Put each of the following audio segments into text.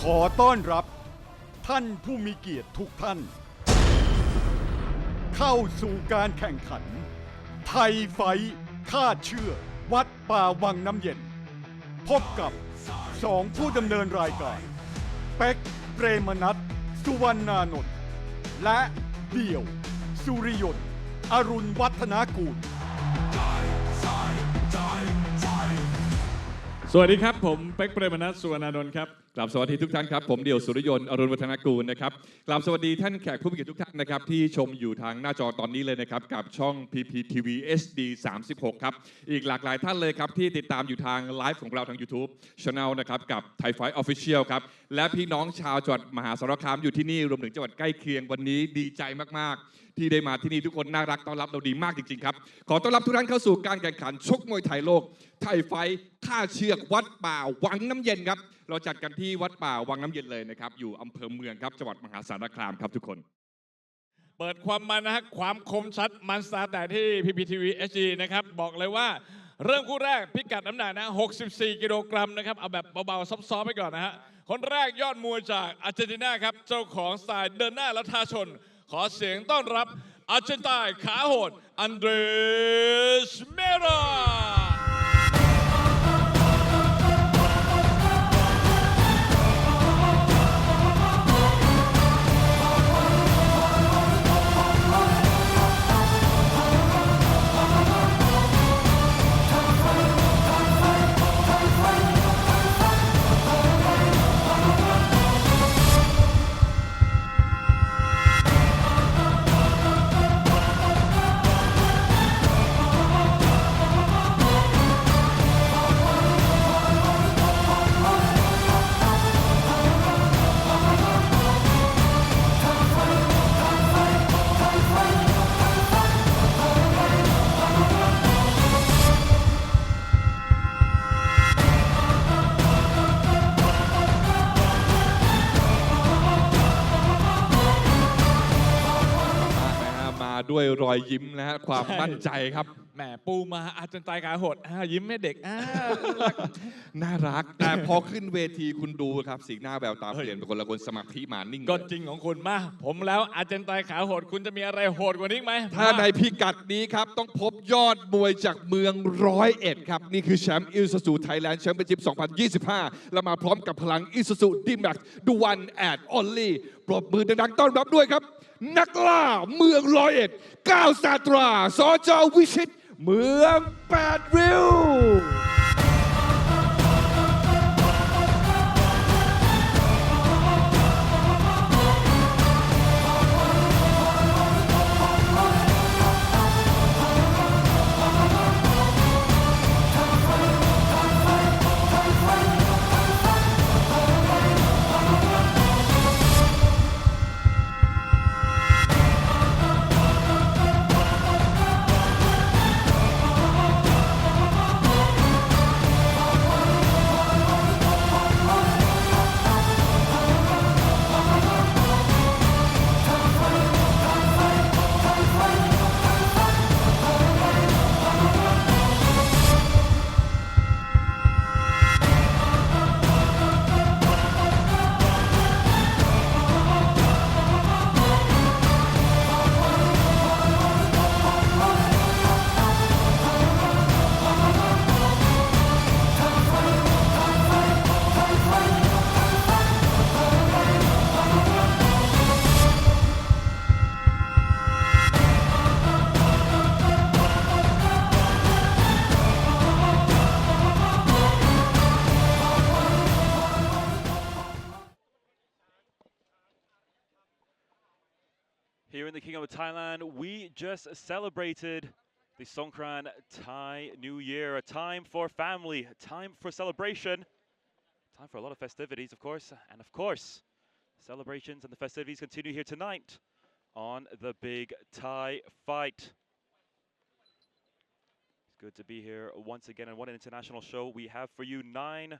ขอต้อนรับท่านผู้มีเกียรติทุกท่านเข้าสู่การแข่งขันไทยไฟท์ฆ่าเชือกวัดป่าวังน้ำเย็นพบกับ2ผู้ดำเนินรายการเป็กเปรมนัสสุวรรณานนท์และเดี่ยวสุริยนต์อรุณวัฒนากูลสวัสดีครับผมเป็กเปรมนัสสุวรรณานนท์ครับกราบสวัสดีทุกท่านครับผมเดี่ยวสุริยนต์อรุณวัฒนากูลนะครับกราบสวัสดีท่านแขกผู้มีเกียรติทุกท่านนะครับที่ชมอยู่ทางหน้าจอตอนนี้เลยนะครับกับช่อง PPTV HD 36ครับอีกหลากหลายท่านเลยครับที่ติดตามอยู่ทางไลฟ์ของเราทาง YouTube Channel นะครับกับ Thai Fight Official ครับและพี่น้องชาวจังหวัดมหาสารคามอยู่ที่นี่รวมถึงจังหวัดใกล้เคียงวันนี้ดีใจมากๆที่ได้มาที่นี่ทุกคนน่ารักต้อนรับเราดีมากจริงๆครับขอต้อนรับทุกท่านเข้าสู่การแข่งขันชกมวยไทยโลกไทยไฟท์ฆ่าเชือกวัดป่าวังน้ำเย็นครับเราจัดกันที่วัดป่าวังน้ำเย็นเลยนะครับอยู่อำเภอเมืองครับจังหวัดมหาสารคามครับทุกคนเปิดความมันนะฮะความคมชัดมันสตาร์แต่ที่ PPTV HD นะครับบอกเลยว่าเริ่มคู่แรกพิกัดน้ำหนักนะ64 กิโลกรัมนะครับเอาแบบเบาๆซอฟๆไปก่อนนะฮะคนแรกยอดมวยจากอาร์เจนตินาครับเจ้าของสไตล์เดินหน้าและท้าชนขอเสียงต้อนรับอาร์เจนไตน์ขาโหดอันเดรสเมราด้วยรอยยิ้มนะฮะความมั่นใจครับแหมปูมาอาร์เจนไตน์ขาโหดยิ้มให้เด็กน่ารักแต่พอขึ้นเวทีคุณดูครับสีหน้าแววตาเปลี่ยนเป็นคนละคนสมาธิมานิ่งก็จริงของคุณมาผมแล้วอาร์เจนไตน์ขาโหดคุณจะมีอะไรโหดกว่านี้ไหมถ้าในพิกัดนี้ครับต้องพบยอดมวยจากเมือง101ครับนี่คือแชมป์อิซูซูไทยแลนด์แชมเปี้ยนชิพ2025และมาพร้อมกับพลังอิซูซูดีแม็กซ์ดูวันแอดออนลี่ปรบมือดังๆต้อนรับด้วยครับนักล่าเมือง101ก้าวสาตราสจ.วิชิตเมือง8ริ้วHere in the Kingdom of Thailand, we just celebrated the Songkran Thai New Year, a time for family, a time for celebration, time for a lot of festivities, of course, and of course, celebrations and the festivities continue here tonight on the big Thai fight. It's good to be here once again, and what an international show we have for you. 9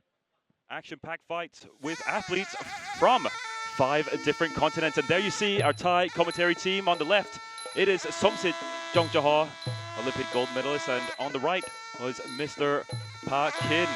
action-packed fights with athletes from 5 different continents. And there you see our Thai commentary team. On the left, it is Somsit Jongjaha, Olympic gold medalist, and on the right was Mr. Takhian.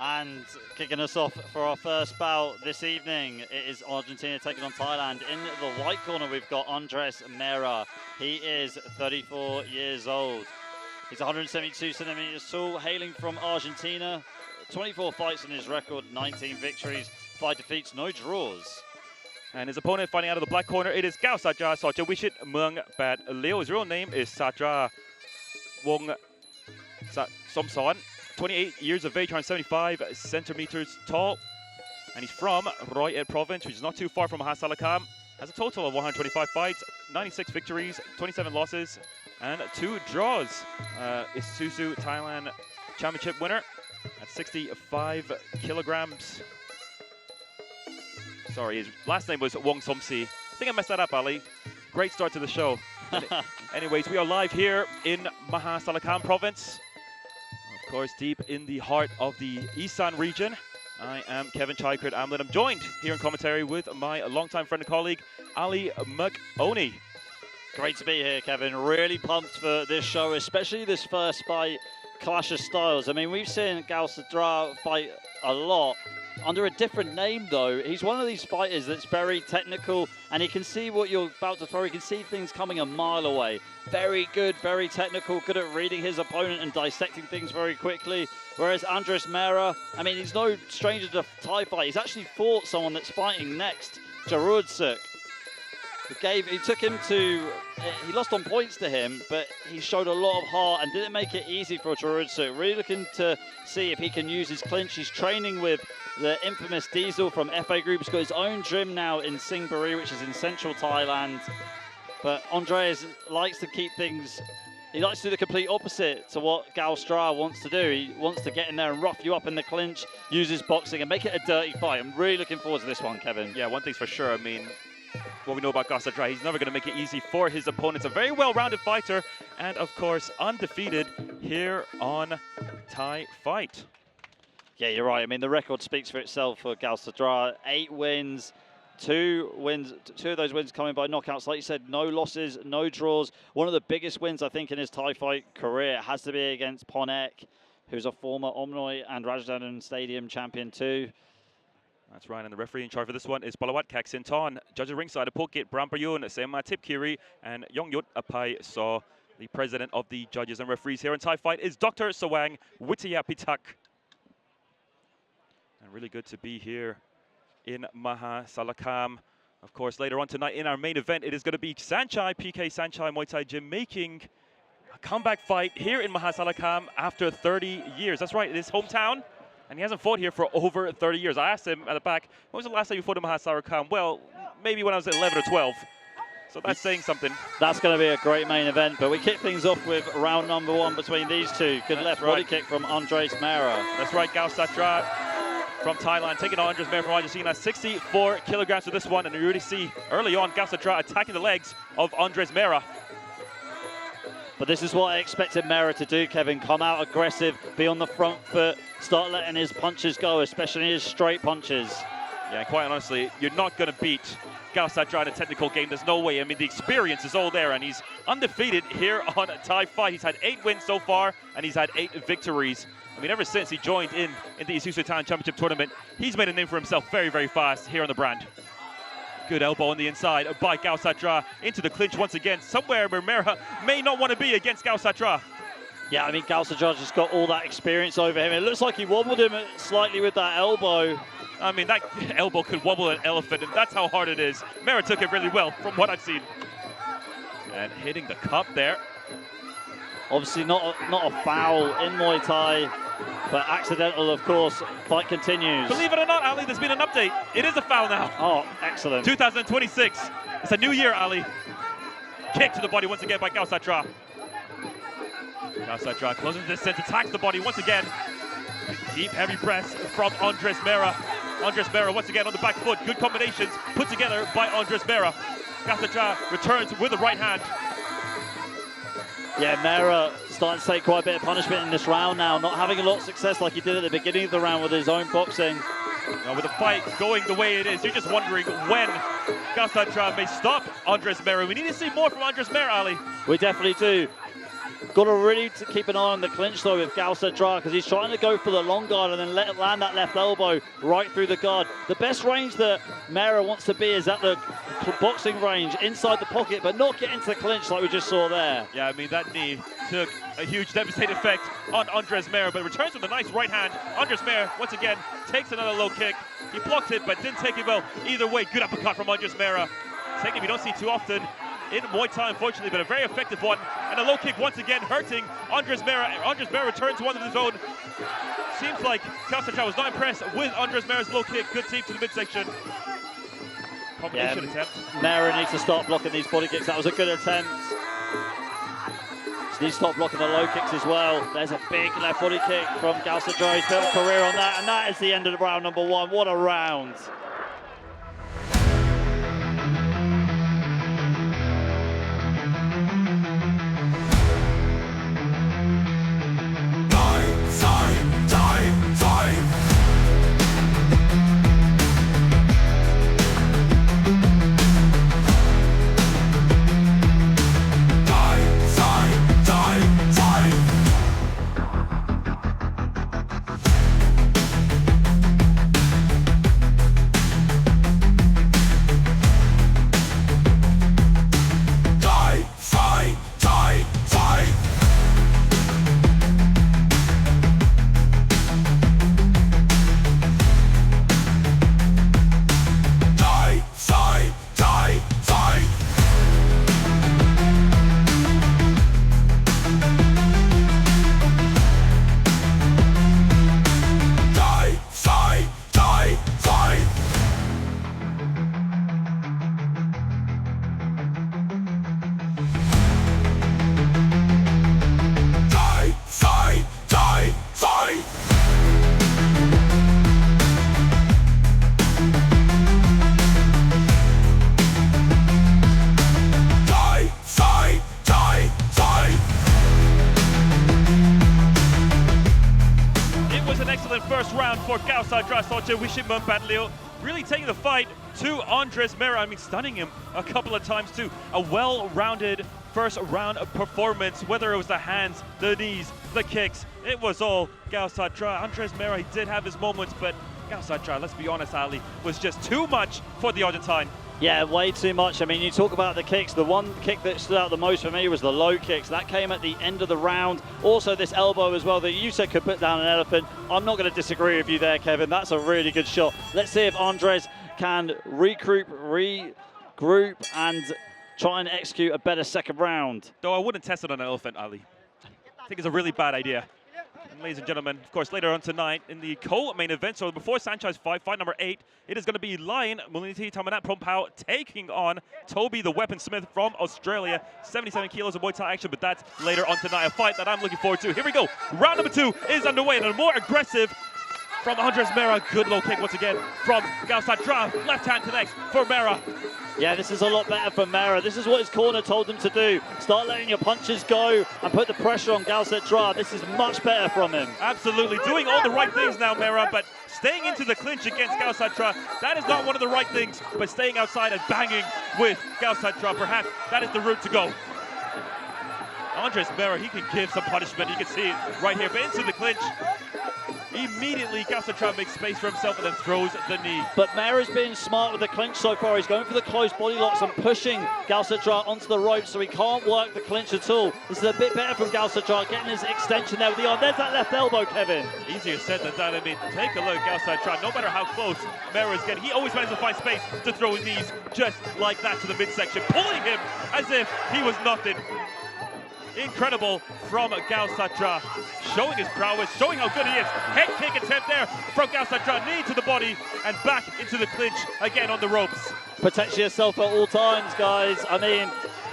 And kicking us off for our first bout this evening, it is Argentina taking on Thailand. In the white corner, we've got Andres Mera. He is 34 years old. He's 172 centimeters tall, hailing from Argentina. 24 fights on his record, 19 victories, 5 defeats, no draws. And his opponent fighting out of the black corner, it is Kaosatra Sojawishit Mung Bat Leo. His real name is Satra Wong Somson. 28 years of age, 175 centimeters tall. And he's from Roi Et province, which is not too far from Mahasarakham. Has a total of 125 fights, 96 victories, 27 losses, and 2 draws. Isuzu Thailand Championship winner at 65 kilograms. Sorry, his last name was Wong Somsi. I think I messed that up, Ali. Great start to the show. Anyways, we are live here in Mahasarakham province. Of course, deep in the heart of the Isan region. I am Kevin Chaikrit Amlin. I'm joined here in commentary with my longtime friend and colleague, Ali McOney. Great to be here, Kevin. Really pumped for this show, especially this first fight, clash of styles. I mean, we've seen Kaosatra fight a lot. Under a different name, though. He's one of these fighters that's very technical, and he can see what you're about to throw. He can see things coming a mile away. Very good, very technical, good at reading his opponent and dissecting things very quickly. Whereas Andres Mera, I mean, he's no stranger to Thai fight. He's actually fought someone that's fighting next, Jaruadsuek. He took him to, he lost on points to him, but he showed a lot of heart and didn't make it easy for Jaruadsuek. Really looking to see if he can use his clinch. He's training with the infamous Diesel from FA Group. He's got his own gym now in Singburi, which is in central Thailand. But Andres likes to keep things, he likes to do the complete opposite to what Kaosatra wants to do. He wants to get in there and rough you up in the clinch, use his boxing and make it a dirty fight. I'm really looking forward to this one, Kevin. Yeah, one thing's for sure. I mean, what we know about Kaosatra, he's never going to make it easy for his opponents. A very well-rounded fighter and, of course, undefeated here on Thai Fight. Yeah, you're right. I mean, the record speaks for itself for Kaosatra. 8 wins, 2 of those wins coming by knockouts. Like you said, no losses, no draws. One of the biggest wins, I think, in his Thai Fight career has to be against Ponek, who's a former Omnoi and Rajasthan Stadium champion too. That's right, and the referee in charge for this one is Balawat Kaksinton. Judges ringside, Phuket, Brampayun, Sema Tipkiri, and Yongyut Apai Saw. The president of the judges and referees here in Thai Fight is Dr. Sawang Wittiyapitak. And really good to be here in Mahasarakham. Of course, later on tonight in our main event, it is going to be Saenchai, PK Saenchai Muay Thai Gym, making a comeback fight here in Mahasarakham after 30 years. That's right, it is hometown. And he hasn't fought here for over 30 years. I asked him at the back, when was the last time you fought in Mahasarakham? Well, maybe when I was 11 or 12. So that's saying something. That's going to be a great main event. But we kick things off with round number 1 between these two. Good left body kick from Andres Mera. That's right, Kaosatra from Thailand, taking on Andres Mera from Argentina. 64 kilograms for this one. And you really see early on Kaosatra attacking the legs of Andres Mera. But this is what I expected Mera to do, Kevin. Come out aggressive, be on the front foot, start letting his punches go, especially his straight punches. Yeah, quite honestly, you're not going to beat Kaosatra in a technical game. There's no way. I mean, the experience is all there, and he's undefeated here on Thai Fight. He's had 8 wins so far, and he's had 8 victories. I mean, ever since he joined in the Isuzu Thailand Championship tournament, he's made a name for himself very, very fast here on the brand. Good elbow on the inside by Kaosatra into the clinch once again, somewhere where Mera may not want to be against Kaosatra. Yeah, I mean, Kaosatra just got all that experience over him. It looks like he wobbled him slightly with that elbow. I mean, that elbow could wobble an elephant, and that's how hard it is. Mera took it really well from what I've seen. And hitting the cup there. Obviously not a foul in Muay Thai, but accidental, of course. Fight continues. Believe it or not, Ali, there's been an update. It is a foul now. Oh, excellent. 2026. It's a new year, Ali. Kick to the body once again by Kaosatra. Kaosatra closing the distance, attacks the body once again. Deep, heavy press from Andres Mera. Andres Mera once again on the back foot. Good combinations put together by Andres Mera. Kaosatra returns with the right hand. Yeah, Mera starting to take quite a bit of punishment in this round now, not having a lot of success like he did at the beginning of the round with his own boxing. Now with the fight going the way it is, you're just wondering when Kaosatra may stop Andres Mera. We need to see more from Andres Mera, Ali. We definitely do. Got to really keep an eye on the clinch though with Kaosatra because he's trying to go for the long guard and then land that left elbow right through the guard. The best range that Mera wants to be is at the boxing range, inside the pocket, but not get into the clinch like we just saw there. Yeah, I mean, that knee took a huge devastating effect on Andres Mera, but returns with a nice right hand. Andres Mera, once again, takes another low kick. He blocked it, but didn't take it well. Either way, good uppercut from Andres Mera. Technique we don't see too often in Muay Thai, unfortunately, but a very effective one. And a low kick once again hurting Andres Mera. Andres Mera returns to one of his own. Seems like Kaosatra was not impressed with Andres Mera's low kick. Good team to the midsection. Combination attempt. Mera needs to start blocking these body kicks. That was a good attempt. Just needs to stop blocking the low kicks as well. There's a big left body kick from Kaosatra. He's built a career on that, and that is the end of the round number one. What a round. For Kaosatra, really taking the fight to Andres Mera. I mean, stunning him a couple of times too. A well-rounded first round of performance, whether it was the hands, the knees, the kicks, it was all Kaosatra. Andres Mera, he did have his moments, but Kaosatra, let's be honest, Ali, was just too much for the Argentine. Yeah, way too much. I mean, you talk about the kicks. The one kick that stood out the most for me was the low kicks. That came at the end of the round. Also, this elbow as well that you said could put down an elephant. I'm not going to disagree with you there, Kevin. That's a really good shot. Let's see if Andres can regroup, and try and execute a better second round. Though I wouldn't test it on an elephant, Ali. I think it's a really bad idea. And ladies and gentlemen, of course, later on tonight in the co-main event, so before Saenchai's fight number 8, it is going to be Lion Muniti Tamanat Prompao taking on Toby the Weaponsmith from Australia. 77 kilos of Muay Thai action, but that's later on tonight. A fight that I'm looking forward to. Here we go. Round number 2 is underway, and a more aggressive from Andres Mera. Good low kick once again from Kaosatra. Left hand connects for Mera. Yeah, this is a lot better for Mera. This is what his corner told him to do. Start letting your punches go and put the pressure on Kaosatra. This is much better from him. Absolutely. Doing all the right things now, Mera, but staying into the clinch against Kaosatra, that is not one of the right things, but staying outside and banging with Kaosatra, perhaps that is the route to go. Andres Mera, he can give some punishment. You can see it right here, but into the clinch. Immediately, Kaosatra makes space for himself and then throws the knee. But Mera's been smart with the clinch so far. He's going for the close body locks and pushing Kaosatra onto the rope so he can't work the clinch at all. This is a bit better from Kaosatra, getting his extension there with the arm. There's that left elbow, Kevin. Easier said than done. I mean, take a look at Kaosatra. No matter how close Mera is getting, he always manages to find space to throw his knees just like that to the midsection, pulling him as if he was nothing. Incredible from Kaosatra, showing his prowess, showing how good he is. Head kick attempt there from Kaosatra, knee to the body and back into the clinch again on the ropes. Protect yourself at all times, guys. I mean,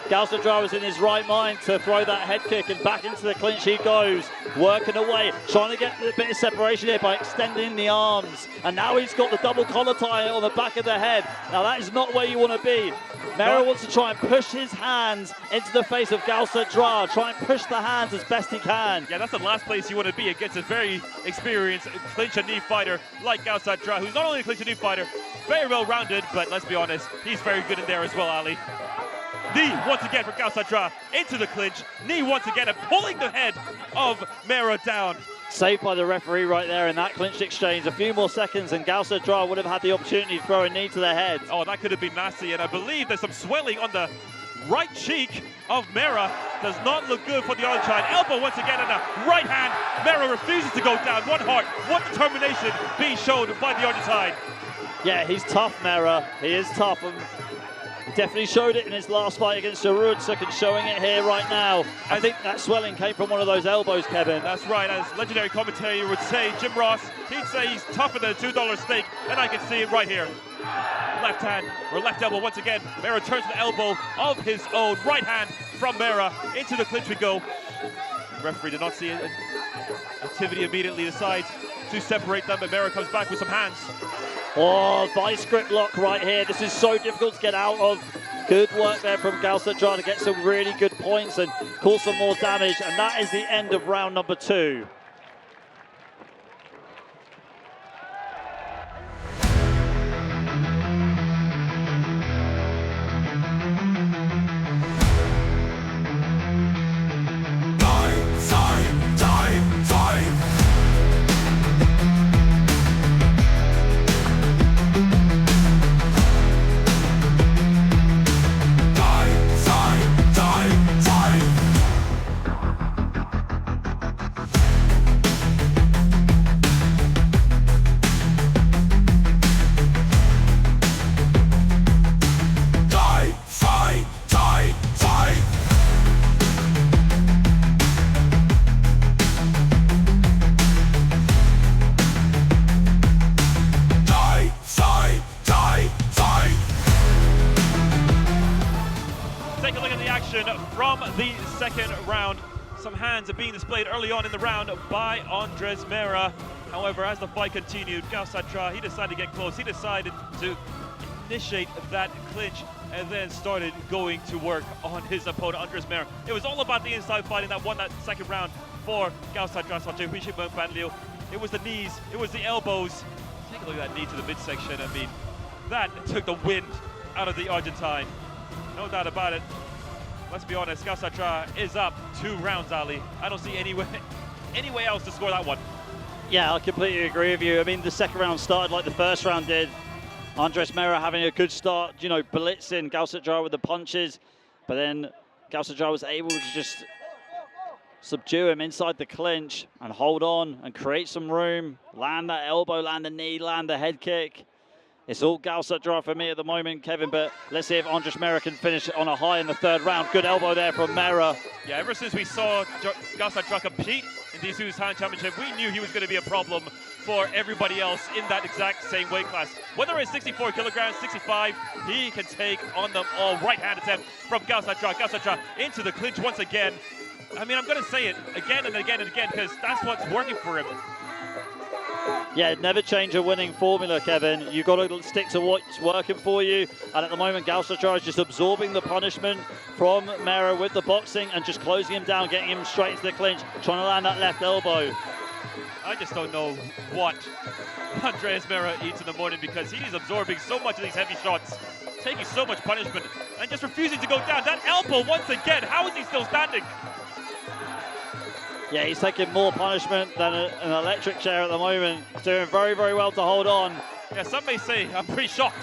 Kaosatra was in his right mind to throw that head kick, and back into the clinch he goes, working away, trying to get a bit of separation here by extending the arms. And now he's got the double collar tie on the back of the head. Now that is not where you want to be. Mera wants to try and push his hands into the face of Kaosatra, try and push the hands as best he can. Yeah, that's the last place you want to be against a very experienced clinch and knee fighter like Kaosatra, who's not only a clinch and knee fighter, very well rounded, but let's be honest, he's very good in there as well, Ali. Knee once again for Kaosatra into the clinch. Knee once again and pulling the head of Mera down. Saved by the referee right there in that clinched exchange. A few more seconds and Kaosatra would have had the opportunity to throw a knee to the head. Oh, that could have been nasty, and I believe there's some swelling on the right cheek of Mera. Does not look good for the Argentine. Elbow once again and a right hand. Mera refuses to go down. One heart, one determination being shown by the Argentine. Yeah, he's tough, Mera. He is tough. And he definitely showed it in his last fight against Jaruadsuek and showing it here right now. I think that swelling came from one of those elbows, Kevin. That's right, as legendary commentator would say, Jim Ross, he'd say he's tougher than a $2 steak, and I can see it right here. Left hand, or left elbow once again. Mera turns the elbow of his own. Right hand from Mera. Into the clinch we go. The referee did not see it. Activity immediately decides to separate them, but Mera comes back with some hands. Oh, vice grip lock right here. This is so difficult to get out of. Good work there from Kaosatra to get some really good points and cause some more damage. And that is the end of round number 2. From the second round, some hands are being displayed early on in the round by Andres Mera. However, as the fight continued, Kaosatra, he decided to get close. He decided to initiate that clinch and then started going to work on his opponent, Andres Mera. It was all about the inside fighting that won that second round for Kaosatra. It was the knees, it was the elbows. Take a look at that knee to the midsection. I mean, that took the wind out of the Argentine. No doubt about it. Let's be honest, Kaosatra is up 2 rounds, Ali. I don't see any way else to score that one. Yeah, I completely agree with you. I mean, the second round started like the first round did. Andres Mera having a good start, you know, blitzing Kaosatra with the punches. But then Kaosatra was able to just subdue him inside the clinch and hold on and create some room. Land that elbow, land the knee, land the head kick. It's all Kaosatra for me at the moment, Kevin, but let's see if Andres Mera can finish on a high in the third round. Good elbow there from Mera. Yeah, ever since we saw Kaosatra compete in the Saenchai Championship, we knew he was going to be a problem for everybody else in that exact same weight class. Whether it's 64 kilograms, 65, he can take on them all. Right hand attempt from Kaosatra. Kaosatra into the clinch once again. I mean, I'm going to say it again and again and again because that's what's working for him. Yeah, never change a winning formula, Kevin. You've got to stick to what's working for you. And at the moment, Kaosatra is just absorbing the punishment from Mera with the boxing and just closing him down, getting him straight into the clinch, trying to land that left elbow. I just don't know what Andres Mera eats in the morning because he's absorbing so much of these heavy shots, taking so much punishment, and just refusing to go down. That elbow, once again, how is he still standing? Yeah, he's taking more punishment than an electric chair at the moment. Doing very, very well to hold on. Yeah, some may say I'm pretty shocked.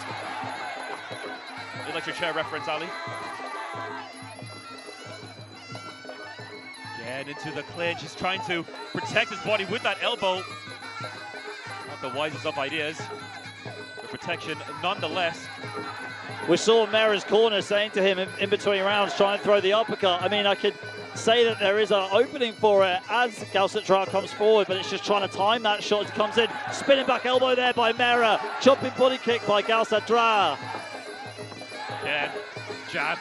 Electric chair reference, Ali. Get into the clinch. He's trying to protect his body with that elbow. Not the wisest of ideas. The protection nonetheless. We saw Mera's corner saying to him in between rounds, trying to throw the uppercut. I mean, I could say that there is an opening for it as Kaosatra comes forward, but it's just trying to time that shot as it comes in. Spinning back elbow there by Mera. Jumping body kick by Kaosatra. Again, jab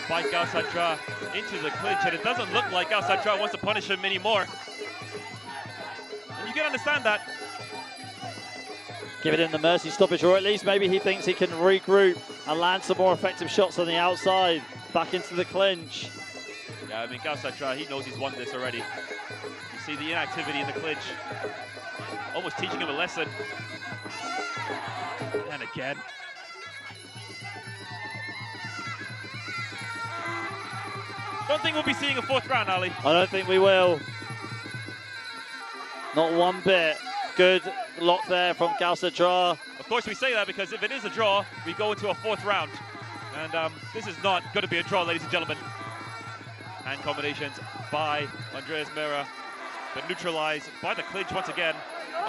by Kaosatra into the clinch, and it doesn't look like Kaosatra wants to punish him anymore. And you can understand that. Giving him the mercy stoppage, or at least maybe he thinks he can regroup and land some more effective shots on the outside. Back into the clinch. Yeah, I mean, Kaosatra, he knows he's won this already. You see the inactivity in the clinch. Almost teaching him a lesson. And again. Don't think we'll be seeing a fourth round, Ali. I don't think we will. Not one bit. Good lock there from Kaosatra. Of course, we say that because if it is a draw, we go into a fourth round. And this is not going to be a draw, ladies and gentlemen. Hand combinations by Andreas Mera, but neutralized by the clinch once again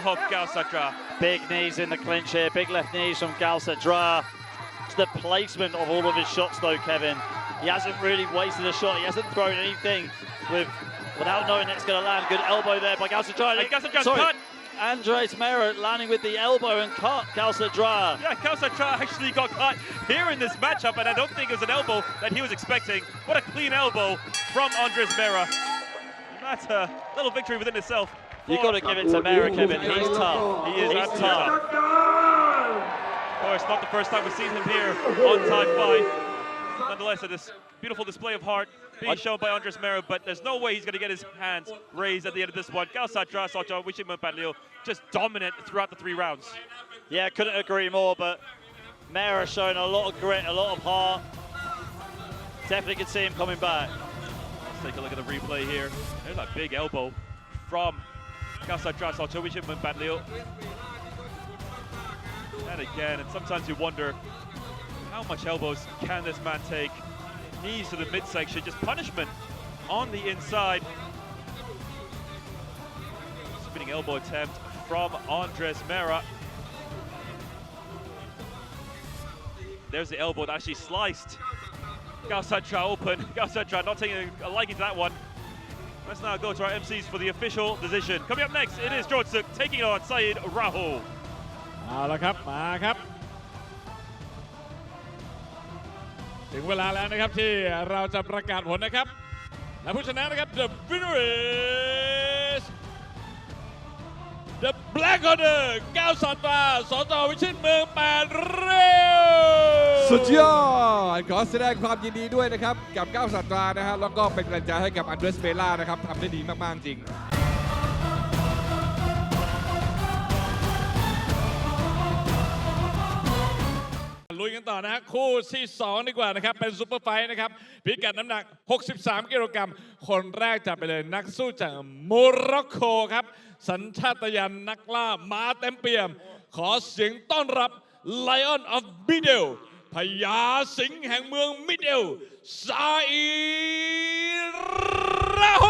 of Kaosatra. Big knees in the clinch here. Big left knees from Kaosatra. It's the placement of all of his shots, though, Kevin. He hasn't really wasted a shot. He hasn't thrown anything without knowing it's going to land. Good elbow there by Kaosatra. And Kaosatra's cut. Andres Mera landing with the elbow and cut Kaosatra. Yeah, Kaosatra actually got cut here in this matchup, and I don't think it was an elbow that he was expecting. What a clean elbow from Andres Mera. That's a little victory within itself. You've got to give it to Mera, Kevin. He's tough. He is absolutely tough. Of course, not the first time we've seen him here on Time 5. Nonetheless, this beautiful display of heart being shown by Andres Mera, but there's no way he's going to get his hands raised at the end of this one. Kaosatra, Saenchai, Wishimun Padleo, just dominant throughout the 3 rounds. Yeah, couldn't agree more, but Mera showing a lot of grit, a lot of heart. Definitely could see him coming back. Let's take a look at the replay here. There's that big elbow from Kaosatra, Saenchai, Wishimun Padleo. And again, and sometimes you wonder, how much elbows can this man take? Knees to the midsection, just punishment on the inside. Spinning elbow attempt from Andres Mera. There's the elbow that actually sliced Kaosatra open. Kaosatra not taking a liking to that one. Let's now go to our MCs for the official decision. Coming up next, it is Jaruadsuek taking on Saeed Rahu. เอาละครับมาครับถึงเวลาแล้วนะครับที่เราจะประกาศผลนะครับและผู้ชนะนะครับ The winner is The Black Order 9-3 สจ.วิชิตเมือง8เร็ว สุดยอดขอแสดงความยินดีด้วยนะครับกับก้าวสัตรานะฮะแล้วก็เป็นกำลังใจให้กับอันเดรสเบล่านะครับทำได้ดีมากๆจริงลุยกันต่อนะฮะคู่ที่2ดีกว่านะครับเป็นซุปเปอร์ไฟท์นะครับพิกัดน้ำหนัก63กิโลกรัมคนแรกจะไปเลยนักสู้จากโมร็อกโกครับสัญชาตญาณนักล่ามาเต็มเปี่ยมขอเสียงต้อนรับ Lion of Middle พญาสิงห์แห่งเมืองมิดเดิลซาอิราโฮ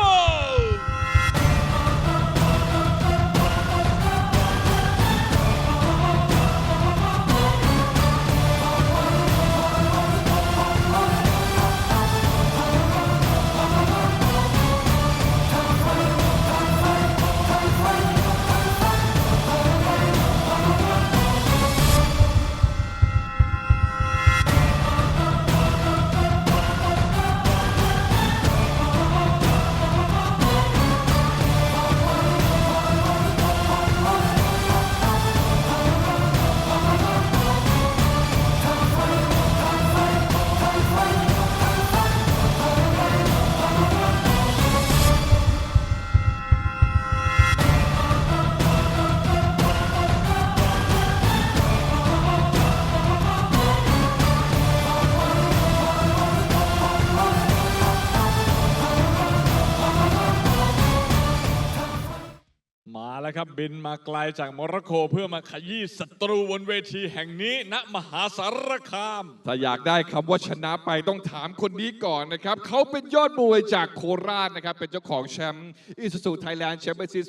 ครับบินมาไกลจากโมร็อกโกเพื่อมาขยี้ศัตรูบนเวทีแห่งนี้ณมหาสารคามถ้าอยากได้คำว่าชนะไปต้องถามคนนี้ก่อนนะครับเขาเป็นยอดมวยจากโคราชนะครับเป็นเจ้าของแชมป์อิซูซูไทยแลนด์แชมเปี้ยนชิพ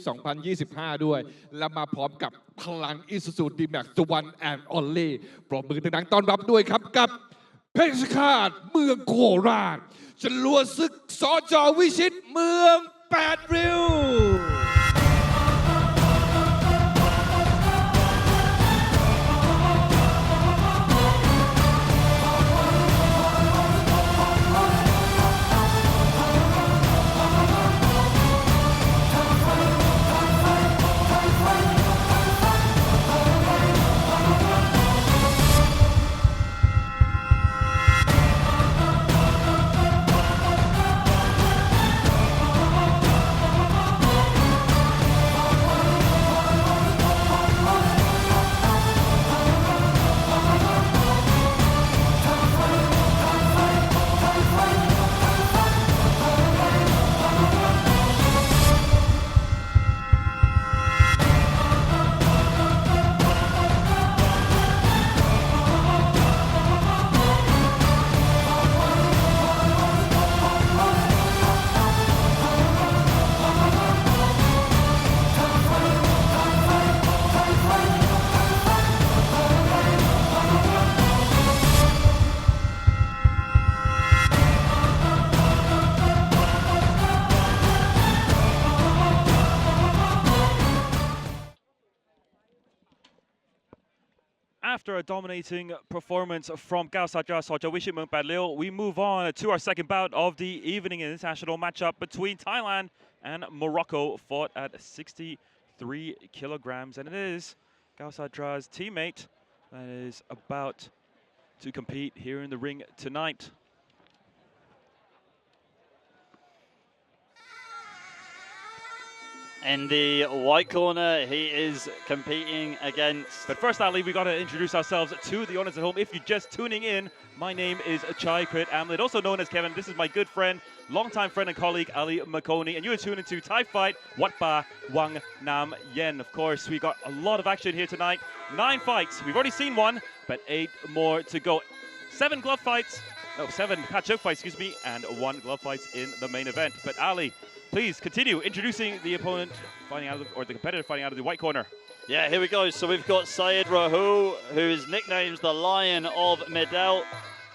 2025ด้วยและมาพร้อมกับพลังอิซูซูดีแม็กซ์วันแอนด์ออลลี่ปรบมือดังๆต้อนรับด้วยครับกับเพชรฆาตเมืองโคราชจรวดศึกสจ.วิชิตเมือง8ริ้ว after a dominating performance from Kaosatra Socha Wishimung Padlil, we move on to our second bout of the evening international matchup between Thailand and Morocco, fought at 63 kilograms. And it is Kaosatra's teammate that is about to compete here in the ring tonight. In the white corner, he is competing against... But first, Ali, we got to introduce ourselves to the audience at home. If you're just tuning in, my name is Chai Krit Amlet, also known as Kevin. This is my good friend, longtime friend and colleague, Ali Makoni. And you are tuned into Thai Fight, Wat Pa Wang Nam Yen. Of course, we got a lot of action here tonight. 9 fights. We've already seen 1, but 8 more to go. 7 glove fights. No, 7 Padetsuk fights, excuse me, and 1 glove fights in the main event. But Ali, please continue introducing the opponent fighting out of, or the competitor fighting out of the white corner. Yeah, here we go. So we've got Syed Rahu, who is nicknamed the Lion of Medel.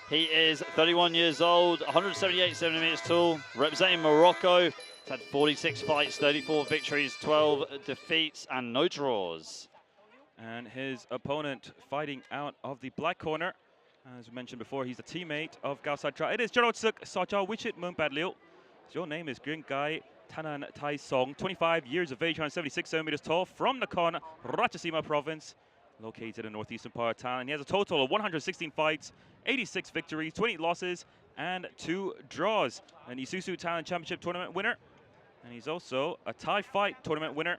He is 31 years old, 178 centimeters tall, representing Morocco. He's had 46 fights, 34 victories, 12 defeats, and no draws. And his opponent fighting out of the black corner, as we mentioned before, he's a teammate of Kaosatra. It is Jaruadsuek Socha Wichit Mung Padlil. Your name is Gringai Tanan Tai Song, 25 years of age, 176 centimeters tall, from Nakhon Ratchasima province, located in the northeastern part of Thailand. He has a total of 116 fights, 86 victories, 28 losses, and 2 draws. An Isuzu Thailand Championship tournament winner, and he's also a Thai Fight tournament winner.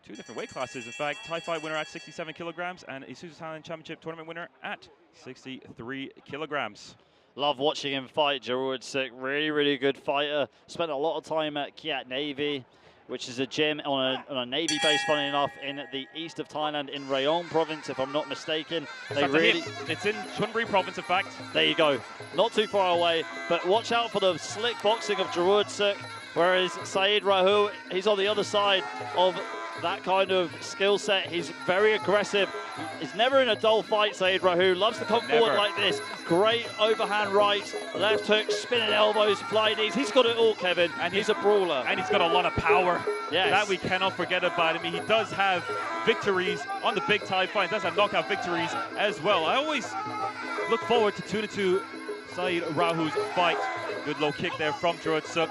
2 different weight classes, in fact. Thai Fight winner at 67 kilograms, and Isuzu Thailand Championship tournament winner at 63 kilograms. Love watching him fight. Jaruadsuek, really good fighter. Spent a lot of time at Kiat Navy, which is a gym on a Navy base, funny enough, in the east of Thailand, in Rayong province, if I'm not mistaken. It's in Chonburi province, in fact. There you go. Not too far away, but watch out for the slick boxing of Jaruadsuek, whereas Syed Rahu, he's on the other side of that kind of skill set. He's very aggressive. He's never in a dull fight, Syed Rahu. Loves to come forward like this. Great overhand right, left hook, spinning elbows, fly knees. He's got it all, Kevin, and he's a brawler. And he's got a lot of power. Yes. That we cannot forget about him. He does have victories on the big Thai fight. He does have knockout victories as well. I always look forward to tuning to Syed Rahu's fight. Good low kick there from Jaruadsuek.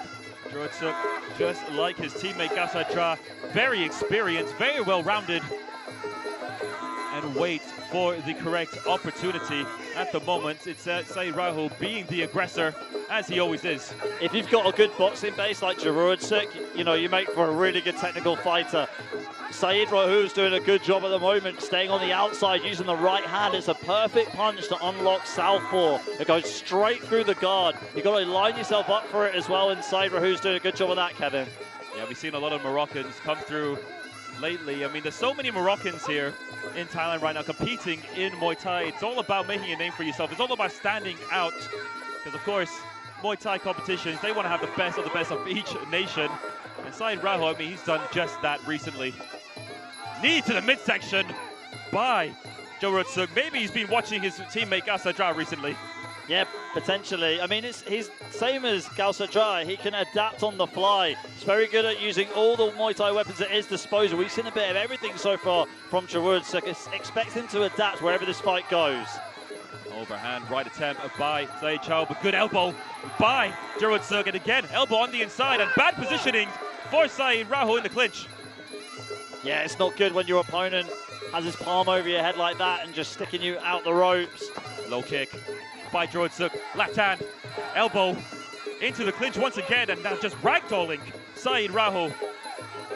Jaruadsuek, just like his teammate Kaosatra, very experienced, very well-rounded, and waits for the correct opportunity. At the moment, it's Syed Rahu being the aggressor, as he always is. If you've got a good boxing base like Jaruadsuek, you know, you make for a really good technical fighter. Syed Rahu's doing a good job at the moment, staying on the outside, using the right hand. It's a perfect punch to unlock southpaw. It goes straight through the guard. You've got to line yourself up for it as well, and Syed Rahu's doing a good job of that, Kevin. Yeah, we've seen a lot of Moroccans come through lately. I mean, there's so many Moroccans here in Thailand right now competing in Muay Thai. It's all about making a name for yourself. It's all about standing out, because of course, Muay Thai competitions, they want to have the best of each nation. And Syed Rahu, I mean, he's done just that recently. Knee to the midsection by Jaruadsuek. Maybe he's been watching his teammate Kaosatra recently. Yeah, potentially. I mean, he's same as Kaosatra. He can adapt on the fly. He's very good at using all the Muay Thai weapons at his disposal. We've seen a bit of everything so far from Jaruadsuek. Expect him to adapt wherever this fight goes. Overhand right attempt by Saenchai, but good elbow by Jaruadsuek. And again, elbow on the inside, and bad positioning for Syed Rahu in the clinch. Yeah, it's not good when your opponent has his palm over your head like that and just sticking you out the ropes. Low kick by Jaruadsuek, left hand, elbow into the clinch once again, and now just ragdolling Syed Rahu.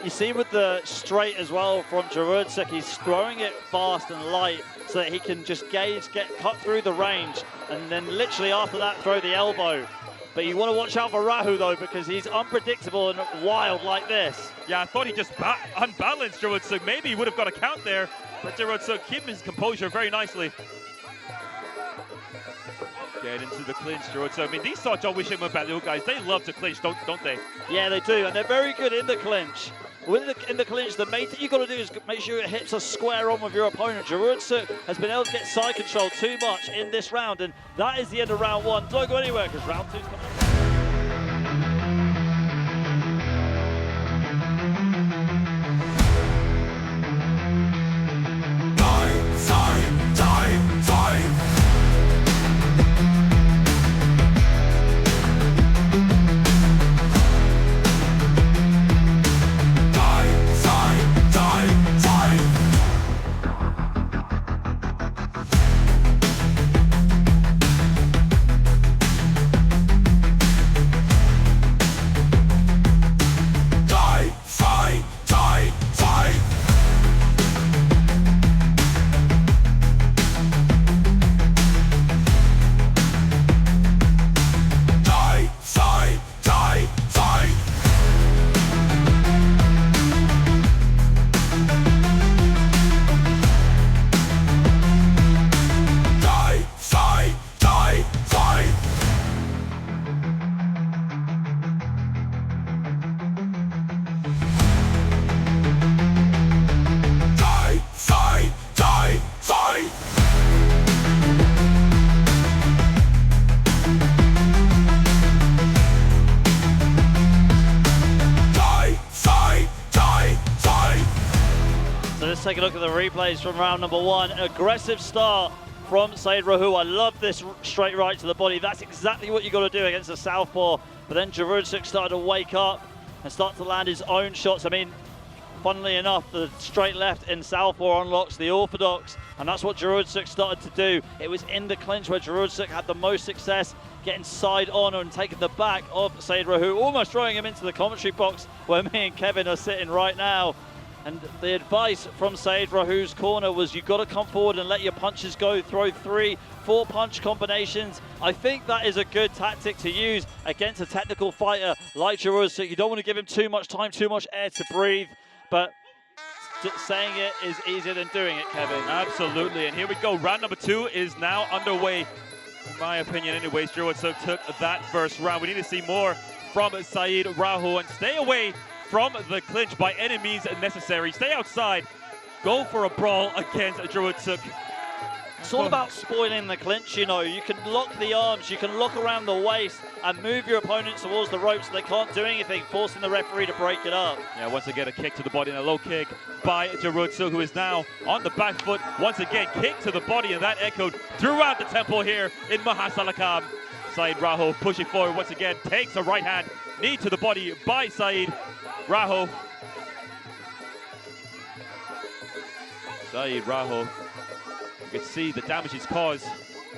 You see with the straight as well from Jaruadsuek, he's throwing it fast and light so that he can just get cut through the range, and then literally after that throw the elbow. But you want to watch out for Rahu though, because he's unpredictable and wild like this. Yeah, I thought he just unbalanced Jaruadsuek. Maybe he would have got a count there, but Jaruadsuek keeping his composure very nicely. Get into the clinch, Jaruadsuek. I mean, these Socha Wishimung Padlil guys, they love to clinch, don't they? Yeah, they do, and they're very good in the clinch. In the clinch, the main thing you've got to do is make sure your hips are square on with your opponent. Jaruadsuek has been able to get side control too much in this round, and that is the end of round 1. Don't go anywhere, because round 2 is coming. Sorry. let's take a look at the replays from round number 1. Aggressive start from Said Rahu. I love this straight right to the body. That's exactly what you got to do against a southpaw. But then Jaruadsuek started to wake up and start to land his own shots. I mean, funnily enough, the straight left in southpaw unlocks the orthodox, and that's what Jaruadsuek started to do. It was in the clinch where Jaruadsuek had the most success, getting side on and taking the back of Said Rahu, almost throwing him into the commentary box where me and Kevin are sitting right now. And the advice from Said Rahu's corner was you've got to come forward and let your punches go, throw 3, 4 punch combinations. I think that is a good tactic to use against a technical fighter like Jaruadsuek. You don't want to give him too much time, too much air to breathe, but saying it is easier than doing it, Kevin. Absolutely, and here we go. Round number 2 is now underway. In my opinion, anyways, Jaruadsuek took that first round. We need to see more from Said Rahu and stay away from the clinch by any means necessary. Stay outside. Go for a brawl against Jaruadsuek. It's all about spoiling the clinch, you know. You can lock the arms, you can lock around the waist and move your opponents towards the ropes so they can't do anything, forcing the referee to break it up. Yeah, once again, a kick to the body and a low kick by Jaruadsuek, who is now on the back foot. Once again, kick to the body, and that echoed throughout the temple here in Mahasarakham. Said Rahu pushing forward once again, takes a right hand, knee to the body by Said Rahu. Said Rahu, you can see the damage he's caused.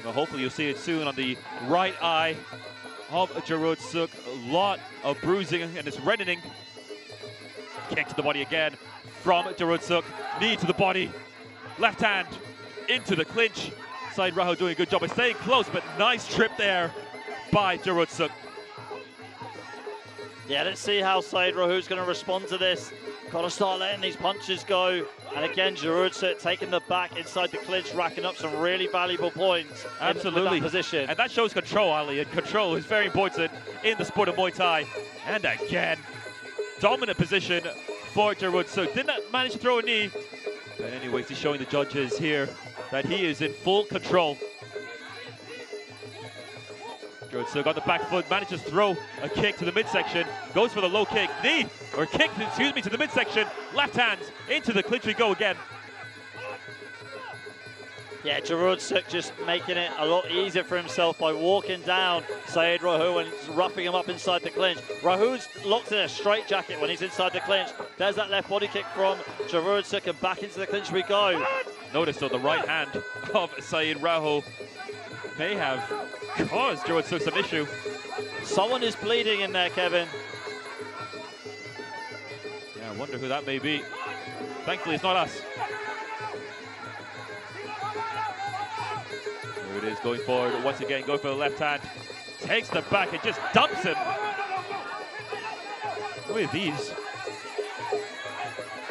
Well, hopefully you'll see it soon on the right eye of Jaruadsuek. A lot of bruising and it's reddening. Kick to the body again from Jaruadsuek. Knee to the body. Left hand into the clinch. Said Rahu doing a good job of staying close, but nice trip there by Jaruadsuek. Yeah, let's see how Said Rahu's going to respond to this. Got to start letting these punches go. And again, Jaruadsuek taking the back inside the clinch, racking up some really valuable points. Absolutely. In that position. And that shows control, Ali. And control is very important in the sport of Muay Thai. And again, dominant position for Jaruadsuek. Did not manage to throw a knee. But anyways, he's showing the judges here that he is in full control. Jaruadsuek on the back foot, manages to throw a kick to the midsection, goes for the low kick, knee, or kick, excuse me, to the midsection, left hand, into the clinch we go again. Yeah, Jaruadsuek just making it a lot easier for himself by walking down Said Rahu and roughing him up inside the clinch. Rahu's locked in a straight jacket when he's inside the clinch. There's that left body kick from Jaruadsuek, and back into the clinch we go. Notice though the right hand of Said Rahu may have caused Jaruadsuek some issue. Someone is bleeding in there, Kevin. Yeah, I wonder who that may be. Thankfully, it's not us. Here it is, going forward once again, going for the left hand. Takes the back and just dumps him. Look at these.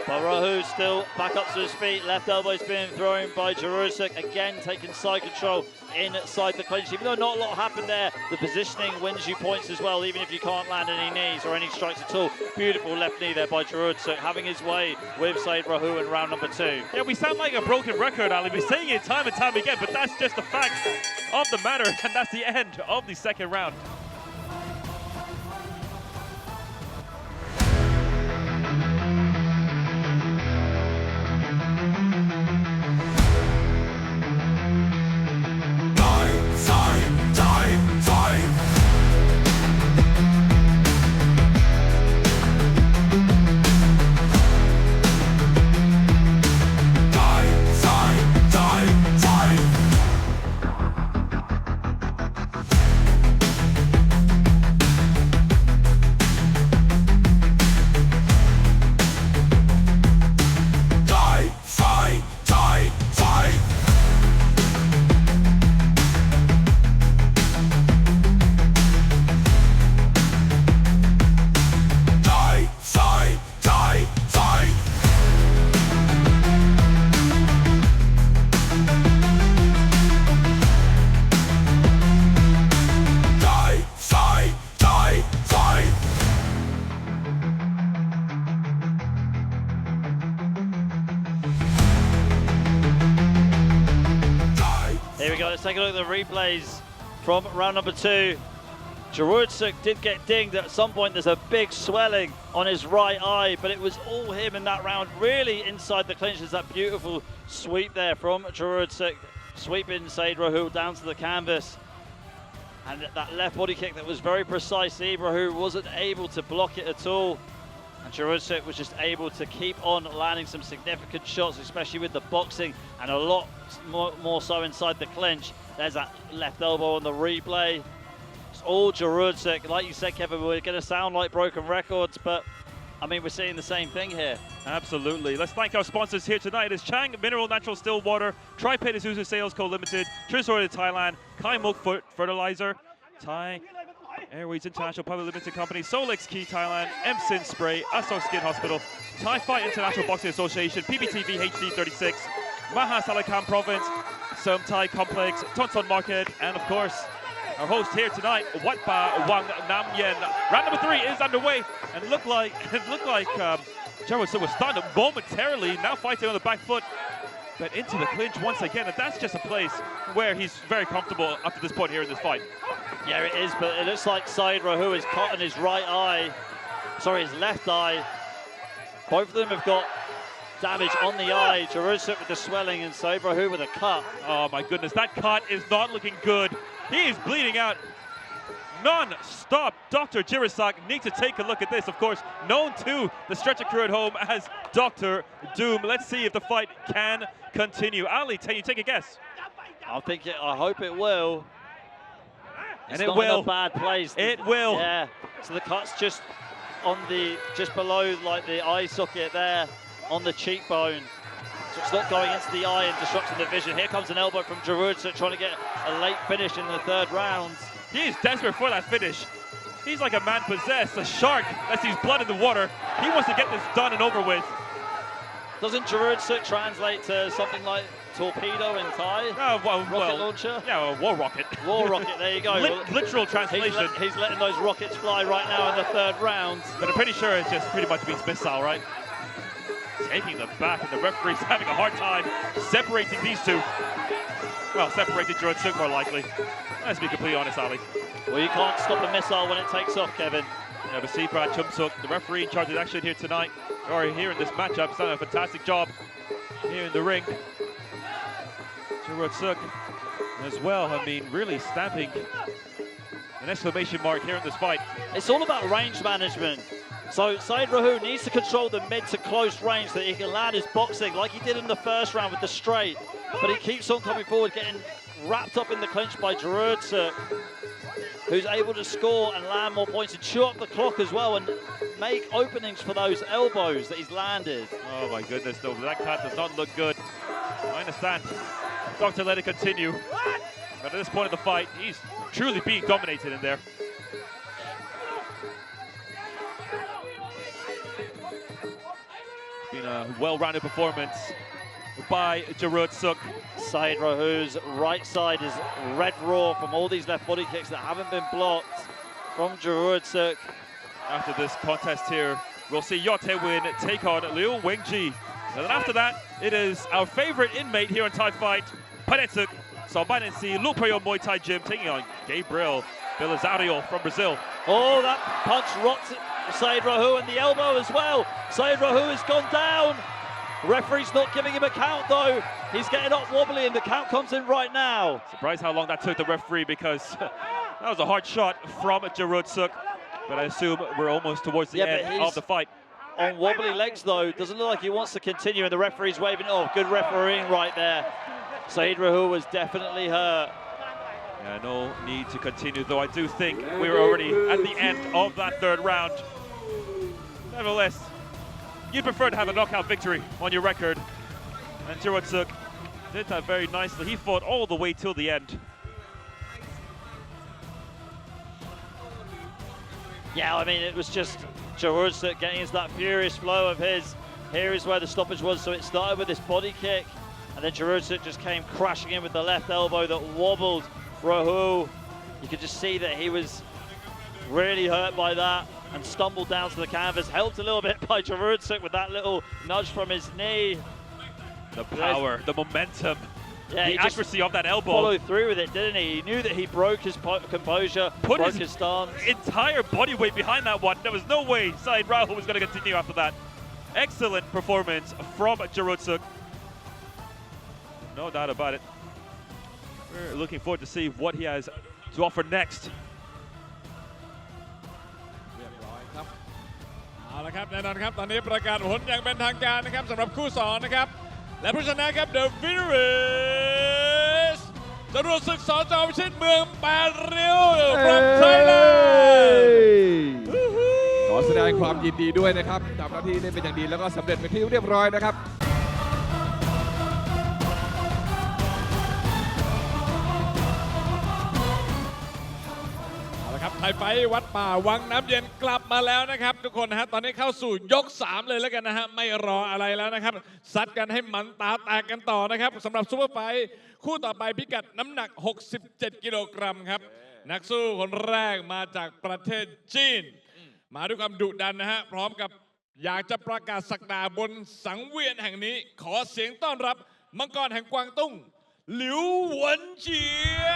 But Rahu still back up to his feet. Left elbow is being thrown by Jaruadsuek. Again, taking side control inside the clinch. Even though not a lot happened there, the positioning wins you points as well, even if you can't land any knees or any strikes at all. Beautiful left knee there by Jaruadsuek, having his way with Said Rahu in round number 2. Yeah, we sound like a broken record, Ali. We're saying it time and time again, but that's just the fact of the matter, and that's the end of the second round. Here we go, let's take a look at the replays from round number 2. Jaruadsuek did get dinged at some point. There's a big swelling on his right eye, but it was all him in that round, really inside the clinch. There's that beautiful sweep there from Jaruadsuek, sweeping Said Rahu down to the canvas. And that left body kick that was very precise, Rahu wasn't able to block it at all. And Jaruadsuek was just able to keep on landing some significant shots, especially with the boxing, and a lot more so inside the clinch. There's that left elbow on the replay. It's all Jaruadsuek. Like you said, Kevin, we're going to sound like broken records, but I mean, we're seeing the same thing here. Absolutely. Let's thank our sponsors here tonight. It's Chang Mineral Natural Still Water, Padetsuk Sales Co. Limited, Trisor Thailand, Kai Mok Fertilizer, Thai Airways International Public Limited Company, Solix Key Thailand, Emsin Spray, Asok Skin Hospital, Thai Fight International Boxing Association, PPTV HD 36, Mahasarakham Province, Saenchai Complex, Tonson Market, and of course, our host here tonight, Watpa Wang Nam Yen. Round number 3 is underway, and it looked like Jaruadsuek was stunned momentarily, now fighting on the back foot, but into the clinch once again, and that's just a place where he's very comfortable up to this point here in this fight. Yeah, it is, but it looks like Said Rahu is caught in his right eye, sorry, his left eye. Both of them have got damage on the eye. Jaruadsuek with the swelling and Said Rahu with a cut. Oh my goodness, that cut is not looking good. He is bleeding out non-stop. Dr. Jaruadsuek needs to take a look at this, of course, known to the stretcher crew at home as Dr. Doom. Let's see if the fight can continue. Ali, can you take a guess? I hope it will. And it's it not will. In a bad place. It will. Yeah. So the cut's just on just below like the eye socket there, on the cheekbone. So it's not going into the eye and disrupting the vision. Here comes an elbow from Jaruadsuek trying to get a late finish in the 3rd round. He is desperate for that finish. He's like a man possessed, a shark that sees blood in the water. He wants to get this done and over with. Doesn't Jaruadsuek translate to something like torpedo in Thai? Rocket launcher? Yeah, war rocket. War rocket, there you go. Literal translation. He's letting those rockets fly right now in the 3rd round. But I'm pretty sure it just pretty much means missile, right? Taking the back, and the referee's having a hard time separating these two. Well, separating Jaruadsuek more likely. Let's be completely honest, Ali. Well, you can't stop a missile when it takes off, Kevin. Yeah, but Brad Chumsuk, the referee in charge of action here tonight, or here in this matchup, has done a fantastic job here in the ring. Jaruadsuek as well, I mean, really stamping an exclamation mark here in this fight. It's all about range management. So Said Rahu needs to control the mid to close range so that he can land his boxing like he did in the 1st round with the straight. But he keeps on coming forward, getting wrapped up in the clinch by Jaruadsuek, who's able to score and land more points and chew up the clock as well and make openings for those elbows that he's landed. Oh my goodness, though, that cut does not look good. I understand. Doctor let it continue. But at this point of the fight, he's truly being dominated in there. Been a well-rounded performance by Jaruadsuek. Said Rahu's right side is red raw from all these left body kicks that haven't been blocked from Jaruadsuek. After this contest here, we'll see Yodthewin take on Wenjie. And then after that, it is our favorite inmate here on Thai Fight, Padetsuk. So Binancy, Lupayo Muay Thai Gym taking on Gabriel Belazario from Brazil. Oh, that punch rocked Said Rahu and the elbow as well. Said Rahu has gone down. Referee's not giving him a count though. He's getting up wobbly and the count comes in right now. Surprised how long that took the referee because that was a hard shot from Jaruadsuek. But I assume we're almost towards the end of the fight. On wobbly legs though, doesn't look like he wants to continue and the referee's waving off. Good refereeing right there. Said Rahu was definitely hurt. Yeah, no need to continue, though I do think we're already at the end of that 3rd round. Nevertheless, you'd prefer to have a knockout victory on your record. And Jaruadsuek did that very nicely. He fought all the way till the end. Yeah, I mean, it was just Jaruadsuek getting into that furious flow of his. Here is where the stoppage was. So it started with this body kick, and then Jaruadsuek just came crashing in with the left elbow that wobbled Rahu. You could just see that he was really hurt by that and stumbled down to the canvas, helped a little bit by Jaruadsuek with that little nudge from his knee. The power, the momentum Yeah, the accuracy of that elbow. Followed through with it, didn't he? He knew that he broke his composure, Put broke his his stance. Entire body weight behind that one. There was no way Saeed Rahu was going to continue after that. Excellent performance from Jaruadsuek. No doubt about it. We're looking forward to see what he has to offer next. เรียบร้อยครับเอาละครับแน่นอนครับตอนนี้ประกาศผลอย่างเป็นทางการนะครับสำหรับคู่2นะครับและผู้ชนะครับ The winner is จรวดศึกสจ.วิชิตเมือง8ริ้ว from Thailand ขอแสดงความยินดีด้วยนะครับทำหน้าที่ได้เป็นอย่างดีแล้วก็สำเร็จเป็นที่เรียบร้อยนะครับ ไทยไฟวัดป่าวังน้ำเย็นกลับมาแล้วนะครับทุกคนนะฮะตอนนี้เข้าสู่ยก3เลยแล้วกันนะฮะไม่รออะไรแล้วนะครับซัดกันให้มันตาแตกกันต่อนะครับสำหรับซูเปอร์ไฟคู่ต่อไปพิกัดน้ำหนัก67กิโลกรัมครับนักสู้คนแรกมาจากประเทศจีนมาด้วยความดุดันนะฮะพร้อมกับอยากจะประกาศศักดาบนสังเวียนแห่งนี้ขอเสียงต้อนรับมังกรแห่งกวางตุ้งหลิวหวนเจีย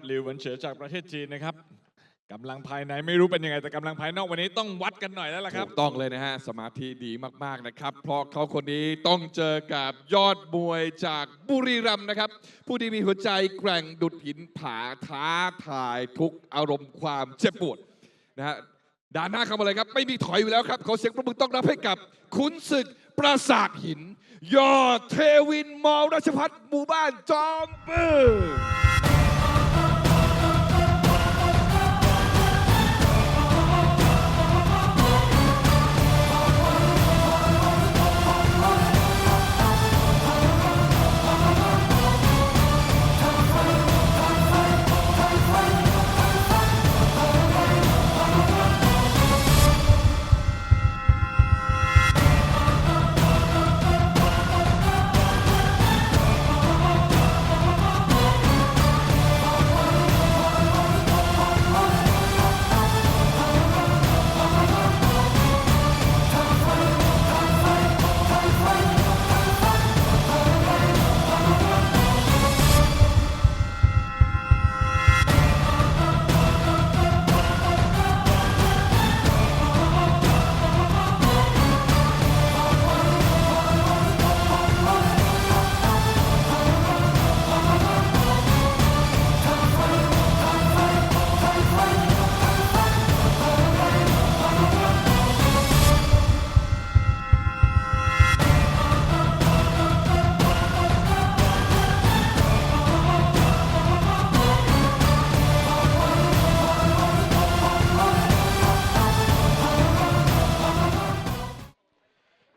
หลิวหวนเฉียจากประเทศจีนนะครับกำลังภายในไม่รู้เป็นยังไงแต่กำลังภายนอกวันนี้ต้องวัดกันหน่อยแล้วล่ะครับถูกต้องเลยนะฮะสมาธิดีมากๆนะครับเพราะเขาคนนี้ต้องเจอกับยอดมวยจากบุรีรัมย์นะครับผู้ที่มีหัวใจแกร่งดุจหินผาท้าทายทุกอารมณ์ความเจ็บปวดนะฮะด่านหน้าเข้ามาเลยครับไม่มีถอยอยู่แล้วครับขอเสียงปรบมือต้อนรับให้กับขุนศึกปราสาทหินยอดเทวินมอราชพัฒน์หมู่บ้านจอมบึง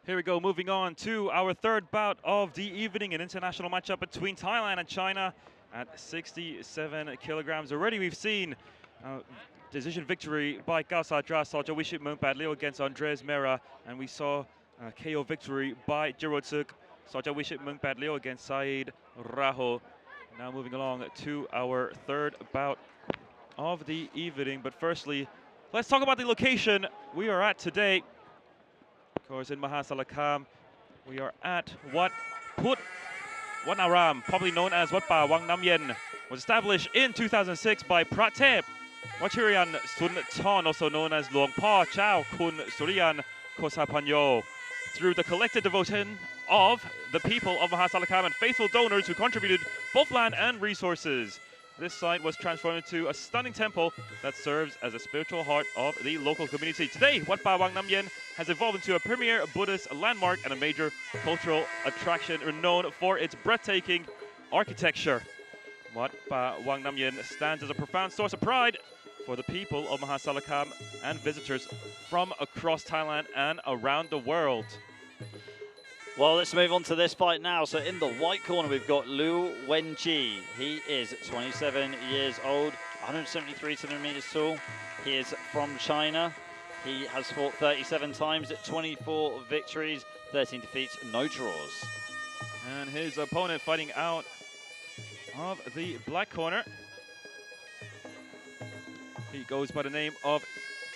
Here we go, moving on to our third bout of the evening, an international matchup between Thailand and China at 67 kilograms. Already we've seen decision victory by Kaosatra, Saenchai มือง8ริ้ว against Andres Mera, and we saw KO victory by Jaruadsuek, Saenchai มือง8ริ้ว against Saeed Rahu. Now moving along to our third bout of the evening, but firstly, let's talk about the location we are at today. Of course, in Mahasarakham, we are at Wat Put Wanaram, probably known as Wat Pa Wang Nam Yen. was established in 2006 by Pratep Wachirian Sunton, also known as Luang Pa Chao Kun Suriyan Kosapanyo, through the collective devotion of the people of Mahasarakham and faithful donors who contributed both land and resources. This site was transformed into a stunning temple that serves as a spiritual heart of the local community. Today, Wat Pa Wang Nam Yen has evolved into a premier Buddhist landmark and a major cultural attraction renowned for its breathtaking architecture. Wat Pa Wang Nam Yen stands as a profound source of pride for the people of Mahasarakham and visitors from across Thailand and around the world. Well, let's move on to this fight now. So in the white corner, we've got Liu Wenjie. He is 27 years old, 173 centimeters tall. He is from China. He has fought 37 times at 24 victories, 13 defeats, no draws. And his opponent fighting out of the black corner, he goes by the name of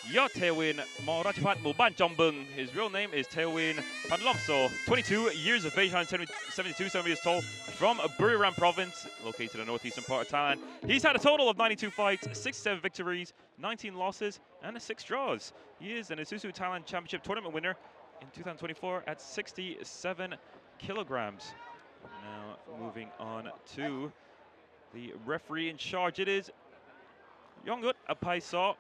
Yodthewin Morachipat Muban Jombung. His real name is Thewin Panlomso, 22 years of age, 172 centimeters tall, from Buriram province, located in the northeastern part of Thailand. He's had a total of 92 fights, 67 victories, 19 losses, and 6 draws. He is an Isuzu Thailand Championship tournament winner in 2024 at 67 kilograms. Now moving on to the referee in charge. It is Yongut Apaiso.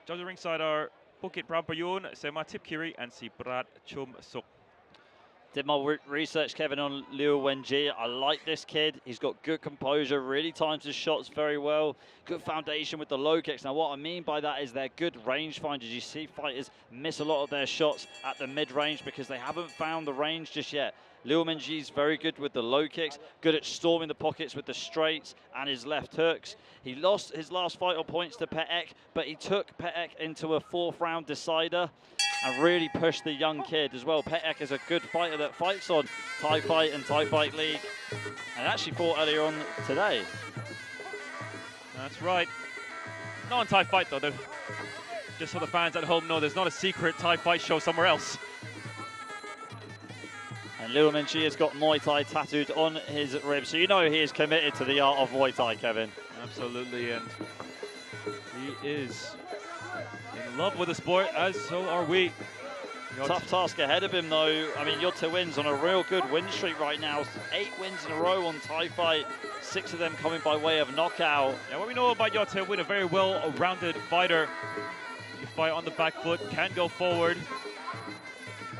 Judges ringside are Pukit Prampayun, Sematip Kiri, and Siprat Chum Suk. Did my research, Kevin, on Liu Wenjie. I like this kid. He's got good composure, really times his shots very well. Good foundation with the low kicks. Now, what I mean by that is they're good range finders. You see fighters miss a lot of their shots at the mid-range because they haven't found the range just yet. Liu Wenjie's very good with the low kicks, good at storming the pockets with the straights and his left hooks. He lost his last fight on points to Petek, but he took Petek into a 4th round decider and really pushed the young kid as well. Petek is a good fighter that fights on Thai Fight and Thai Fight League, and actually fought earlier on today. That's right. Not on Thai Fight though. Just so the fans at home know, there's not a secret Thai Fight show somewhere else. And Liu Wenjie has got Muay Thai tattooed on his ribs, so you know he is committed to the art of Muay Thai, Kevin. Absolutely, and he is in love with the sport, as so are we. Tough task ahead of him, though. I mean, Yodthewin's on a real good win streak right now. 8 wins in a row on Thai Fight, 6 of them coming by way of knockout. Yeah, what we know about Yodthewin, a very well-rounded fighter. He fight on the back foot, can go forward.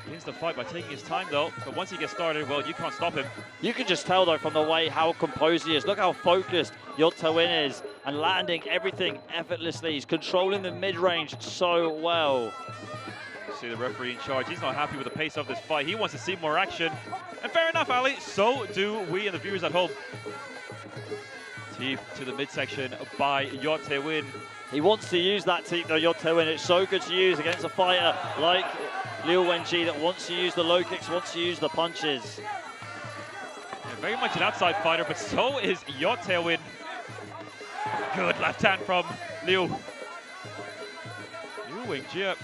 Begins the fight by taking his time, though. But once he gets started, well, you can't stop him. You can just tell, though, from the way how composed he is. Look how focused Yodthewin is and landing everything effortlessly. He's controlling the mid-range so well. See the referee in charge. He's not happy with the pace of this fight. He wants to see more action. And fair enough, Ali. So do we and the viewers at home. Teep to the midsection by Yodthewin. He wants to use that teep, though, Yodthewin. It's so good to use against a fighter like Liu Wenjie that wants to use the low kicks, wants to use the punches. Yeah, very much an outside fighter, but so is Yodthewin. Good left hand from Liu. Liu Wenjie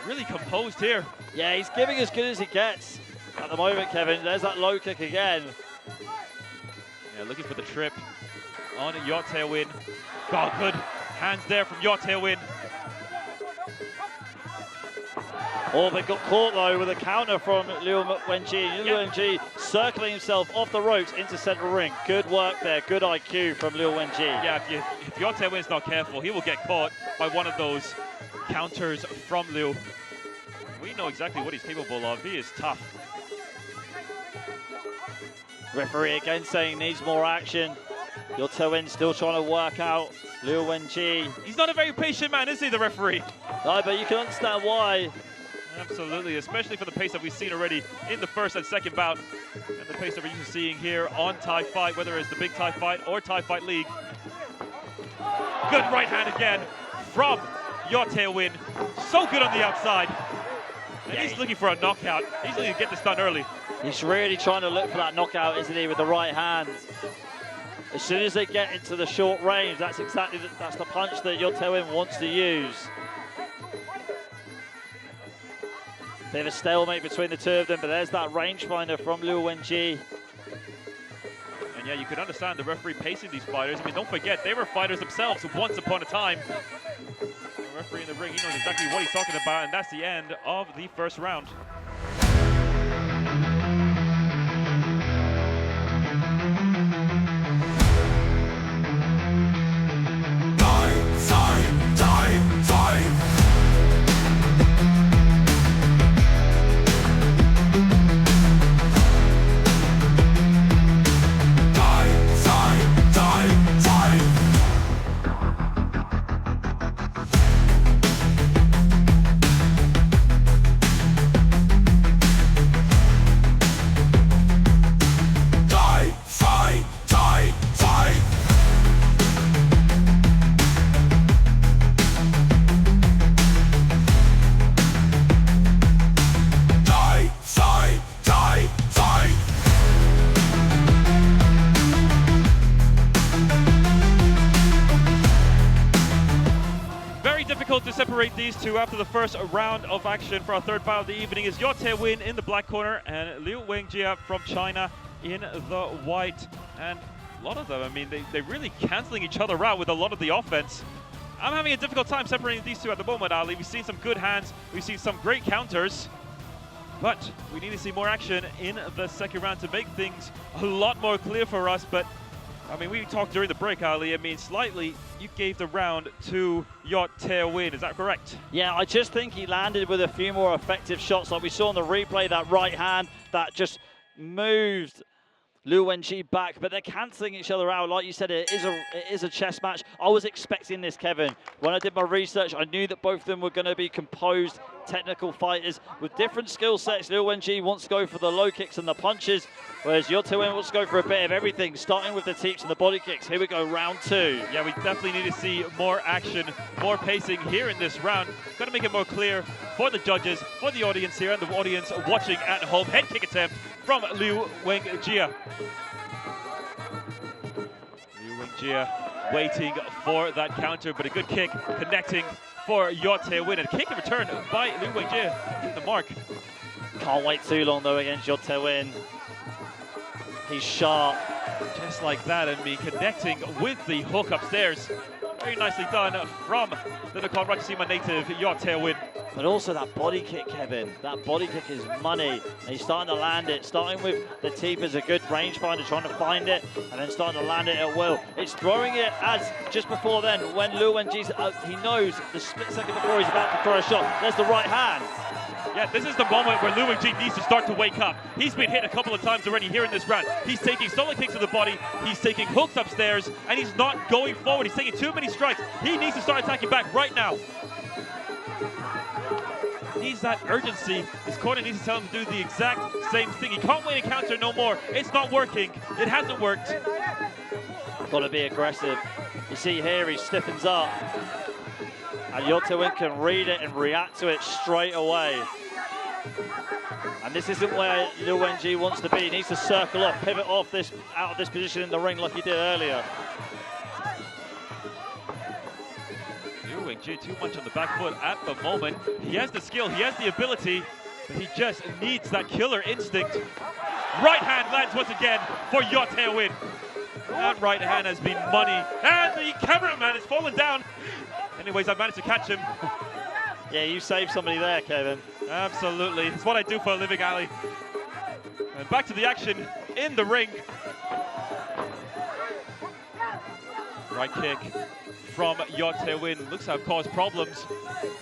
really composed here. Yeah, he's giving as good as he gets at the moment, Kevin. There's that low kick again. Yeah, looking for the trip on Yodthewin. Oh, good hands there from Yodthewin. Oh, they got caught, though, with a counter from Liu Wenjie. Liu Wenjie circling himself off the ropes into central ring. Good work there, good IQ from Liu Wenjie. Yeah, if Yodthewin's not careful, he will get caught by one of those counters from Liu. We know exactly what he's capable of. He is tough. Referee again saying needs more action. Yodthewin still trying to work out Liu Wenjie. He's not a very patient man, is he, the referee? No, but you can understand why. Absolutely, especially for the pace that we've seen already in the first and second bout, and the pace that we're used to seeing here on Thai Fight, whether it's the Big Thai Fight or Thai Fight League. Good right hand again from Yodthewin. So good on the outside. And he's looking for a knockout. He's looking to get this done early. He's really trying to look for that knockout, isn't he, with the right hand. As soon as they get into the short range, that's exactly that's the punch that Yodthewin wants to use. Bit of a stalemate between the two of them, but there's that rangefinder from Liu Wenjie. And yeah, you could understand the referee pacing these fighters. I mean, don't forget, they were fighters themselves once upon a time. The referee in the ring, he knows exactly what he's talking about, and that's the end of the first round. To separate these two after the first round of action for our third fight of the evening is Yodthewin in the black corner and Wenjie from China in the white. And a lot of them, I mean, they're really cancelling each other out with a lot of the offense. I'm having a difficult time separating these two at the moment, Ali. We've seen some good hands, we've seen some great counters, but we need to see more action in the second round to make things a lot more clear for us. But I mean, we talked during the break, Ali. I mean, slightly, you gave the round to Yodthewin. Is that correct? Yeah, I just think he landed with a few more effective shots, like we saw on the replay. That right hand that just moved Wenjie back, but they're cancelling each other out. Like you said, it is a chess match. I was expecting this, Kevin. When I did my research, I knew that both of them were going to be composed, technical fighters with different skill sets. Wenjie wants to go for the low kicks and the punches, whereas Yodthewin wants to go for a bit of everything, starting with the teeps and the body kicks. Here we go, round two. Yeah, we definitely need to see more action, more pacing here in this round. Got to make it more clear for the judges, for the audience here, and the audience watching at home. Head kick attempt from Wenjie. Wenjie waiting for that counter, but a good kick connecting for Yodthewin. And kick in return by Wenjie in the mark. Can't wait too long though against Yodthewin. He's sharp. Just like that, and me connecting with the hook upstairs. Very nicely done from the Nakhon Ratchasima native Yodthewin. But also that body kick, Kevin. That body kick is money. And he's starting to land it. Starting with the teep as a good rangefinder, trying to find it, and then starting to land it at will. It's throwing it as just before then, when Wenjie, he knows the split second before he's about to throw a shot. There's the right hand. Yeah, this is the moment where Wenjie needs to start to wake up. He's been hit a couple of times already here in this round. He's taking solo kicks to the body, he's taking hooks upstairs, and he's not going forward. He's taking too many strikes. He needs to start attacking back right now. Needs that urgency. His corner needs to tell him to do the exact same thing. He can't wait a counter no more. It's not working. It hasn't worked. Got to be aggressive. You see here, he stiffens up. And Yodthewin can read it and react to it straight away. And this isn't where Wenjie wants to be. He needs to circle off, pivot off this, out of this position in the ring like he did earlier. Wenjie too much on the back foot at the moment. He has the skill, he has the ability, but he just needs that killer instinct. Right hand lands once again for Yodthewin. That right hand has been money, and the cameraman has fallen down. Anyways, I managed to catch him. Yeah, you saved somebody there, Kevin. Absolutely, it's what I do for a living, Ali. And back to the action in the ring. Right kick from Yodthewin. Looks to have caused problems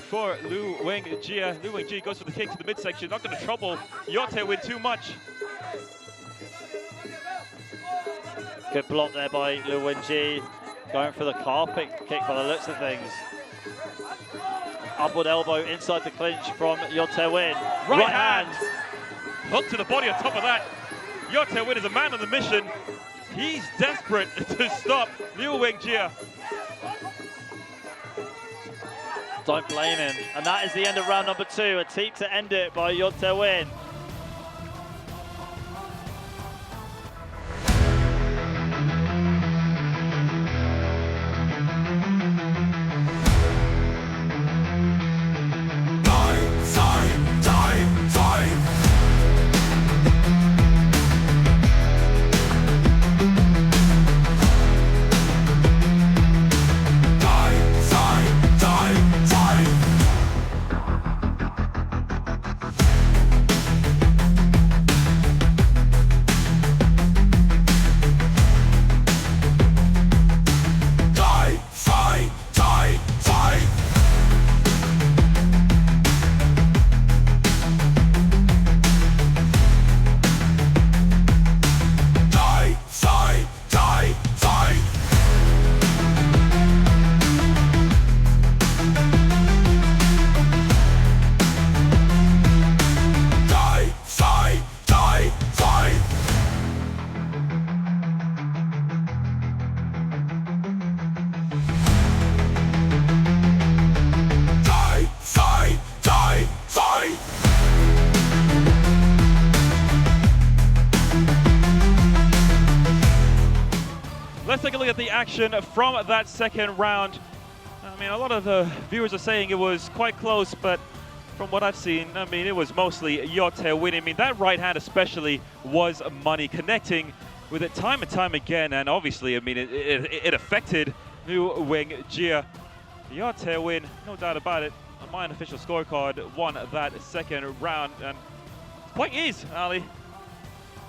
for Wenjie. Wenjie goes for the kick to the midsection. Not going to trouble Yodthewin too much. Good block there by Wenjie. Going for the carpet kick by the looks of things. Upward elbow inside the clinch from Yodthewin. Right hand. Hook to the body on top of that. Yodthewin is a man on the mission. He's desperate to stop Wenjie. Don't blame him. And that is the end of round number two. A teep to end it by Yodthewin. let's take a look at the action from that second round. I mean, a lot of the viewers are saying it was quite close, but from what I've seen, I mean, it was mostly Yodthewin. I mean, that right hand especially was money, connecting with it time and time again, and obviously, I mean, it affected Wenjie. Yodthewin, no doubt about it, on my unofficial scorecard, won that second round, and quite easy, Ali.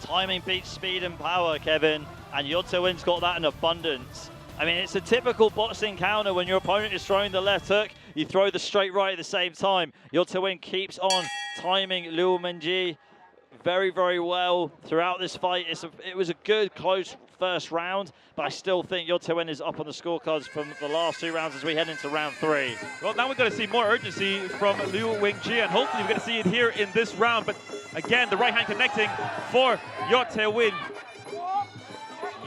Timing beats speed and power, Kevin, and Yodthewin's got that in abundance. I mean, it's a typical boxing counter. When your opponent is throwing the left hook, you throw the straight right at the same time. Yodthewin keeps on timing Wenjie very, very well throughout this fight. It was a good, close first round, but I still think Yodthewin is up on the scorecards from the last two rounds as we head into round 3. Well, now we're going to see more urgency from Wenjie, and hopefully we're going to see it here in this round. But again, the right hand connecting for Yodthewin.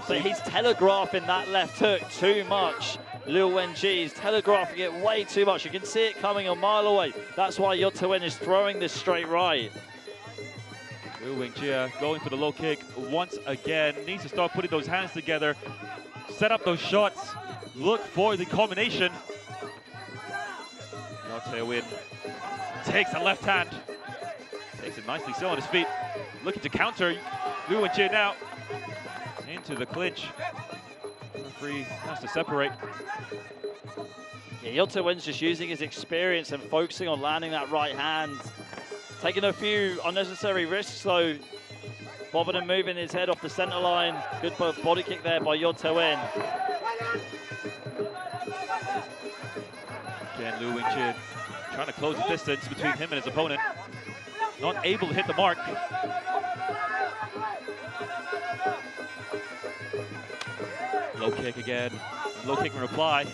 But he's telegraphing that left hook too much. Wenjie is telegraphing it way too much. You can see it coming a mile away. That's why Yodthewin is throwing this straight right. Wenjie going for the low kick once again. Needs to start putting those hands together, set up those shots, look for the combination. Yodthewin takes the left hand, takes it nicely still on his feet, looking to counter Wenjie now. Into the clinch. Referee has to separate. Yeah, Yodthewin's just using his experience and focusing on landing that right hand. Taking a few unnecessary risks though. Bobbing and moving his head off the center line. Good body kick there by Yodthewin. Again, Wenjie trying to close the distance between him and his opponent. Not able to hit the mark. Low kick again, low kick in reply.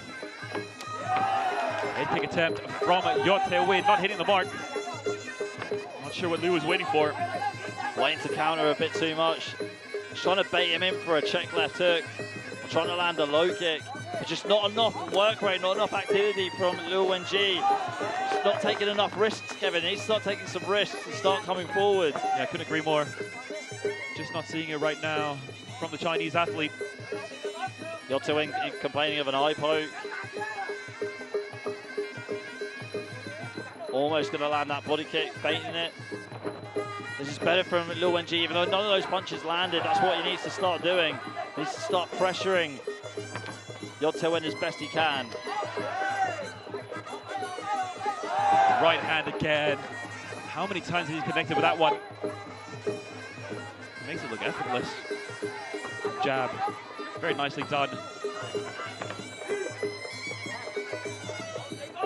Head kick attempt from Yodthewin, not hitting the mark. Not sure what Liu was waiting for. Waiting to counter a bit too much. He's trying to bait him in for a check left hook. Trying to land a low kick. But just not enough work rate, not enough activity from Wenjie. Just not taking enough risks, Kevin. He needs to start taking some risks and start coming forward. Yeah, I couldn't agree more. Just not seeing it right now from the Chinese athlete. Yodthewin complaining of an eye poke. Almost going to land that body kick, baiting it. This is better from Wenjie, even though none of those punches landed. That's what he needs to start doing. He needs to start pressuring Yodthewin as best he can. Right hand again. How many times has he connected with that one? Makes it look effortless. Jab. Very nicely done.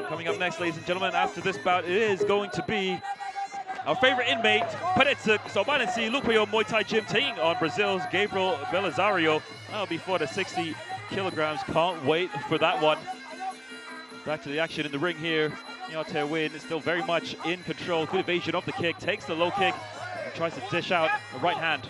Coming up next, ladies and gentlemen, after this bout, it is going to be our favorite inmate, Padetsuk. So Balansi Lupayo Muay Thai Gym taking on Brazil's Gabriel Belazario. That'll be for the 60 kilograms. Can't wait for that one. Back to the action in the ring here. Yodthewin is still very much in control. Good evasion of the kick, takes the low kick, and tries to dish out a right hand.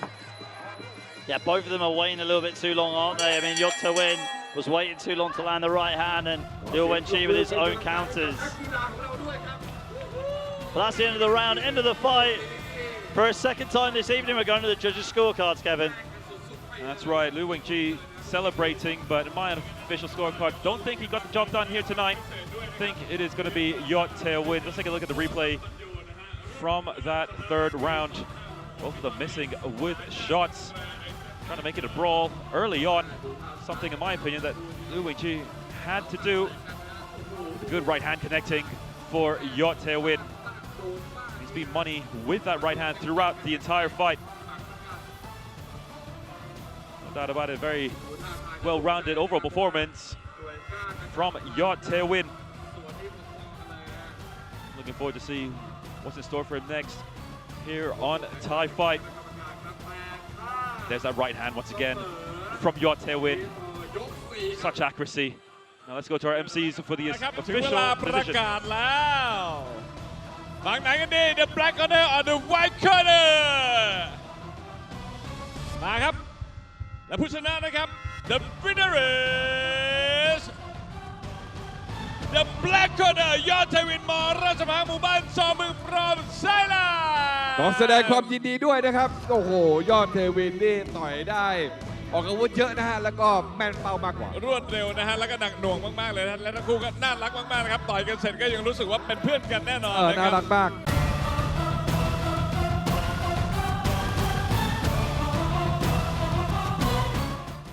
Yeah, both of them are waiting a little bit too long, aren't they? I mean, Yodthewin was waiting too long to land the right hand, and Wenjie with his own counters. But that's the end of the round, end of the fight. For a second time this evening, we're going to the judges' scorecards, Kevin. That's right, Wenjie celebrating, but in my official scorecard, don't think he got the job done here tonight. I think it is going to be Yodthewin. Let's take a look at the replay from that third round. Both of them missing with shots. Trying to make it a brawl early on. Something, in my opinion, that Wenjie had to do. Good right hand connecting for Yodthewin. He's been money with that right hand throughout the entire fight. No doubt about it, very well-rounded overall performance from Yodthewin. Looking forward to see what's in store for him next here on Thai Fight. There's that right hand once again from Yodthewin. Such accuracy. Now let's go to our MCs for the official position. ฝั่งไหนกันดี The Black Corner or The White Corner มาครับและผู้ชนะนะครับ The winner is The Black Corner ยอดเทวินมราชมหาหมู่บ้านซอมึงพร้อมไซล่า ขอแสดงความยินดีด้วยนะครับโอ้โหยอดเทวินนี่ต่อยได้ ออกอาวุธเยอะนะฮะแล้วก็แม่นเป้ามากกว่าร วดเร็วนะฮะแล้วก็หนักหน่วงมากๆเลยนะและทั้งคู่ก็น่ารักมากๆนะครับต่อยกันเสร็จก็ยังรู้สึกว่าเป็นเพื่อนกันแน่นอนนะค น่า รับ รักมาก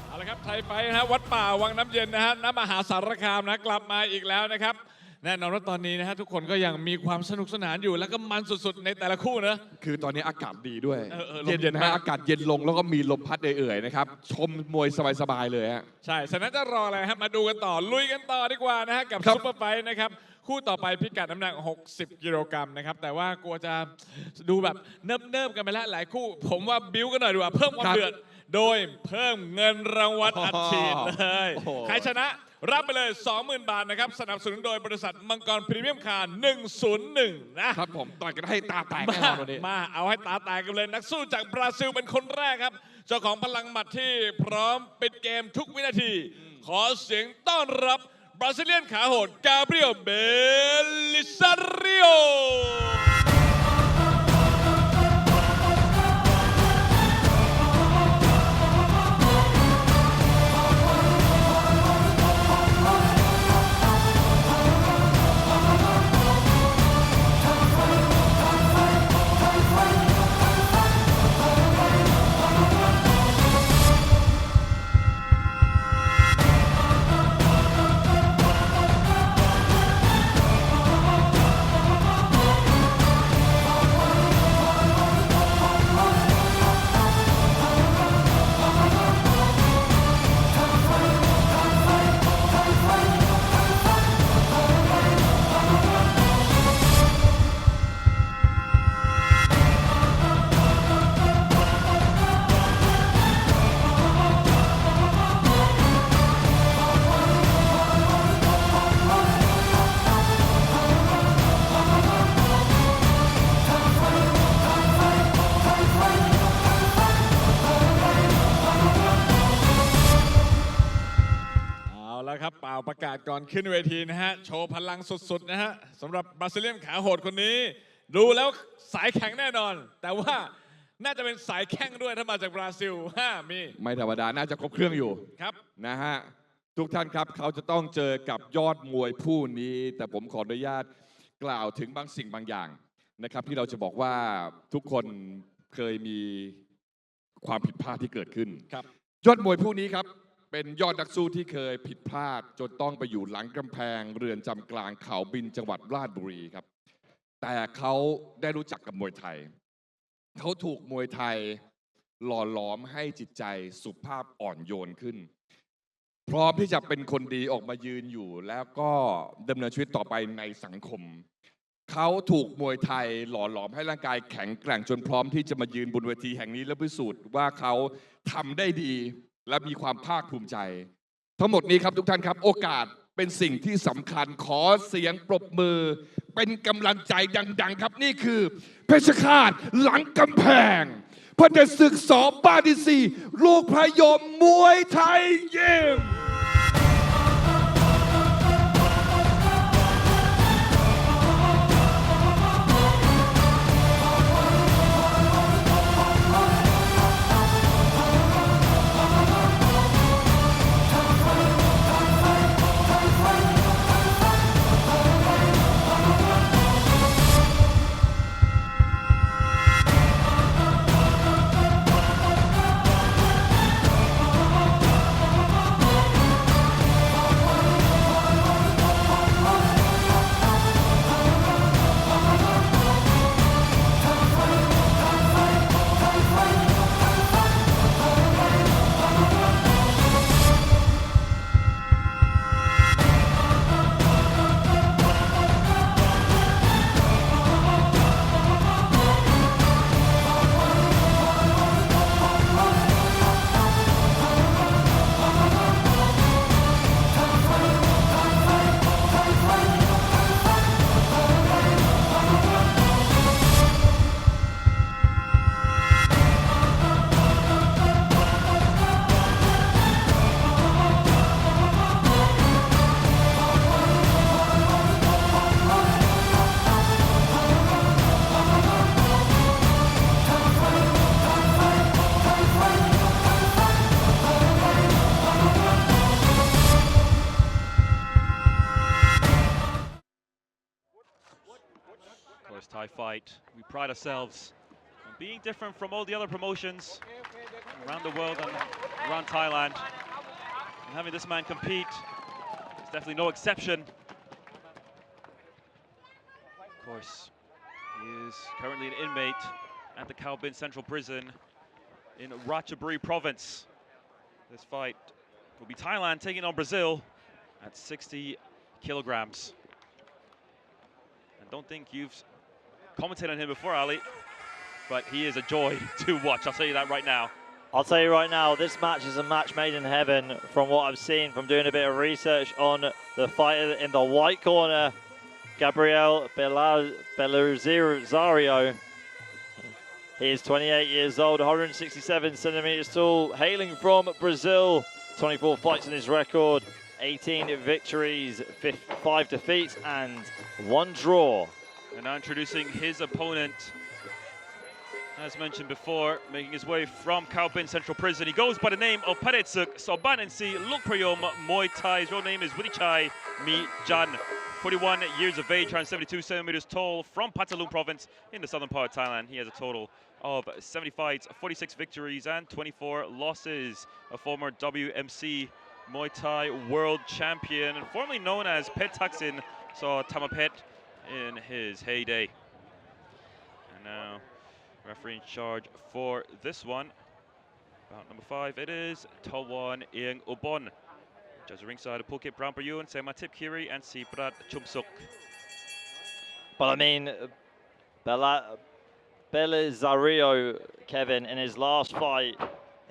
เอาละครับไทยไฟท์นะฮะวัดป่าวังน้ำเย็นนะฮะณมหาสารคามนะกลับมาอีกแล้วนะครับแน่นอนว่าตอนนี้นะฮะทุกคนก็ยังมีความสนุกสนานอยู่แล้วก็มันสุดๆในแต่ละคู่นะ คือตอนนี้อากาศดีด้วย ลมเย็น นะ มา ฮะ ก อากาศเย็นลงแล้วก็มีลมพัดเอื่อยๆนะครับชมมวยสบายๆเลยฮะ ใช่ฉะนั้นจะรออะไรครับมาดูกันต่อลุยกันต่อดีกว่านะฮะกับ ครับ ซุปเปอร์ไฟท์นะครับคู่ต่อไปพิกัดน้ำหนัก60กิโลกรัมนะครับแต่ว่ากลัวจะดูแบบเนิบๆกันไปแล้วหลายคู่ ผมว่าบิ้วกันหน่อยดีกว่าเพิ่มความเดือดโดยเพิ่มเงินรางวัลอัดฉีดเลยใครชนะรับไปเลย 20,000 บาทนะครับสนับสนุนโดยบริษัทมังกรพรีเมียมคาร์101นะครับ ผมต่อยกันให้ตาแตกแน่นอนวันนี้ มาเอาให้ตาแตกกันเลยนักสู้จากบราซิลเป็นคนแรกครับเจ้าของพลังหมัดที่พร้อมปิดเกมทุกวินาที ขอเสียงต้อนรับบราซิเลียนขาโหดกาเบรียลเบลิซาริโอ ครับเป่าประกาศก่อนขึ้นเวทีนะฮะโชว์พลังสุดๆนะฮะสำหรับบราซิเลียนขาโหดคนนี้ ดูแล้วสายแข็งแน่นอน แต่ว่าน่าจะเป็นสายแข้งด้วยถ้ามาจากบราซิลมี ไม่ธรรมดาน่าจะครบเครื่องอยู่ ครับ นะฮะทุกท่านครับเขาจะต้องเจอกับยอดมวยผู้นี้ แต่ผมขออนุญาตกล่าวถึงบางสิ่งบางอย่างนะครับที่เราจะบอกว่าทุกคนเคยมีความผิดพลาดที่เกิดขึ้น ครับ ยอดมวยผู้นี้ครับเป็นยอดนักสู้ที่เคยผิดพลาดจนต้องไปอยู่หลังกำแพงเรือนจำกลางเขาบินจังหวัดราชบุรีครับแต่เขาได้รู้จักกับมวยไทยเขาถูกมวยไทยหล่อหลอมให้จิตใจสุภาพอ่อนโยนขึ้นพร้อมที่จะเป็นคนดีออกมายืนอยู่แล้วก็ดำเนินชีวิตต่อไปในสังคมเขาถูกมวยไทยหล่อหลอมให้ร่างกายแข็งแกร่งจนพร้อมที่จะมายืนบนเวทีแห่งนี้และพิสูจน์ว่าเขาทำได้ดีและมีความภาคภูมิใจทั้งหมดนี้ครับทุกท่านครับโอกาสเป็นสิ่งที่สำคัญขอเสียงปรบมือเป็นกำลังใจดังๆครับนี่คือเพชรฆาตหลังกำแพงพระเดชศึกสอบบ้านที่ 4ลูกพระยมมวยไทยยิม fight. We pride ourselves on being different from all the other promotions around the world and around Thailand. And having this man compete is definitely no exception. Of course, he is currently an inmate at the Kheewpetch Central Prison in Ratchaburi Province. This fight will be Thailand taking on Brazil at 60 kilograms. I don't think you've commented on him before, Ali, but he is a joy to watch. I'll tell you that right now. I'll tell you right now, this match is a match made in heaven from what I've seen, from doing a bit of research on the fighter in the white corner, Gabriel Belazario. He is 28 years old, 167 centimeters tall, hailing from Brazil. 24 fights in his record, 18 victories, 5 defeats, and 1 draw. And now introducing his opponent, as mentioned before, making his way from Kheewpetch Central Prison. He goes by the name of Padetsuk Sobanensi Lukprayom Muay Thai. His real name is Widichai Mi Jan. 41 years of age, 172 centimeters tall, from Patalung Province in the southern part of Thailand. He has a total of 70 fights, 46 victories, and 24 losses. A former WMC Muay Thai world champion, and formerly known as Pet Taksin, saw Tamapet in his heyday. And now, referee in charge for this one, bout number 5, it is Tawan Ieng Ubon. Judge ringside of Phuket Brown Prayun, Sema Tip Kiri, and Siprat Chumsuk. But I mean, Belazario, Kevin, in his last fight,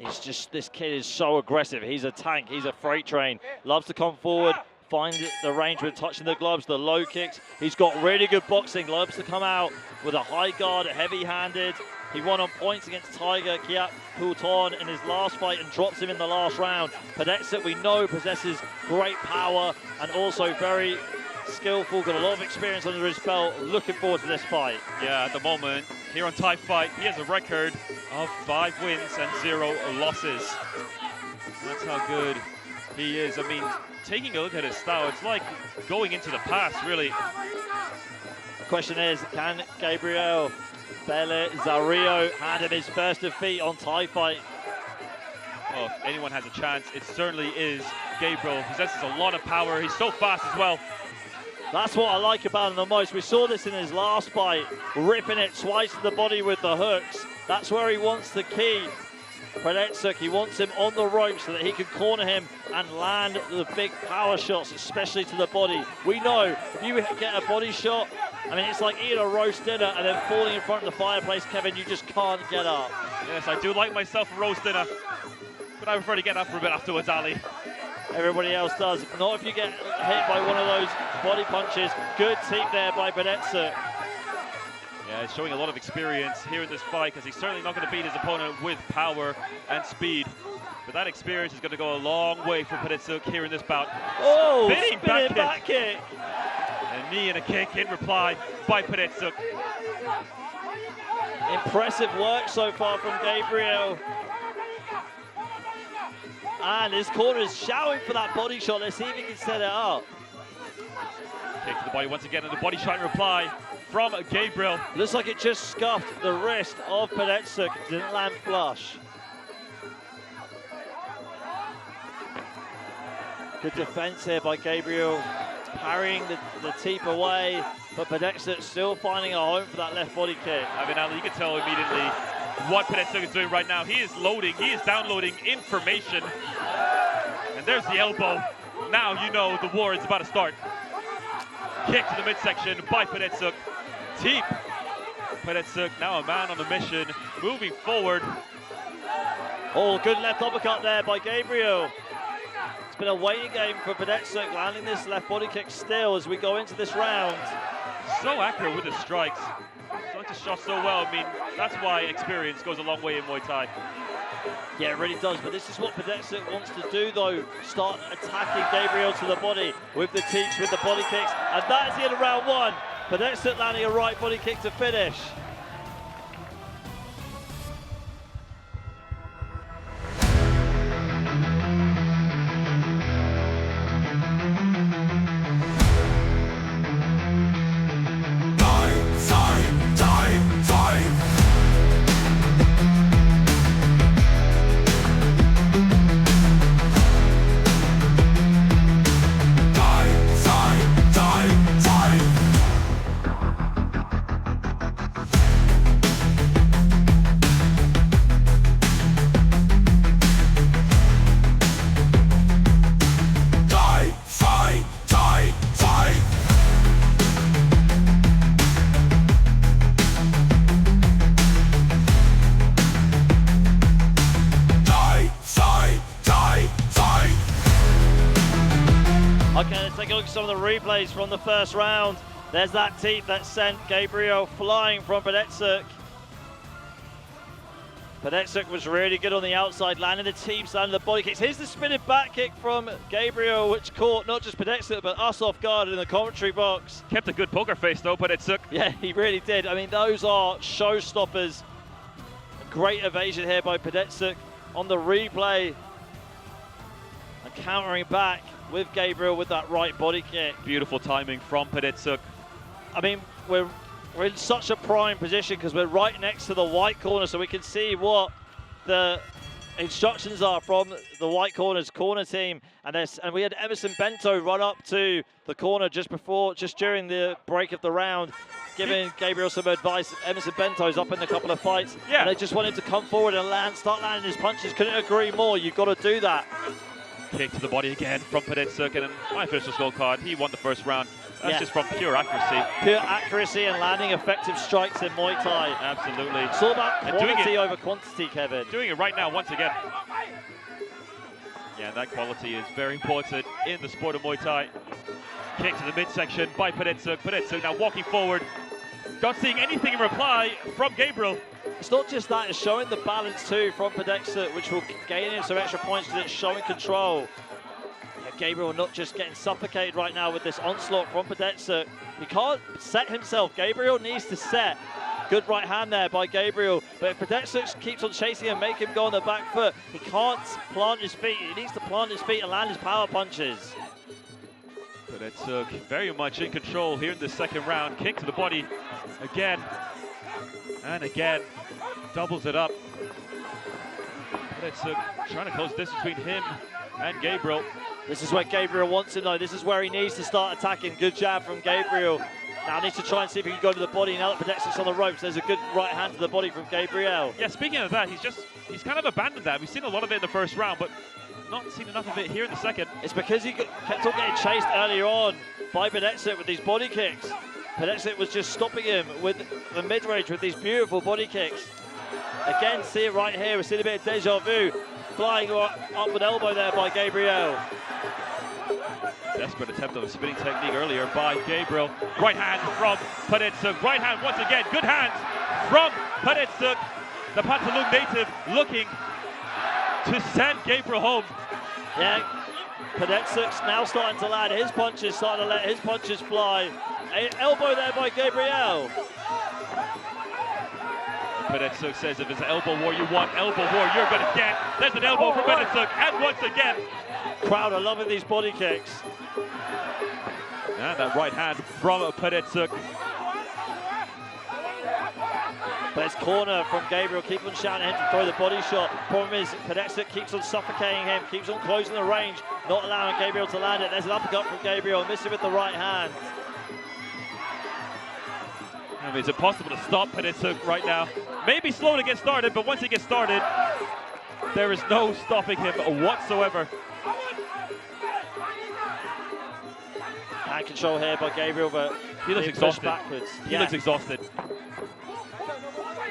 this kid is so aggressive. He's a tank, he's a freight train. Loves to come forward, find the range with touching the gloves, the low kicks. He's got really good boxing, loves to come out with a high guard, heavy-handed. He won on points against Tiger Kheewpetch in his last fight and drops him in the last round. Padetsuk, we know, possesses great power and also very skillful, got a lot of experience under his belt. Looking forward to this fight. Yeah, at the moment, here on Thai Fight, he has a record of 5 wins and 0 losses. That's how good he is. I mean, taking a look at his style, it's like going into the past, really. The question is, can Gabriel Belazario hand him his first defeat on Thai Fight? Well, if anyone has a chance, it certainly is Gabriel. He possesses a lot of power. He's so fast as well. That's what I like about him the most. We saw this in his last fight, ripping it twice to the body with the hooks. That's where he wants the key. Padetsuk, he wants him on the rope so that he can corner him and land the big power shots, especially to the body. We know if you get a body shot, I mean, it's like eating a roast dinner and then falling in front of the fireplace, Kevin, you just can't get up. Yes, I do like myself a roast dinner, but I prefer to get up for a bit afterwards, Ali. Everybody else does. Not if you get hit by one of those body punches. Good team there by Padetsuk. Yeah, he's showing a lot of experience here in this fight because he's certainly not going to beat his opponent with power and speed. But that experience is going to go a long way for Padetsuk here in this bout. Oh, spinning back kick. A knee and a kick in reply by Padetsuk. Impressive work so far from Gabriel. And his corner is shouting for that body shot. Let's see if he can set it up. Kick to the body once again, and the body shot in reply from Gabriel. Looks like it just scuffed the wrist of Padetsuk. Didn't land flush. Good defense here by Gabriel, parrying the teep away, but Padetsuk still finding a home for that left body kick. I mean, Ali, you can tell immediately what Padetsuk is doing right now. He is loading, he is downloading information. And there's the elbow. Now you know the war is about to start. Kick to the midsection by Padetsuk. Teep. Padetsuk now a man on a mission, moving forward. Oh, good left uppercut there by Gabriel. It's been a waiting game for Padetsuk, landing this left body kick still as we go into this round. So accurate with his strikes. Selects his shot so well. I mean, that's why experience goes a long way in Muay Thai. Yeah, it really does, but this is what Padetsuk wants to do, though. Start attacking Gabriel to the body with the teeps, with the body kicks, and that is the end of round 1. Padetsuk landing a right body kick to finish. Die, at some of the replays from the first round. There's that teep that sent Gabriel flying from Padetsuk. Padetsuk was really good on the outside, landing the teeps, landing the body kicks. Here's the spinning back kick from Gabriel, which caught not just Padetsuk, but us off guard in the commentary box. Kept a good poker face though, Padetsuk. Yeah, he really did. I mean, those are showstoppers. A great evasion here by Padetsuk on the replay. And countering back with Gabriel with that right body kick. Beautiful timing from Padetsuk. I mean, we're in such a prime position because we're right next to the white corner, so we can see what the instructions are from the white corner's corner team. And we had Emerson Bento run up to the corner just during the break of the round, giving Gabriel some advice. Emerson Bento's up in a couple of fights, yeah. And they just wanted to come forward and start landing his punches. Couldn't agree more. You've got to do that. Kick to the body again from Padetsuk, and my official scorecard, he won the first round. That's just from pure accuracy. Pure accuracy and landing effective strikes in Muay Thai. Absolutely. It's all about quality over quantity, Kevin. Doing it right now once again. Yeah, that quality is very important in the sport of Muay Thai. Kick to the midsection by Padetsuk. Padetsuk now walking forward. Not seeing anything in reply from Gabriel. It's not just that, it's showing the balance too from Padetsuk, which will gain him some extra points because it's showing control. Gabriel not just getting suffocated right now with this onslaught from Padetsuk. He can't set himself. Gabriel needs to set. Good right hand there by Gabriel. But if Padetsuk keeps on chasing him, make him go on the back foot, he can't plant his feet. He needs to plant his feet and land his power punches. Padetsuk very much in control here in the second round. Kick to the body again and again. Doubles it up. Padetsuk trying to close distance between him and Gabriel. This is where Gabriel wants him though. This is where he needs to start attacking. Good jab from Gabriel. Now needs to try and see if he can go to the body. Now that Padetsuk's on the ropes, there's a good right hand to the body from Gabriel. Yeah, speaking of that, he's kind of abandoned that. We've seen a lot of it in the first round, but not seen enough of it here in the second. It's because he kept on getting chased earlier on by Padetsuk with these body kicks. Padetsuk was just stopping him with the mid-range with these beautiful body kicks. Again, see it right here. We're seeing a bit of deja vu. Flying up with elbow there by Gabriel. Desperate attempt of a spinning technique earlier by Gabriel. Right hand from Padetsuk. Right hand once again. Good hands from Padetsuk. The Patalung native looking to send Gabriel home. Yeah, Padetsuk's now starting to land his punches, starting to let his punches fly. Elbow there by Gabriel. Padetsuk says if it's an elbow war you want, elbow war you're going to get. There's an elbow from Padetsuk, and once again. Crowd are loving these body kicks. And that right hand from Padetsuk. But it's corner from Gabriel, keep on shouting him to throw the body shot. Problem is, Padetsuk keeps on suffocating him, keeps on closing the range, not allowing Gabriel to land it. There's an uppercut from Gabriel, missing with the right hand. I mean, is it possible to stop Padetsuk right now? Maybe slow to get started, but once he gets started, there is no stopping him whatsoever. Hand control here by Gabriel, but he looks exhausted. Backwards. He looks exhausted.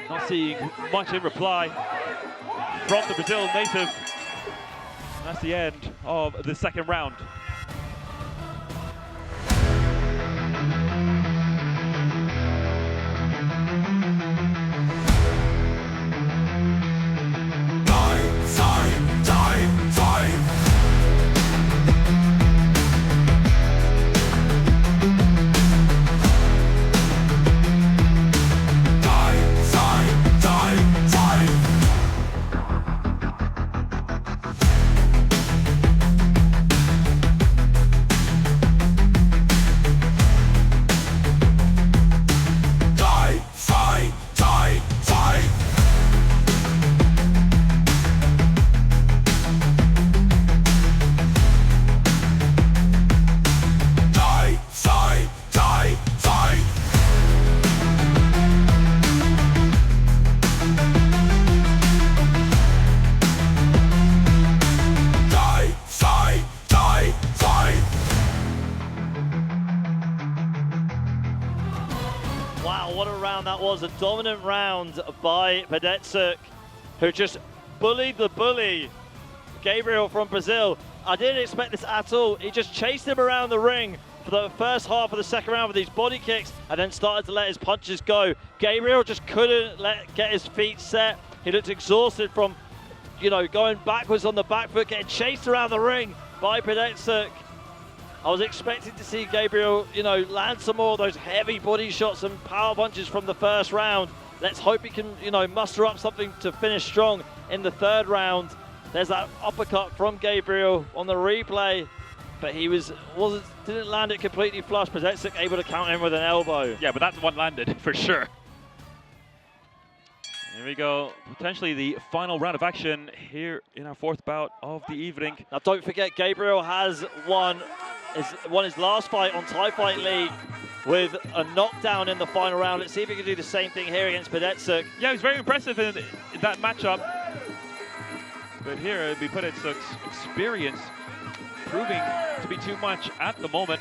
Not seeing much in reply from the Brazil native. That's the end of the second round. A dominant round by Padetsuk, who just bullied the bully, Gabriel from Brazil. I didn't expect this at all. He just chased him around the ring, for the first half of the second round with these body kicks and then started to let his punches go. Gabriel just couldn't get his feet set. He looked exhausted from, going backwards on the back foot, getting chased around the ring by Padetsuk. I was expecting to see Gabriel, land some more of those heavy body shots and power punches from the first round. Let's hope he can, muster up something to finish strong in the third round. There's that uppercut from Gabriel on the replay, but he didn't land it completely flush. Padetsuk able to counter him with an elbow. Yeah, but that one landed for sure. Here we go. Potentially the final round of action here in our fourth bout of the evening. Now don't forget, Gabriel has won his last fight on Thai Fight League with a knockdown in the final round. Let's see if he can do the same thing here against Padetsuk. Yeah, he's very impressive in that matchup. But here it'd be Padetsuk's experience proving to be too much at the moment.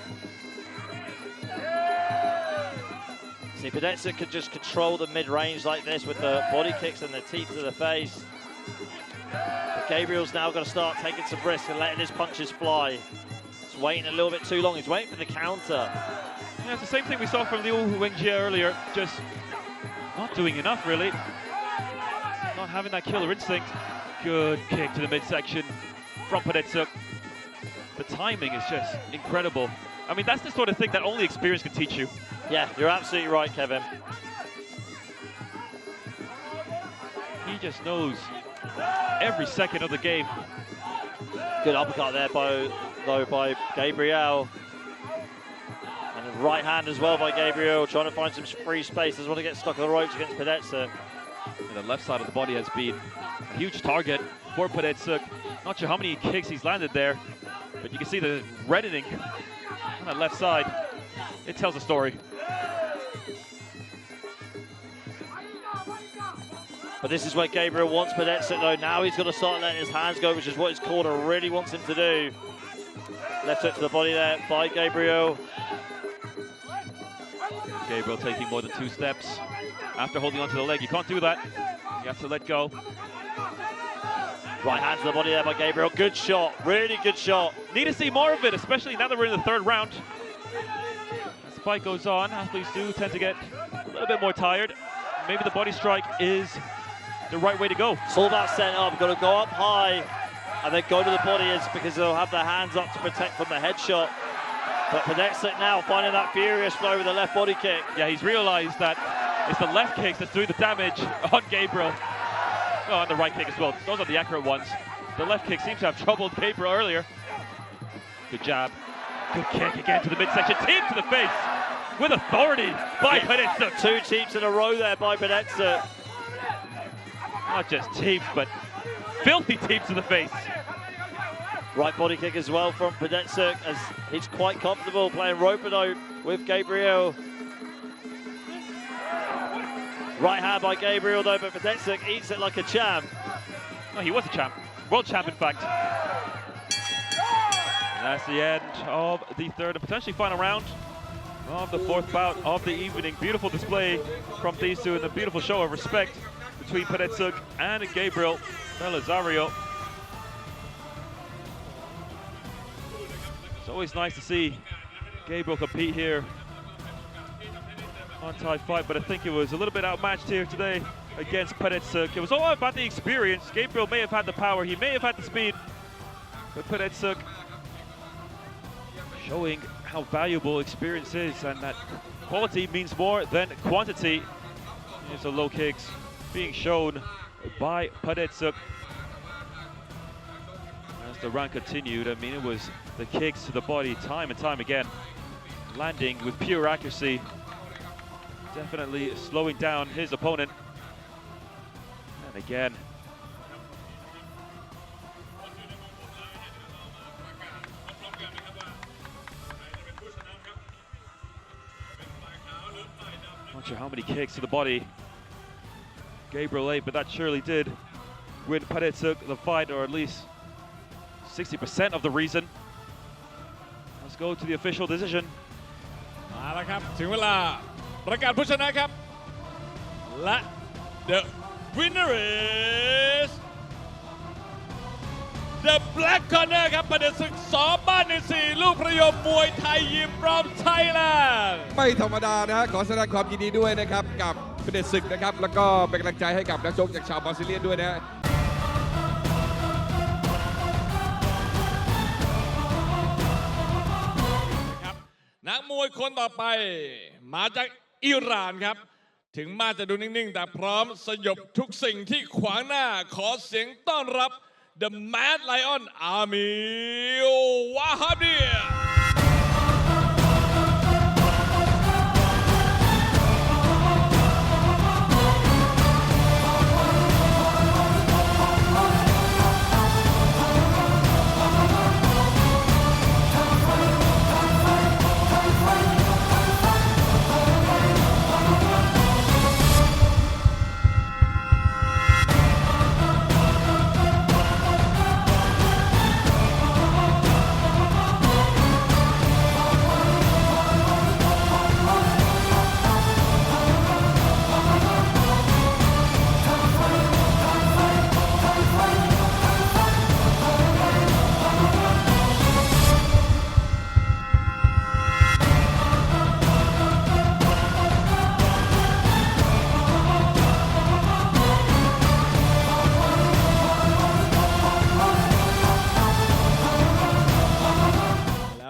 See, Padetsuk could just control the mid-range like this with the body kicks and the teeth to the face. But Gabriel's now got to start taking some risks and letting his punches fly. He's waiting a little bit too long. He's waiting for the counter. Yeah, it's the same thing we saw from Liu Wenjie earlier. Just not doing enough, really. Not having that killer instinct. Good kick to the midsection from Padetsuk. The timing is just incredible. I mean, that's the sort of thing that only experience can teach you. Yeah, you're absolutely right, Kevin. He just knows every second of the game. Good uppercut there, by Gabriel. And a right hand as well by Gabriel, trying to find some free space. Doesn't want to get stuck on the ropes against Padetsuk. The left side of the body has been a huge target for Padetsuk. Not sure how many kicks he's landed there, but you can see the reddening on that left side. It tells a story. But this is where Gabriel wants Padetsuk though. Now he's got to start letting his hands go, which is what his corner really wants him to do. Left hook to the body there by Gabriel. Gabriel taking more than 2 steps after holding onto the leg. You can't do that. You have to let go. Right hand to the body there by Gabriel. Good shot, really good shot. Need to see more of it, especially now that we're in the third round. As the fight goes on, athletes do tend to get a little bit more tired. Maybe the body strike is the right way to go. It's all about setting up. Got to go up high and then go to the body, is because they'll have their hands up to protect from the headshot. But Padetsuk now finding that furious flow with the left body kick. Yeah, he's realized that it's the left kicks that's doing the damage on Gabriel. Oh, and the right kick as well. Those are the accurate ones. The left kick seems to have troubled Gabriel earlier. Good jab. Good kick again to the midsection. Teep to the face with authority by Padetsuk. 2 teeps in a row there by Padetsuk. Not just teeps, but filthy teeps to the face. Right body kick as well from Padetsuk, as he's quite comfortable playing rope-a-dope with Gabriel. Right hand by Gabriel though, but Padetsuk eats it like a champ. Oh, he was a champ. World champ, in fact. And that's the end of the third and potentially final round of the fourth bout of the evening. Beautiful display from these two and a beautiful show of respect between Padetsuk and Gabriel Belazario. It's always nice to see Gabriel compete here on Thai Fight, but I think it was a little bit outmatched here today against Padetsuk. It was all about the experience. Gabriel may have had the power, he may have had the speed, but Padetsuk showing how valuable experience is and that quality means more than quantity. Here's the low kicks being shown by Padetsuk. As the round continued, I mean, it was the kicks to the body time and time again, landing with pure accuracy, definitely slowing down his opponent. And again, not sure how many kicks to the body Gabriel ate, but that surely did win Padetsuk the fight, or at least 60% of the reason. Let's go to the official decision. มาแล้วครับถึงเวลาประกาศผู้ชนะครับและ the winner is The Black Corner ครับประเด็นศึกสอบ้านใน4ลูกประโยชน์มวยไทยยิม from Thailand ไม่ธรรมดานะฮะขอแสดงความยินดีด้วยนะครับกับประเด็นศึกนะครับแล้วก็เป็นกำลังใจให้กับนักชกจากชาวบราซิเลียนด้วยนะฮะ นักมวยคนต่อไปมาจากอิหร่านครับ ถึงมาจะดูนิ่งๆ แต่พร้อมสยบทุกสิ่งที่ขวางหน้าขอเสียงต้อนรับ The Mad Lion อามีวาฮาเบีย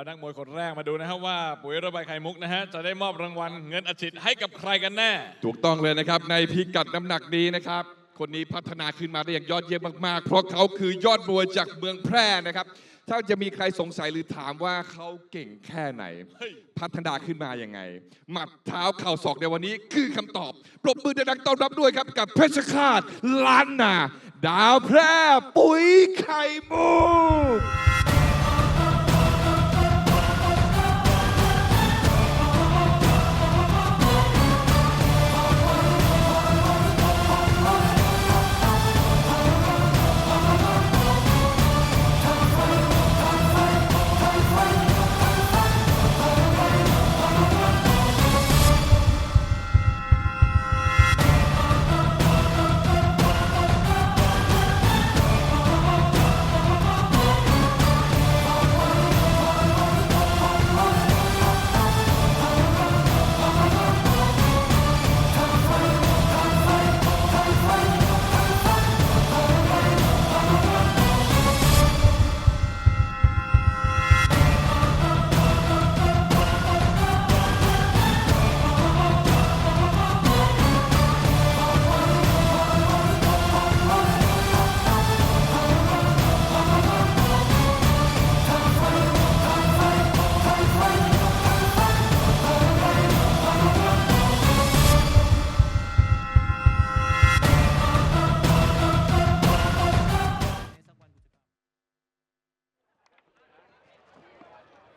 นักมวยคนแรกมาดูนะครับว่าปุ๋ยระบายไข่มุกนะฮะจะได้มอบรางวัลเงินอัดฉีดให้กับใครกันแน่ถูกต้องเลยนะครับในพิกัดน้ำหนักนี้นะครับคนนี้พัฒนาขึ้นมาได้อย่างยอดเยี่ยมมากๆเพราะเขาคือยอดมวยจากเมืองแพร่นะครับถ้าจะมีใครสงสัยหรือถามว่าเขาเก่งแค่ไหนพัฒนาขึ้นมาอย่างไงหมัดเท้าเข่าศอกในวันนี้คือคำตอบปรบมือดังๆต้อนรับด้วยครับกับเพชรฆาตล้านนาดาวแพร่ปุ๋ยไข่มุก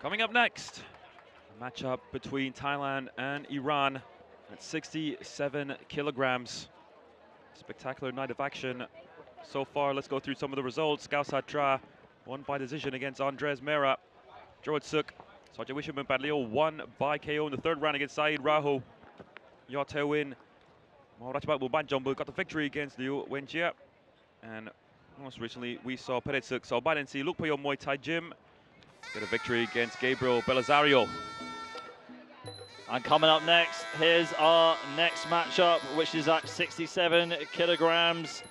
Coming up next, a matchup between Thailand and Iran at 67 kilograms. Spectacular night of action so far. Let's go through some of the results. Kaosatra won by decision against Andres Mera. Jaruadsuek, Sajawishim Badleo won by KO in the third round against Saeed Rahu. Yodthewin, Maharachbat Mubanjombu got the victory against Liu Wenjie. And most recently, we saw Padetsuk, so Badensi, Lukpayo Muay Thai Gym, get a victory against Gabriel Belazario. And coming up next, here's our next matchup, which is at 67 kilograms.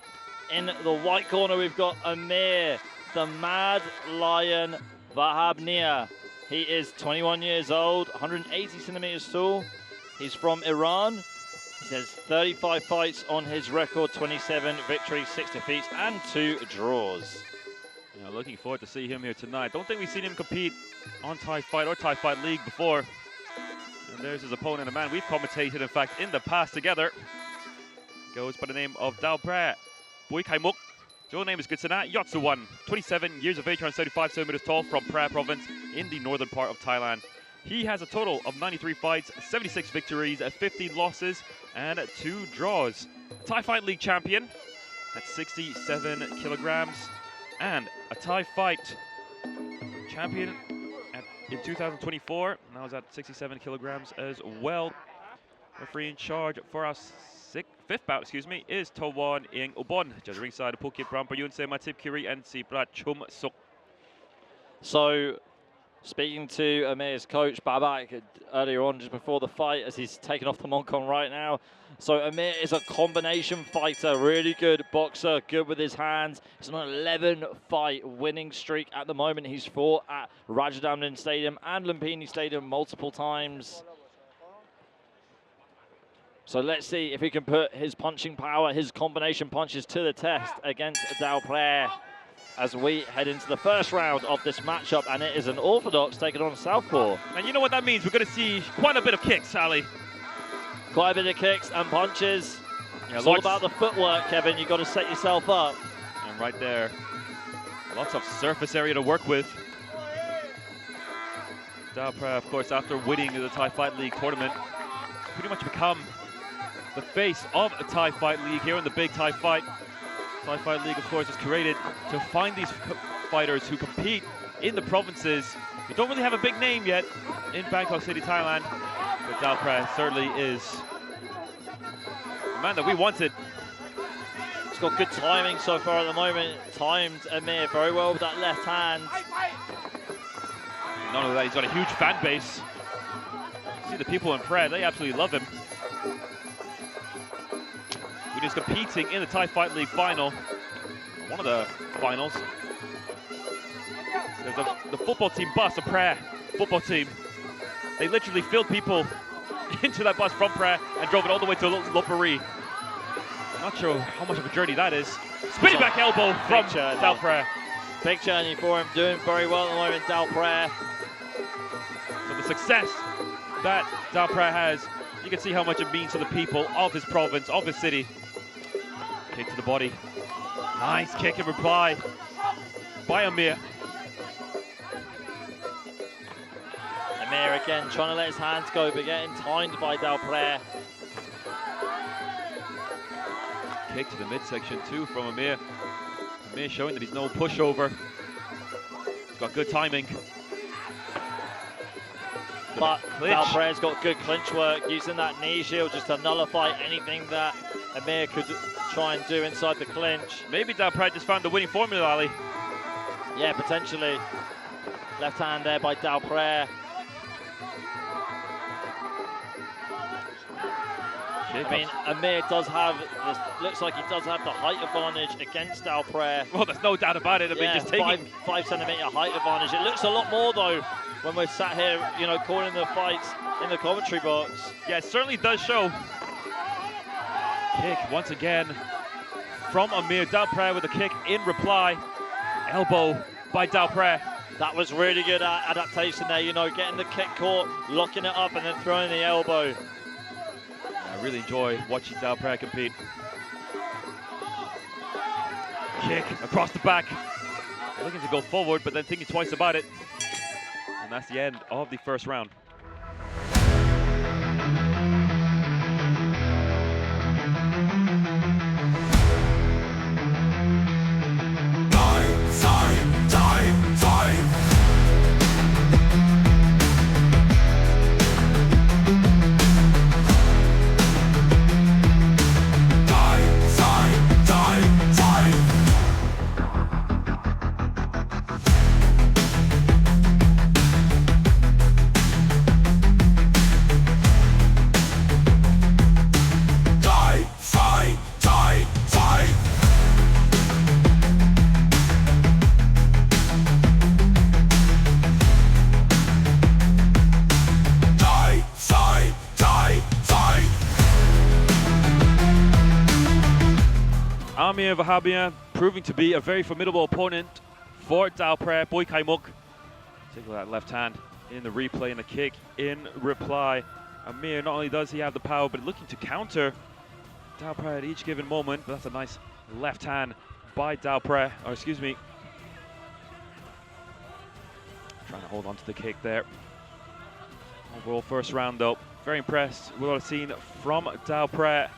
In the white corner, we've got Amir, the Mad Lion Vahabia. He is 21 years old, 180 centimeters tall. He's from Iran. He has 35 fights on his record, 27 victories, 6 defeats, and 2 draws. Yeah, looking forward to see him here tonight. Don't think we've seen him compete on Thai Fight or Thai Fight League before. And there's his opponent, a man we've commentated, in fact, in the past together. Goes by the name of Dalpre, Bui Kaimuk. His real name is Yodthewin, 27 years of age, 175 centimeters tall, from Phra province in the northern part of Thailand. He has a total of 93 fights, 76 victories, 15 losses, and 2 draws. Thai Fight League champion at 67 kilograms. And a Thai Fight champion in 2024. Now is at 67 kilograms as well. Referee in charge for our fifth bout, excuse me, is Tawon Ing Ubon. Just ringside, Phuket Pram Prayun Se Matip Kiri and Siprat Chum Suk. So, speaking to Amir's coach, Babak, earlier on, just before the fight, as he's taken off the Moncon right now. So Amir is a combination fighter, really good boxer, good with his hands. It's an 11-fight winning streak at the moment. He's fought at Rajadamnern Stadium and Lumpini Stadium multiple times. So let's see if he can put his punching power, his combination punches to the test against Dalpre as we head into the first round of this matchup, and it is an Orthodox taking on Southpaw. And you know what that means? We're going to see quite a bit of kicks, Ali. Quite a bit of kicks and punches. Yeah, it's all about the footwork, Kevin. You've got to set yourself up. And right there, lots of surface area to work with. Dalpre, of course, after winning the Thai Fight League tournament, pretty much become the face of the Thai Fight League here in the big Thai Fight. Thai Fight League, of course, is created to find these fighters who compete in the provinces. We don't really have a big name yet in Bangkok City, Thailand, but Dalpre certainly is the man that we wanted. He's got good timing so far at the moment. Timed Amir very well with that left hand. Not only that, he's got a huge fan base. See the people in Prague, they absolutely love him. He's competing in the Thai Fight League final, one of the finals. There's the football team bus, a Prague football team. They literally filled people into that bus from Prague and drove it all the way to Dalpre. Not sure how much of a journey that is. Spinning back elbow from Dalpre. Big journey for him, doing very well at the moment, Dalpre. So the success that Dalpre has, you can see how much it means to the people of his province, of his city. Kick to the body. Nice kick in reply by Amir. Amir again trying to let his hands go, but getting timed by Dalpre. Kick to the midsection too from Amir. Amir showing that he's no pushover. He's got good timing. But Dalpre's got good clinch work, using that knee shield just to nullify anything that Amir could try and do inside the clinch. Maybe Dalpre just found the winning formula, Ali. Yeah, potentially. Left hand there by Dalpre. I mean, Amir does have, looks like he does have the height advantage against Dalpre. Well, there's no doubt about it. I mean, just taking 5 centimeter height advantage. It looks a lot more though when we're sat here, you know, calling the fights in the commentary box. Yeah, it certainly does show. Kick once again from Amir. Dalpre with a kick in reply. Elbow by Dalpre. That was really good adaptation there, you know, getting the kick caught, locking it up and then throwing the elbow. I really enjoy watching Dalpre compete. Kick across the back. Looking to go forward, but then thinking twice about it. And that's the end of the first round. Vahabia proving to be a very formidable opponent for Dalpre. Boy Kaimuk. Take that left hand in the replay and the kick in reply. Amir, not only does he have the power, but looking to counter Dalpre at each given moment. But that's a nice left hand by Dalpre, or excuse me. Trying to hold on to the kick there. Overall first round though, very impressed with what I've seen from Dalpre.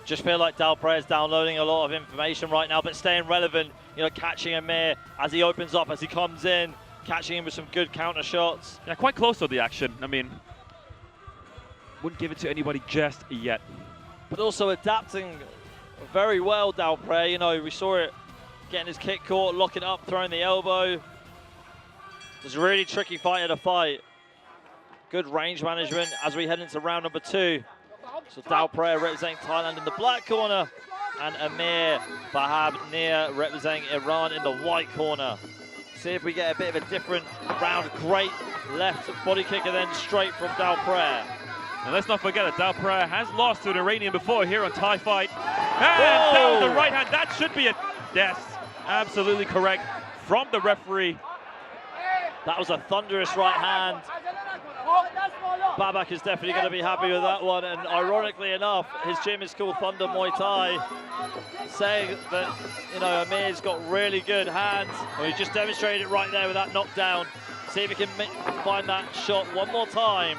Just feel like Dalpre is downloading a lot of information right now, but staying relevant, you know, catching Amir as he opens up, as he comes in, catching him with some good counter shots. Yeah, quite close to the action. I mean, wouldn't give it to anybody just yet. but also adapting very well, Dalpre. You know, we saw it getting his kick caught, locking up, throwing the elbow. It was a really tricky fight to fight. Good range management as we head into round number 2. So Dalpre representing Thailand in the black corner, and Amir Vahabia representing Iran in the white corner. See if we get a bit of a different round. Great left body kick and then straight from Dalpre. And let's not forget that Dalpre has lost to an Iranian before here on Thai Fight. And down the right hand, that should be a yes, absolutely correct from the referee. That was a thunderous right hand. Babak is definitely going to be happy with that one, and ironically enough, his gym is called Thunder Muay Thai, saying that, you know, Amir's got really good hands. Well, he just demonstrated it right there with that knockdown. See if he can find that shot one more time.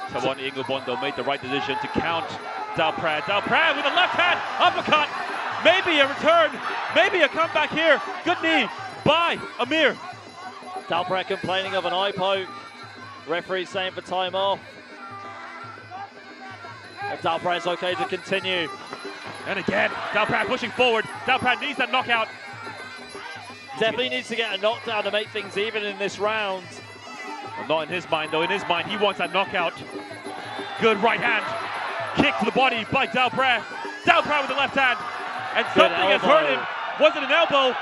Tawani Ingobondo made the right decision to count Dalpre. Dalpre with a left hand uppercut. Maybe a return, maybe a comeback here. Good knee by Amir. Dalpre complaining of an eye poke. Referee saying for time off. Dalpre is okay to continue. And again, Dalpre pushing forward. Dalpre needs that knockout. Definitely needs to get a knockdown to make things even in this round. Well, not in his mind though. In his mind, he wants that knockout. Good right hand. Kick to the body by Dalpre. Dalpre with the left hand. And Good something has elbow. hurt him. Was it an elbow?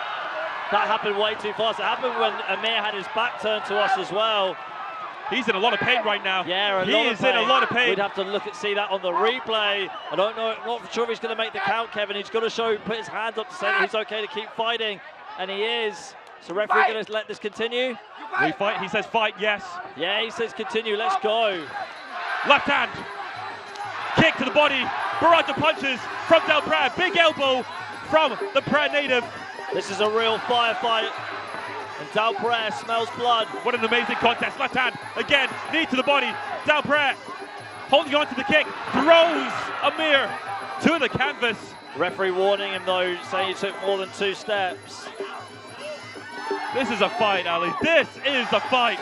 That happened way too fast. It happened when Amir had his back turned to us as well. He's in a lot of pain right now. Yeah, he is in a lot of pain. We'd have to see that on the replay. I don't know, not sure if he's going to make the count, Kevin. He's got to put his hand up to say that he's okay to keep fighting, and he is. So referee going to let this continue? We fight. He says fight, yes. Yeah, he says continue. Let's go. Left hand. Kick to the body. Barrage of punches from Dalpre. Big elbow from the Pre native. This is a real firefight. And Dalpre smells blood. What an amazing contest. Left hand again. Knee to the body. Dalpre holding on to the kick. Throws Amir to the canvas. Referee warning him though, saying he took more than 2 steps. This is a fight, Ali. This is a fight.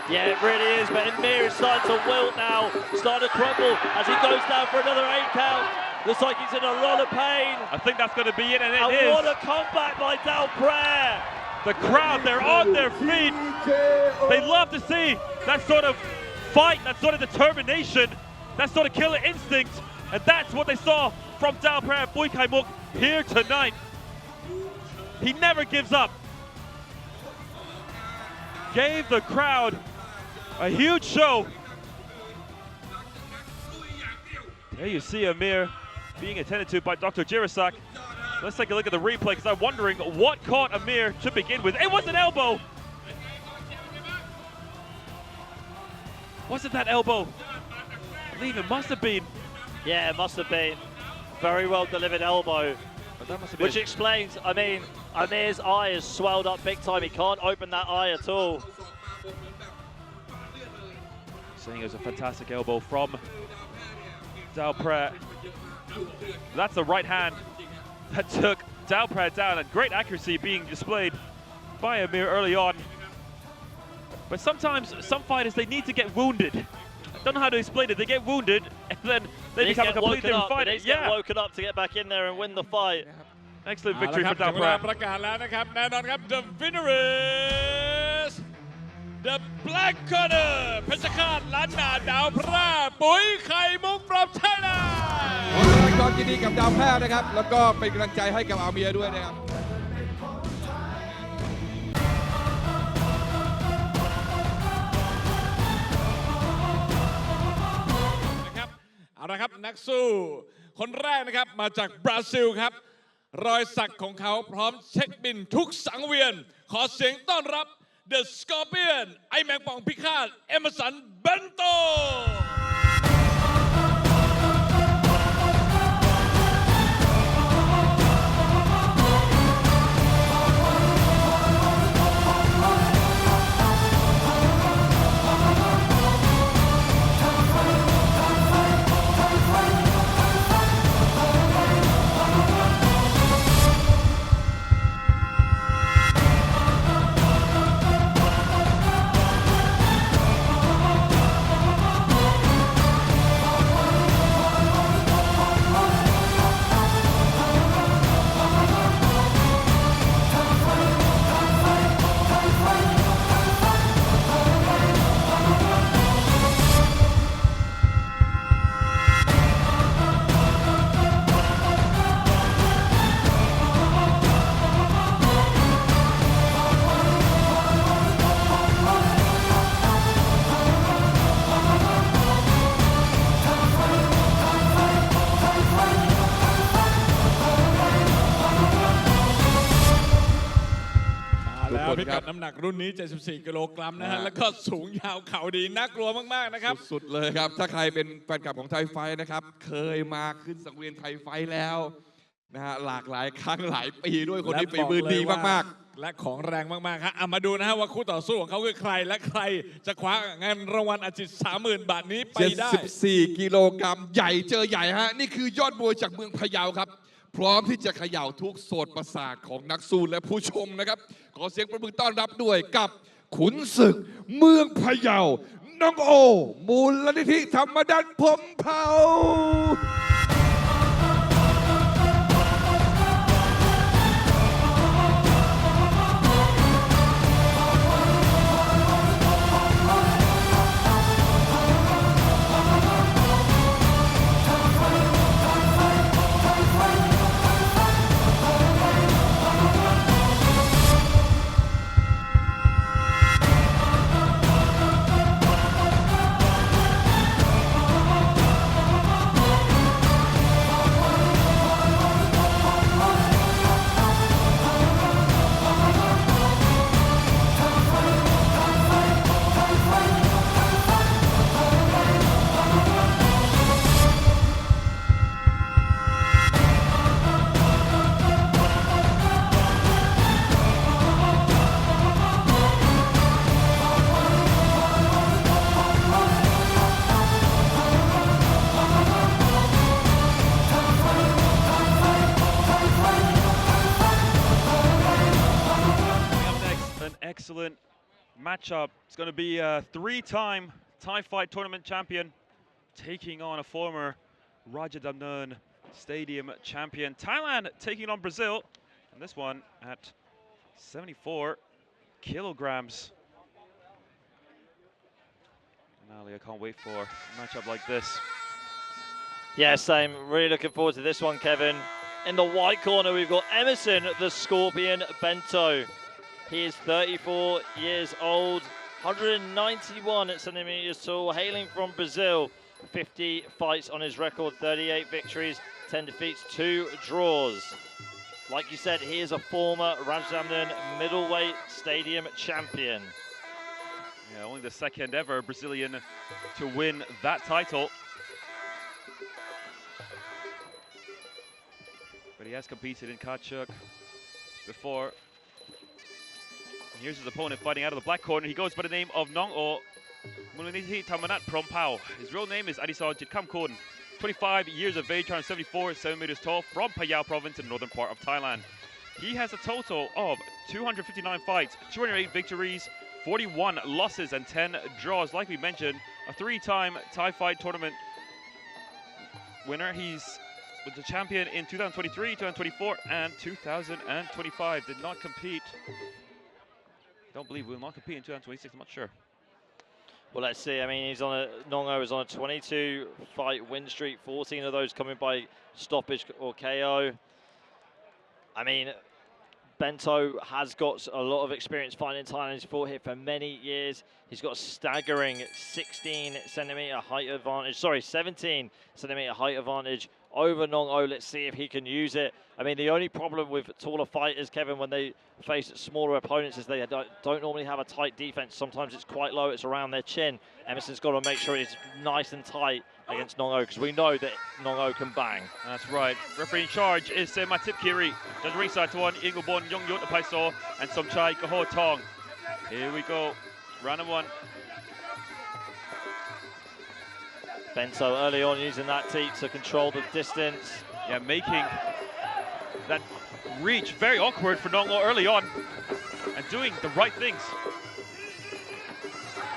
Yeah, it really is, but Amir is starting to wilt now, starting to crumble as he goes down for another 8 count. Looks like he's in a lot of pain. I think that's going to be it, and it And is. what a comeback by Dalpre! The crowd, they're on their feet. They love to see that sort of fight, that sort of determination, that sort of killer instinct. And that's what they saw from Dalpre Bui Khai Muk here tonight. He never gives up. Gave the crowd a huge show. There you see Amir being attended to by Dr. Jaruadsuek. Let's take a look at the replay because I'm wondering what caught Amir to begin with. It was an elbow. Was it that elbow? I believe it must have been. Yeah, it must have been. Very well delivered elbow. But that must have been. Which explains, I mean, Amir's eye is swelled up big time. He can't open that eye at all. Saying it was a fantastic elbow from Dalpre. That's the right hand that took Dalpre down, and great accuracy being displayed by Amir early on. But sometimes some fighters, they need to get wounded. I don't know how to explain it. They get wounded and then they become a completely different fighter. They need to get woken up to get back in there and win the fight. Excellent victory for เอาละครับถึงเวลา Dalpre. ประกาศแล้วนะครับแน่นอนครับ The winner is the black corner เพชรฆาตล้านนาดาวพระปุ๋ยไข่มุก from Thailand ขอแสดงความยินดีกับดาวแพร่นะครับ แล้วก็เป็นกำลังใจให้กับอาเมียด้วยนะครับ นะครับเอาละครับนักสู้คนแรกนะครับมาจากบราซิลครับรอยสักของเขาพร้อมเช็คบินทุกสังเวียนขอเสียงต้อนรับ The Scorpion ไอแมงป่องพิฆาตเอมสันเบนโต น้ำหนักรุ่นนี้ 74 กิโลกรัมนะฮะ แล้วก็สูงยาวเข่าดีน่ากลัวมากๆนะครับ สุดๆเลยครับ ถ้าใครเป็นแฟนคลับของไทยไฟท์นะครับ เคยมาขึ้นสังเวียนไทยไฟท์แล้วนะฮะหลากหลายครั้งหลายปีด้วยคนนี้ฝีมือดีมากๆ และของแรงมากๆครับมาดูนะฮะว่าคู่ต่อสู้ของเขาคือใครและใครจะคว้าเงินรางวัลอาชีพ 30,000 บาทนี้ไปได้ 74 กิโลกรัมใหญ่เจอใหญ่ฮะ นี่คือยอดมวยจากเมืองพะเยาครับ พร้อมที่จะเขย่าทุกโสตประสาทของนักสู้และผู้ชมนะครับ ขอเสียงปรบมือต้อนรับด้วยกับขุนศึกเมืองพะเยาน้องโอมูลนิธิธรรมดันพรหมเผ่าExcellent matchup. It's going to be a three-time Thai Fight Tournament champion taking on a former Rajadamnern Stadium champion. Thailand taking on Brazil, and this one at 74 kilograms. And Ali, I can't wait for a matchup like this. Yeah, same. Really looking forward to this one, Kevin. In the white corner, we've got Emerson, the Scorpion Bento. He is 34 years old, 191 centimeters tall, hailing from Brazil. 50 fights on his record, 38 victories, 10 defeats, 2 draws. Like you said, he is a former Rajadamnern middleweight stadium champion. Yeah, only the second ever Brazilian to win that title. But he has competed in Kaosatra before. And here's his opponent fighting out of the black corner. He goes by the name of Nong-O, Mulanithi Tamanat Prompao. His real name is Adisaw Jitkamkon. 25 years of age, 174 centimeters tall, from Phayao province in the northern part of Thailand. He has a total of 259 fights, 208 victories, 41 losses, and 10 draws. Like we mentioned, a 3-time Thai Fight Tournament winner. He's was the champion in 2023, 2024, and 2025. Did not compete. Don't believe will not compete in 2026. I'm not sure. Well, let's see. I mean, Nong-O is on a 22-fight win streak, 14 of those coming by stoppage or KO. I mean, Bento has got a lot of experience fighting in Thailand. He's fought here for many years. He's got a staggering 17 centimeter height advantage over Nong-O. Let's see if he can use it. I mean, the only problem with taller fighters, Kevin, when they face smaller opponents is they don't normally have a tight defense. Sometimes it's quite low, it's around their chin. Emerson's got to make sure it's nice and tight against Nong-O because we know that Nong-O can bang. That's right. Referee in charge is Matip Kiri. Judge ringside to one, Ingobon, Yong Yodthewin, and Saenchai Kaho Thong. Here we go. Round of one. Bento early on using that teep to control the distance. Yeah, making that reach very awkward for Nong-O early on and doing the right things.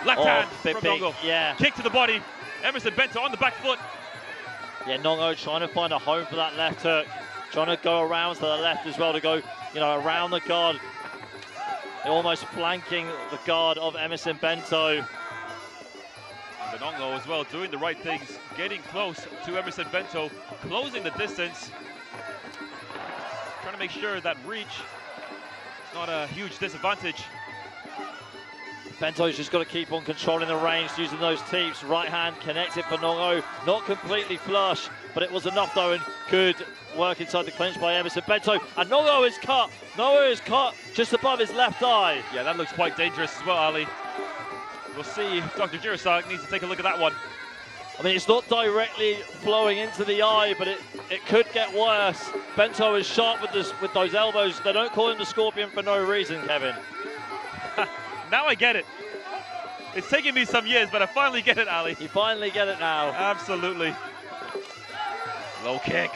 Left hand from Nong-O. Yeah. Kick to the body. Emerson Bento on the back foot. Yeah, Nong-O trying to find a home for that left hook. Trying to go around to the left as well to go, around the guard. Almost flanking the guard of Emerson Bento. And the Nong-O as well doing the right things, getting close to Emerson Bento, closing the distance. Trying to make sure that reach is not a huge disadvantage. Bento's just got to keep on controlling the range, using those teeps. Right hand connected for Nong-O. Not completely flush, but it was enough though, and good work inside the clinch by Emerson Bento. And Nong-O is cut. Nong-O is cut just above his left eye. Yeah, that looks quite dangerous as well, Ali. We'll see if Dr. Jaruadsuek needs to take a look at that one. I mean, it's not directly flowing into the eye, but it could get worse. Bento is sharp with those elbows. They don't call him the Scorpion for no reason, Kevin. Now I get it. It's taken me some years, but I finally get it, Ali. You finally get it now. Absolutely. Low kick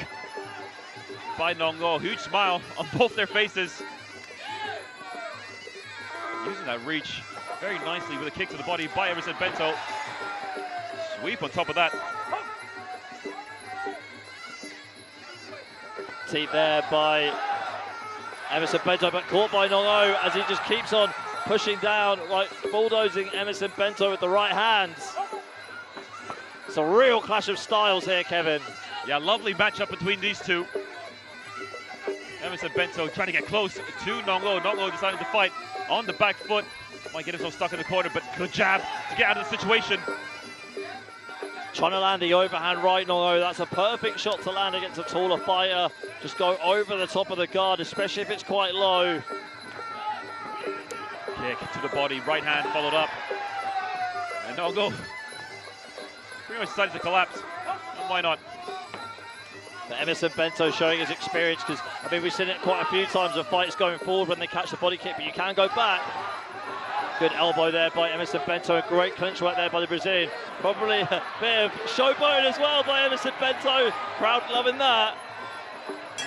by Nong-O. Huge smile on both their faces. Using that reach very nicely with a kick to the body by Emerson Bento. Sweep on top of that. Teep there by Emerson Bento, but caught by Nong-O as he just keeps on pushing down, like bulldozing Emerson Bento with the right hands. It's a real clash of styles here, Kevin. Yeah, lovely matchup between these two. Emerson Bento trying to get close to Nong-O. Nong-O deciding to fight on the back foot. Might get himself stuck in the corner, but good jab to get out of the situation. Trying to land the overhand right, Nong-O. That's a perfect shot to land against a taller fighter. Just go over the top of the guard, especially if it's quite low. Kick to the body, right hand followed up. And Nong-O pretty much decided to collapse. And why not? But Emerson Bento showing his experience, because, I mean, we've seen it quite a few times of fights going forward when they catch the body kick, but you can go back. Good elbow there by Emerson Bento, a great clinch right there by the Brazilian. Probably a bit of showboating as well by Emerson Bento. Crowd loving that.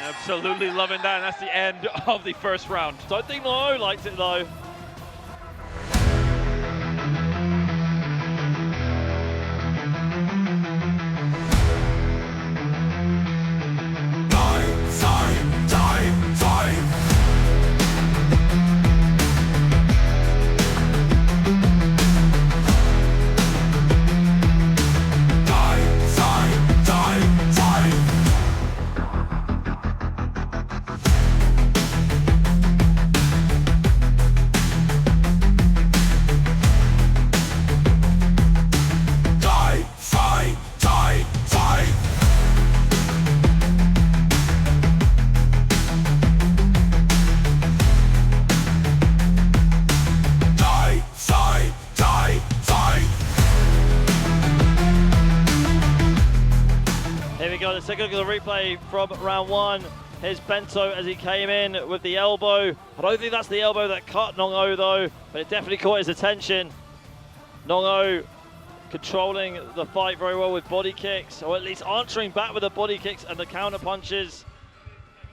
Absolutely loving that, and that's the end of the first round. Don't think Nong-O liked it though. Take a look at the replay from round one. Here's Bento as he came in with the elbow. I don't think that's the elbow that cut Nong-O though, but it definitely caught his attention. Nong-O controlling the fight very well with body kicks, or at least answering back with the body kicks and the counter punches.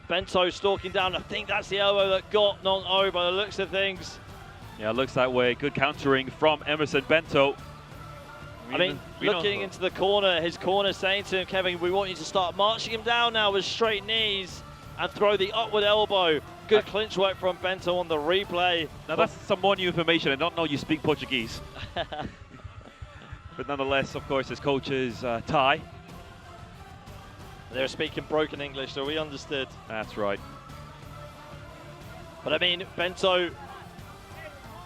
Bento stalking down. I think that's the elbow that got Nong-O by the looks of things. Yeah, it looks that way. Good countering from Emerson Bento. I mean, looking into the corner, his corner saying to him, Kevin, we want you to start marching him down now with straight knees and throw the upward elbow. Good clinch work from Bento on the replay. Now that's some more new information. I don't know you speak Portuguese. But nonetheless, of course, his coach is Thai. They were speaking broken English, so we understood. That's right. But I mean, Bento,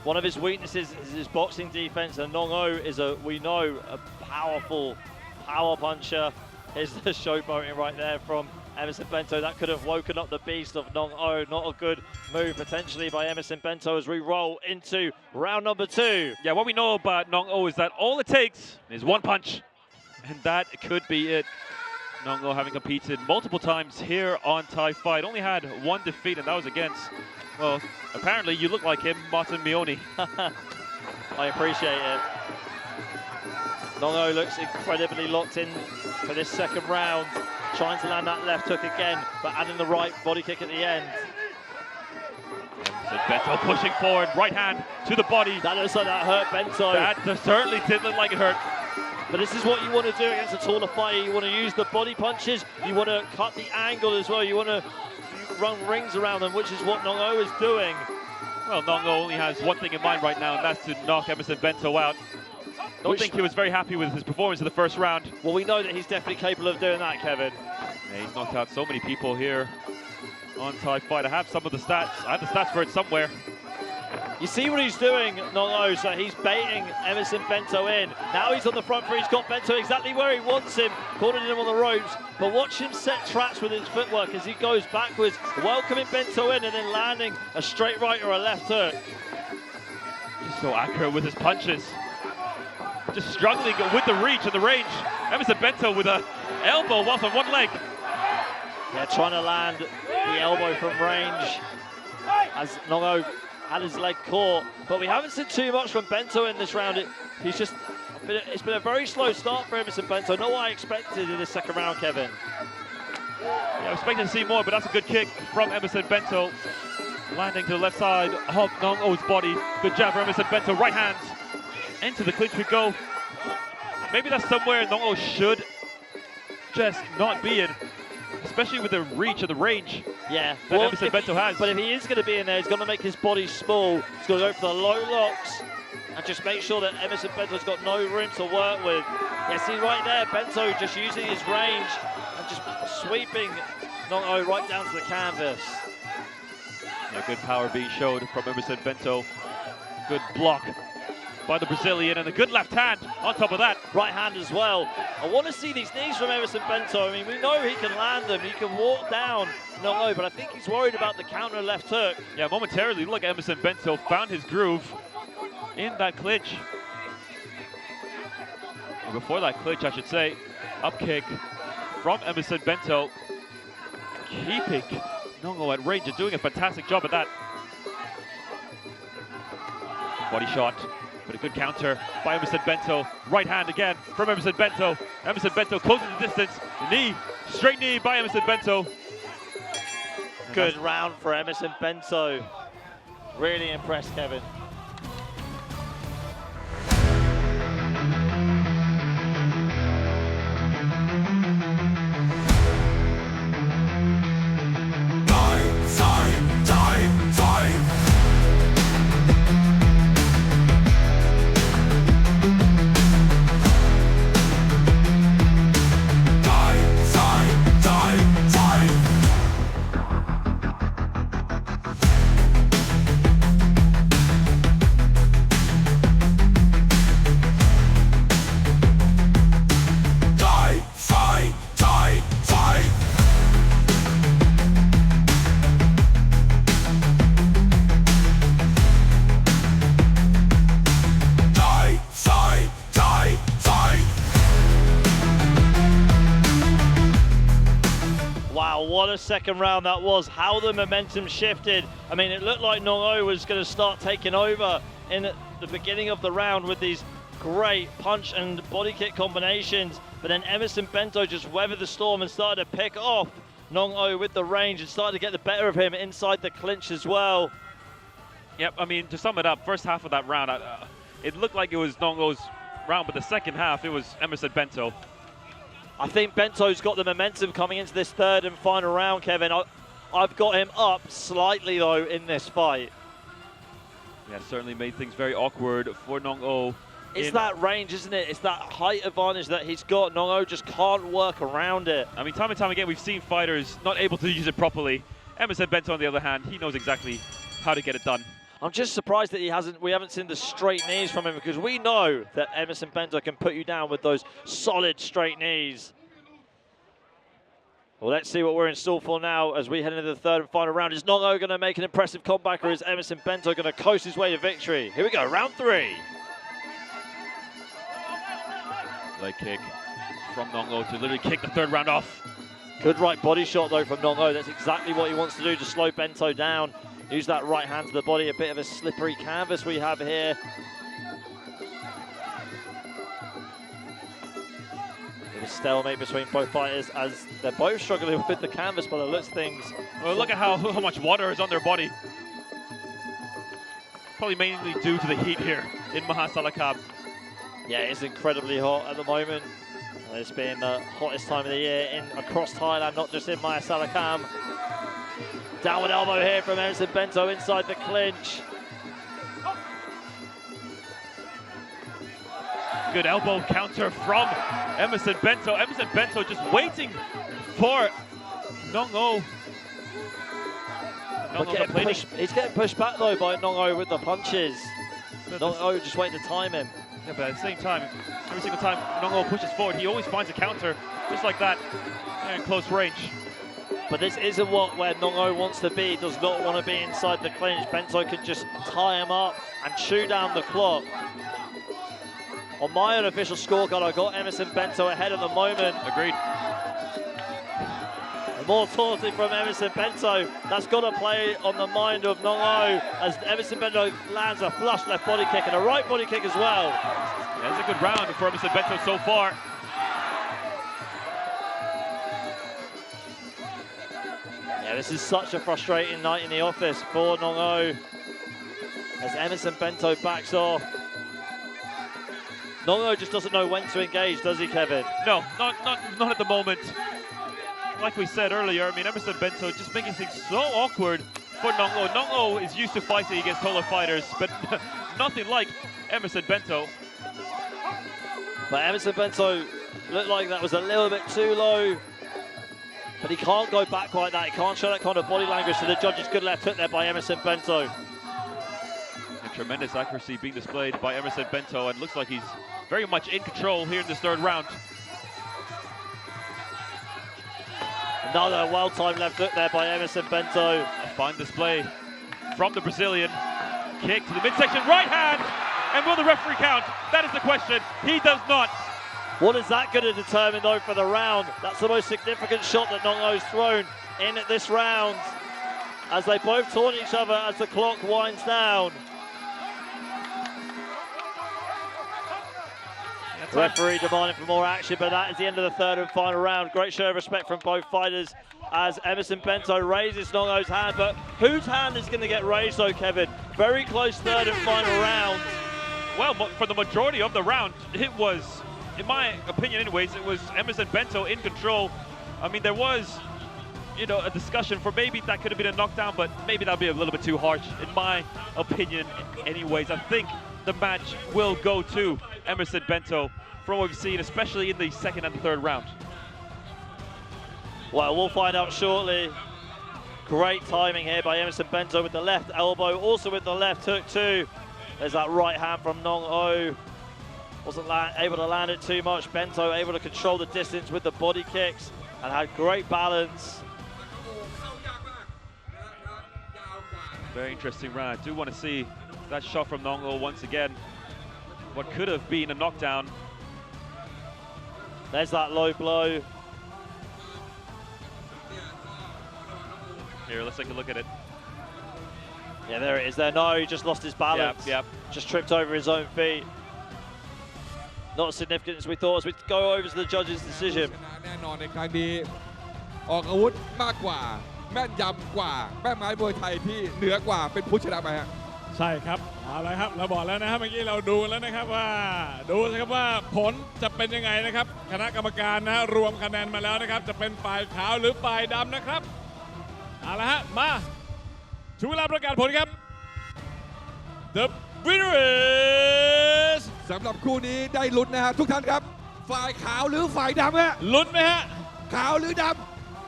one of his weaknesses is his boxing defense, and Nong-O is, we know, a powerful power puncher. Here's the showboating right there from Emerson Bento. That could have woken up the beast of Nong-O. Not a good move potentially by Emerson Bento as we roll into round number two. Yeah, what we know about Nong-O is that all it takes is one punch, and that could be it. Nong-O, having competed multiple times here on Thai Fight, only had one defeat, and that was against, well, apparently you look like him, Martin Mioni. I appreciate it. Nong-O looks incredibly locked in for this second round, trying to land that left hook again, but adding the right body kick at the end. So Bento pushing forward, right hand to the body. That looks like that hurt Bento. That certainly did look like it hurt. But this is what you want to do against a taller fighter. You want to use the body punches. You want to cut the angle as well. You want to run rings around them, which is what Nong-O is doing. Well, Nong-O only has one thing in mind right now, and that's to knock Emerson Bento out. Don't think he was very happy with his performance in the first round. Well, we know that he's definitely capable of doing that, Kevin. Yeah, he's knocked out so many people here on Thai Fight. I have some of the stats. I have the stats for it somewhere. You see what he's doing, Nong-O, so he's baiting Emerson Bento in. Now he's on the front foot, he's got Bento exactly where he wants him, cornered him on the ropes, but watch him set traps with his footwork as he goes backwards, welcoming Bento in and then landing a straight right or a left hook. Just so accurate with his punches. Just struggling with the reach and the range. Emerson Bento with an elbow whilst on one leg. Yeah, trying to land the elbow from range as Nong-O had his leg caught, but we haven't seen too much from Bento in this round. It's been a very slow start for Emerson Bento. Not what I expected in this second round, Kevin. Yeah, I was expecting to see more, but that's a good kick from Emerson Bento. Landing to the left side of Nong-O's body. Good jab for Emerson Bento. Right hands into the clinch we go. Maybe that's somewhere Nong-O should just not be in, especially with the reach and the range that Emerson Bento has. But if he is going to be in there, he's going to make his body small. He's going to go for the low locks and just make sure that Emerson Bento's got no room to work with. Yeah, see right there, Bento just using his range and just sweeping Nong-O right down to the canvas. Yeah, good power being showed from Emerson Bento. Good block by the Brazilian and a good left hand on top of that. Right hand as well. I want to see these knees from Emerson Bento. I mean, we know he can land them. He can walk down Nong-O, but I think he's worried about the counter left hook. Yeah, momentarily, look, Emerson Bento found his groove in that clinch. And before that clinch, I should say, up kick from Emerson Bento, keeping Nong-O at range and doing a fantastic job at that. Body shot, but a good counter by Emerson Bento. Right hand again from Emerson Bento. Emerson Bento closing the distance. Knee, straight knee by Emerson Bento. Good round for Emerson Bento. Really impressed, Kevin. What a second round that was, how the momentum shifted. I mean, it looked like Nong-O was going to start taking over in the beginning of the round with these great punch and body kick combinations, but then Emerson Bento just weathered the storm and started to pick off Nong-O with the range and started to get the better of him inside the clinch as well. Yep, I mean, to sum it up, first half of that round, it looked like it was Nong-O's round, but the second half, it was Emerson Bento. I think Bento's got the momentum coming into this third and final round, Kevin. I've got him up slightly, though, in this fight. Yeah, certainly made things very awkward for Nong-O. It's that range, isn't it? It's that height advantage that he's got. Nong-O just can't work around it. I mean, time and time again, we've seen fighters not able to use it properly. Emerson Bento, on the other hand, he knows exactly how to get it done. I'm just surprised that we haven't seen the straight knees from him, because we know that Emerson Bento can put you down with those solid straight knees. Well, let's see what we're in store for now as we head into the third and final round. Is Nong-O going to make an impressive comeback, or is Emerson Bento going to coast his way to victory? Here we go, round three. Leg kick from Nong-O to literally kick the third round off. Good right body shot, though, from Nong-O. That's exactly what he wants to do to slow Bento down. Use that right hand to the body, a bit of a slippery canvas we have here. A stalemate between both fighters as they're both struggling with the canvas by the looks of things. Well, look at how much water is on their body. Probably mainly due to the heat here in Mahasarakham. Yeah, it's incredibly hot at the moment. It's been the hottest time of the year across Thailand, not just in Mahasarakham. Downward elbow here from Emerson Bento inside the clinch. Good elbow counter from Emerson Bento. Emerson Bento just waiting for Nong-O He's getting pushed back though by Nong-O with the punches. Nong-O just waiting to time him. Yeah, but at the same time, every single time Nong-O pushes forward, he always finds a counter, just like that, in close range. But this isn't where Nong-O wants to be. He does not want to be inside the clinch. Bento can just tie him up and chew down the clock. On my unofficial scorecard, I got Emerson Bento ahead at the moment. Agreed. More taunting from Emerson Bento. That's got to play on the mind of Nong-O as Emerson Bento lands a flush left body kick and a right body kick as well. Yeah, that's a good round for Emerson Bento so far. Yeah, this is such a frustrating night in the office for Nong-O as Emerson Bento backs off. Nong-O just doesn't know when to engage, does he, Kevin? No, not at the moment. Like we said earlier, I mean, Emerson Bento just making things so awkward for Nong-O. Nong-O is used to fighting against taller fighters, but nothing like Emerson Bento. But Emerson Bento looked like that was a little bit too low. But he can't go back like that. He can't show that kind of body language, so the judge's good left hook there by Emerson Bento. And tremendous accuracy being displayed by Emerson Bento, and looks like he's very much in control here in this third round. Another well-timed left hook there by Emerson Bento. A fine display from the Brazilian. Kick to the midsection, right hand! And will the referee count? That is the question. He does not. What is that going to determine, though, for the round? That's the most significant shot that Nong-O's thrown in this round, as they both taunt each other as the clock winds down. Referee demanding for more action, but that is the end of the third and final round. Great show of respect from both fighters as Emerson Bento raises Nong-O's hand, but whose hand is going to get raised, though, Kevin? Very close third and final round. Well, for the majority of the round, it was, in my opinion anyways, it was Emerson Bento in control. I mean, there was, you know, a discussion for maybe that could have been a knockdown, but maybe that'd be a little bit too harsh, in my opinion anyways. I think the match will go to Emerson Bento from what we've seen, especially in the second and the third round. Well, we'll find out shortly. Great timing here by Emerson Bento with the left elbow, also with the left hook too. There's that right hand from Nong-O. Wasn't able to land it too much. Bento able to control the distance with the body kicks and had great balance. Very interesting round. I do want to see that shot from Nong-O once again. What could have been a knockdown. There's that low blow. Here, let's take a look at it. Yeah, there it is there. No, he just lost his balance. Yep. Just tripped over his own feet. Not as significant as we thought as we go over to the judge's decision. แน่นอนในครั้งนี้ออกอาวุธมากกว่าแม่นยำกว่าแม่ไม้มวยไทยที่เหนือกว่าเป็นผู้ชนะไปฮะ ใช่ครับเอาละครับเราบอกแล้วนะครับเมื่อกี้เราดูแล้วนะครับว่าดูนะครับว่าผลจะเป็นยังไงนะครับคณะกรรมการนะฮะรวมคะแนนมาแล้วนะครับจะเป็นฝ่ายขาวหรือฝ่ายดำนะครับเอาละฮะมาถึงเวลาประกาศผลครับ The winner is สำหรับคู่นี้ได้ลุ้นนะฮะทุกท่านครับฝ่ายขาวหรือฝ่ายดำฮะ ลุ้นไหมฮะ ขาวหรือด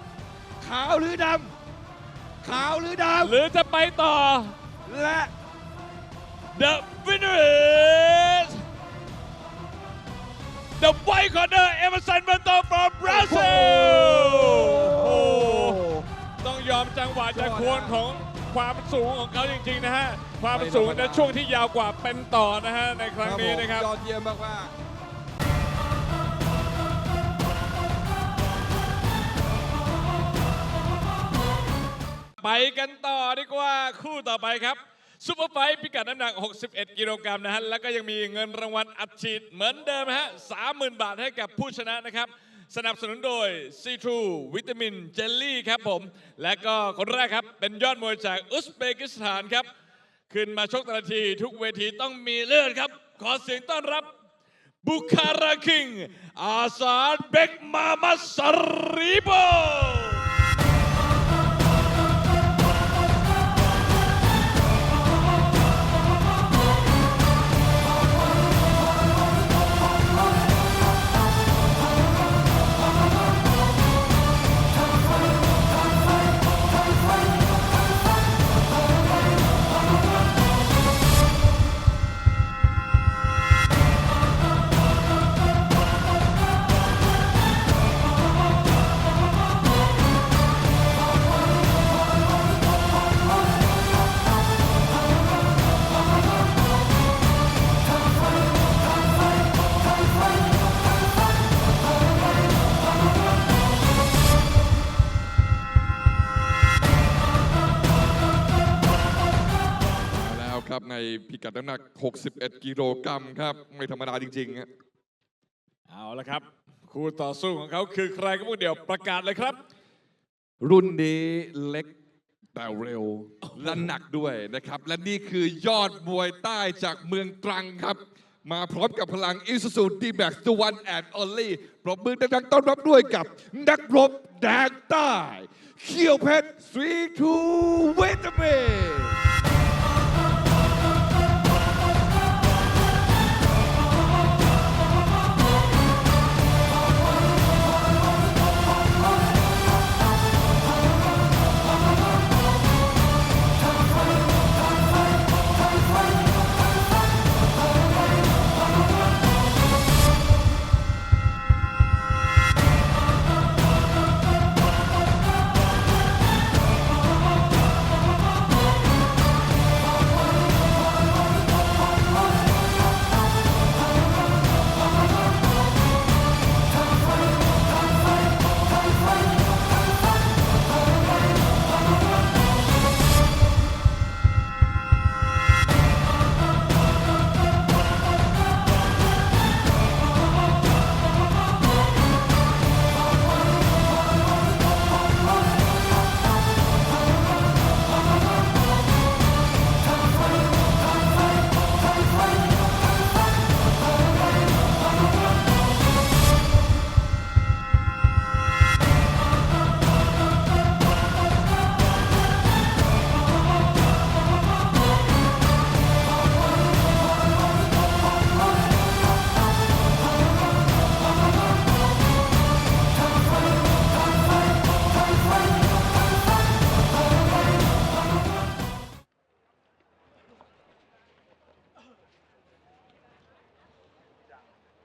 ำขาวหรือดำขาวหรือดำ หรือจะไปต่อ และ The winner is the white corner Emerson Bento from Brazil โอ้ต้องยอมจังหวะจะควรของความสูงของเขาจริงๆนะฮะความสูงในช่วงที่ยาวกว่าเป็นต่อนะฮะในครั้งนี้นะครับ ยอดเยี่ยมมากๆ ไปกันต่อดีกว่าคู่ต่อไปครับซุปเปอร์ไฟท์พิกัดน้ำหนัก 61 กิโลกรัมนะฮะแล้วก็ยังมีเงินรางวัลอัดฉีดเหมือนเดิมนะฮะ 30,000 บาทให้กับผู้ชนะนะครับสนับสนุนโดย C2 วิตามินเจลลี่ครับผมและก็คนแรกครับเป็นยอดมวยจากอุซเบกิสถานครับขึ้นมาชกแต่ละทีทุกเวทีต้องมีเลือดครับขอเสียงต้อนรับบุคาราคิงอาซาดเบกมามัสริโบ พิกัดน้ำหนัก 61 กิโลกรัมครับไม่ธรรมดาจริงๆฮะ เอาละครับคู่ต่อสู้ของเขาคือใครก็พวกเดียวประกาศเลยครับ รุ่นนี้เล็กแต่เร็วและหนักด้วยนะครับและนี่คือยอดมวยใต้จากเมืองตรังครับมาพร้อมกับพลัง Isuzu D-Max The One and Only ปรบมือดังๆต้อนรับด้วยกับนักรบแดงใต้เขี้ยวเพชร3-2 เวทเมน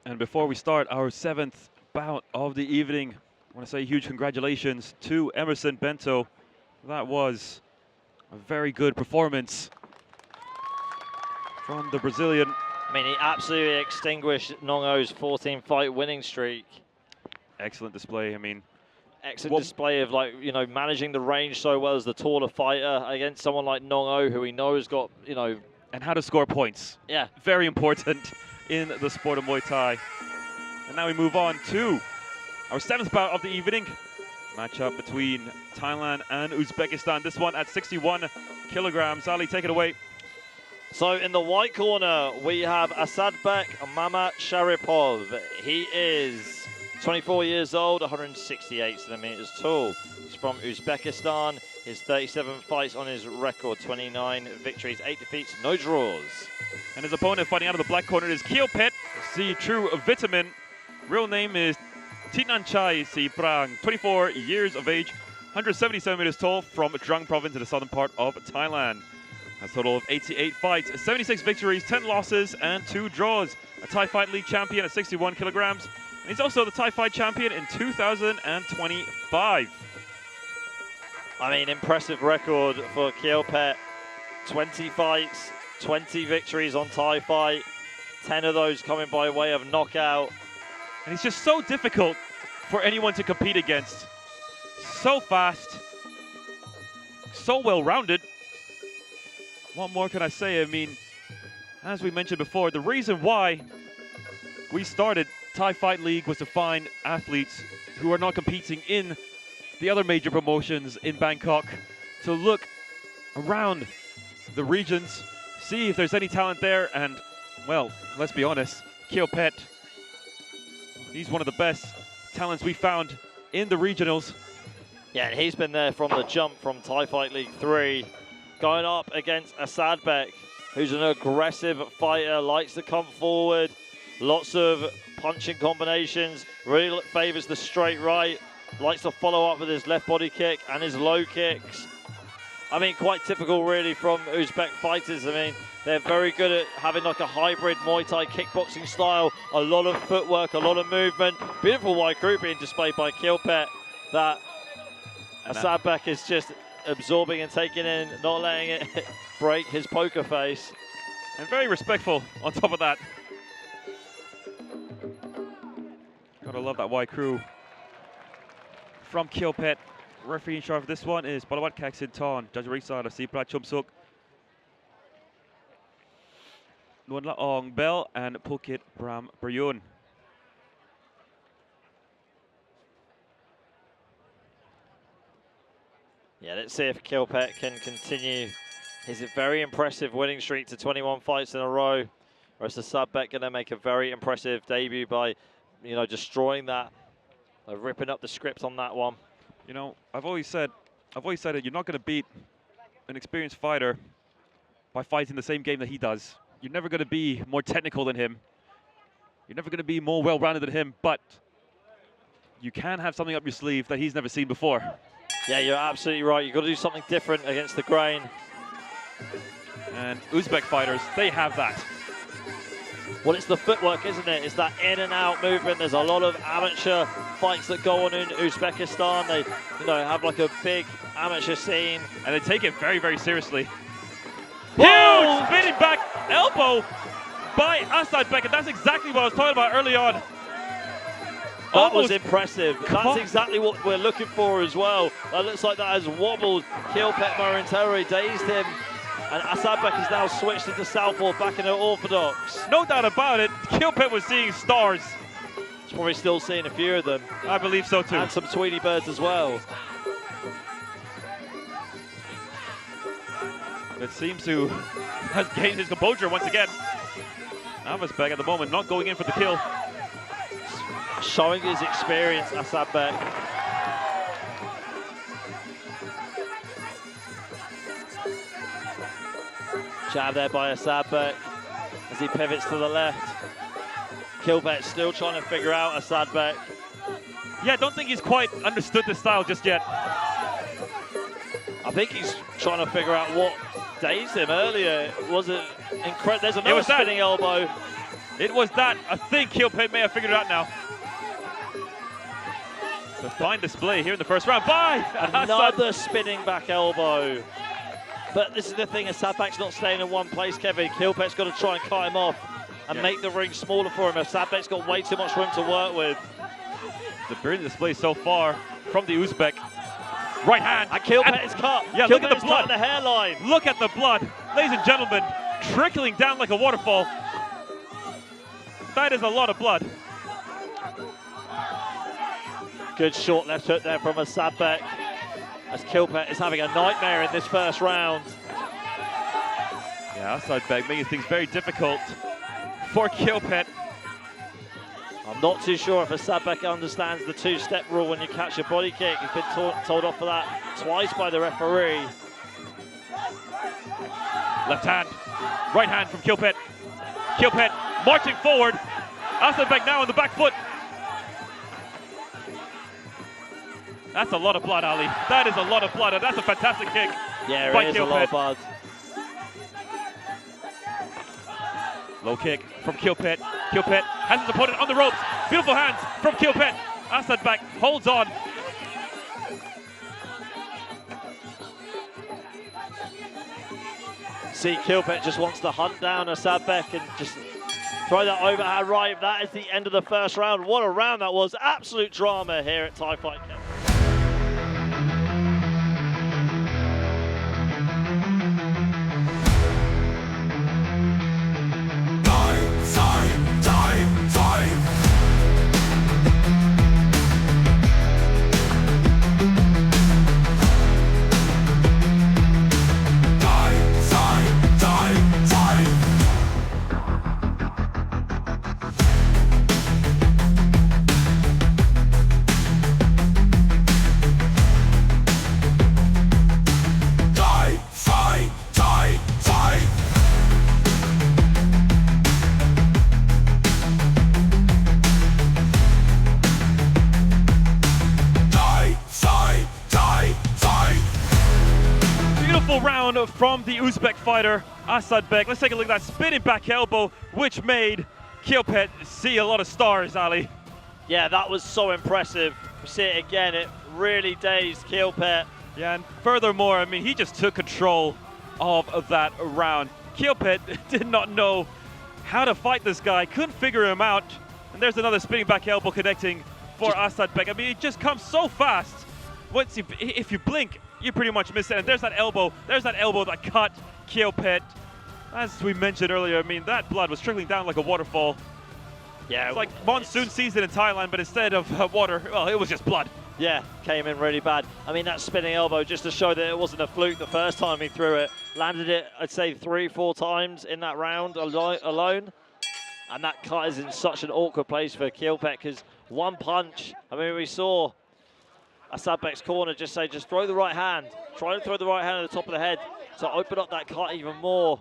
And before we start our 7th bout of the evening, I want to say huge congratulations to Emerson Bento. That was a very good performance from the Brazilian. I mean, he absolutely extinguished Nong-O's 14-fight winning streak. Excellent display. I mean, excellent display of, like, you know, managing the range so well as the taller fighter against someone like Nong-O, who we know has got, you know, and how to score points. Yeah, very important in the sport of Muay Thai. And now we move on to our 7th bout of the evening. Matchup between Thailand and Uzbekistan. This one at 61 kilograms. Ali, take it away. So in the white corner, we have Asadbek Mama Sharipov. He is 24 years old, 168 centimeters tall. He's from Uzbekistan. His 37 fights on his record, 29 victories, 8 defeats, no draws. And his opponent fighting out of the black corner is Kheewpetch, the true vitamin. Real name is Saenchai Siprang, 24 years of age, 170 centimeters tall, from Trang province in the southern part of Thailand. Has a total of 88 fights, 76 victories, 10 losses, and 2 draws. A Thai Fight League champion at 61 kilograms. And he's also the Thai Fight champion in 2025. I mean, impressive record for Kheewpetch. 20 fights, 20 victories on Thai Fight, 10 of those coming by way of knockout. And he's just so difficult for anyone to compete against. So fast, so well-rounded. What more can I say? I mean, as we mentioned before, the reason why we started Thai Fight League was to find athletes who are not competing in the other major promotions in Bangkok, to look around the regions, see if there's any talent there, and, well, let's be honest, Kheewpetch, he's one of the best talents we found in the regionals. Yeah, and he's been there from the jump from Thai Fight League 3, going up against Asadbek, who's an aggressive fighter, likes to come forward, lots of punching combinations, really favors the straight right, likes to follow up with his left body kick and his low kicks. I mean, quite typical really from Uzbek fighters. I mean, they're very good at having like a hybrid Muay Thai kickboxing style, a lot of footwork, a lot of movement. Beautiful wide group being displayed by Kheewpetch that Asadbek is just absorbing and taking in, not letting it break his poker face. And very respectful on top of that. Gotta love that wide crew from Kheewpetch. Referee in charge of this one is Balawat Kaksin Ton, Jaruadsuek of Sipra Chumsuk. Nuan Laong Bell and Phuket Bram Prayun. Yeah, let's see if Kheewpetch can continue his very impressive winning streak to 21 fights in a row. Or is the Sadbek going to make a very impressive debut by, destroying that, ripping up the script on that one? You know, I've always said that you're not going to beat an experienced fighter by fighting the same game that he does. You're never going to be more technical than him. You're never going to be more well-rounded than him, but you can have something up your sleeve that he's never seen before. Yeah, you're absolutely right. You've got to do something different against the grain. And Uzbek fighters, they have that. Well, it's the footwork, isn't it? It's that in and out movement. There's a lot of amateur fights that go on in Uzbekistan. They, have like a big amateur scene. And they take it very, very seriously. Whoa! Huge spinning back elbow by Asadbek, and that's exactly what I was talking about early on. That was impressive. That's exactly what we're looking for as well. That looks like that has wobbled Kheewpetch momentarily, dazed him. And Asadbek has now switched into southpaw, back into orthodox. No doubt about it, Kheewpetch was seeing stars. He's probably still seeing a few of them. I believe so too. And some Tweety birds as well. It seems to has gained his composure once again. Asadbek at the moment not going in for the kill. Showing his experience, Asadbek. Jab there by Asadbek as he pivots to the left. Kheewpetch still trying to figure out Asadbek. Yeah, I don't think he's quite understood the style just yet. I think he's trying to figure out what dazed him earlier. Was it incredible? There's another spinning elbow. It was that. I think Kheewpetch may have figured it out now. The fine display here in the first round by another spinning back elbow. But this is the thing, Asadbek's not staying in one place, Kevin. Kheewpetch's got to try and cut him off and make the ring smaller for him. Asadbek's got way too much room to work with. The brilliant display so far from the Uzbek. Right hand. And Kheewpetch is cut. Yeah, look at the blood. The hairline. Look at the blood. Ladies and gentlemen, trickling down like a waterfall. That is a lot of blood. Good short left hook there from Asadbek. As Kheewpetch is having a nightmare in this first round. Yeah, Asadbek making things very difficult for Kheewpetch. I'm not too sure if Asadbek understands the two-step rule when you catch a body kick. He's been told off for that twice by the referee. Left hand, right hand from Kheewpetch. Kheewpetch marching forward. Asadbek now on the back foot. That's a lot of blood, Ali. That is a lot of blood, and that's a fantastic kick. Yeah, by it is Kheewpetch. a lot of blood. Low kick from Kheewpetch. Kheewpetch has his opponent on the ropes. Beautiful hands from Kheewpetch. Asadbek holds on. See, Kheewpetch just wants to hunt down Asadbek and just throw that overhand right. That is the end of the first round. What a round that was. Absolute drama here at Thai Fight Camp. Round from the Uzbek fighter, Asadbek. Let's take a look at that spinning back elbow, which made Kheewpetch see a lot of stars, Ali. Yeah, that was so impressive. We see it again, it really dazed Kheewpetch. Yeah, and furthermore, I mean, he just took control of that round. Kheewpetch did not know how to fight this guy, couldn't figure him out. And there's another spinning back elbow connecting for Asadbek. I mean, it just comes so fast. Once if you blink, you pretty much miss it. And there's that elbow that cut Kheewpetch. As we mentioned earlier, I mean, that blood was trickling down like a waterfall. Yeah, It's like monsoon season in Thailand, but instead of water, well, it was just blood. Yeah, came in really bad. I mean, that spinning elbow, just to show that it wasn't a fluke the first time he threw it. Landed it, I'd say, 3-4 times in that round alone. And that cut is in such an awkward place for Kheewpetch, because one punch, I mean, we saw Asadbek's corner just say, just throw the right hand. Try to throw the right hand at the top of the head to open up that cut even more.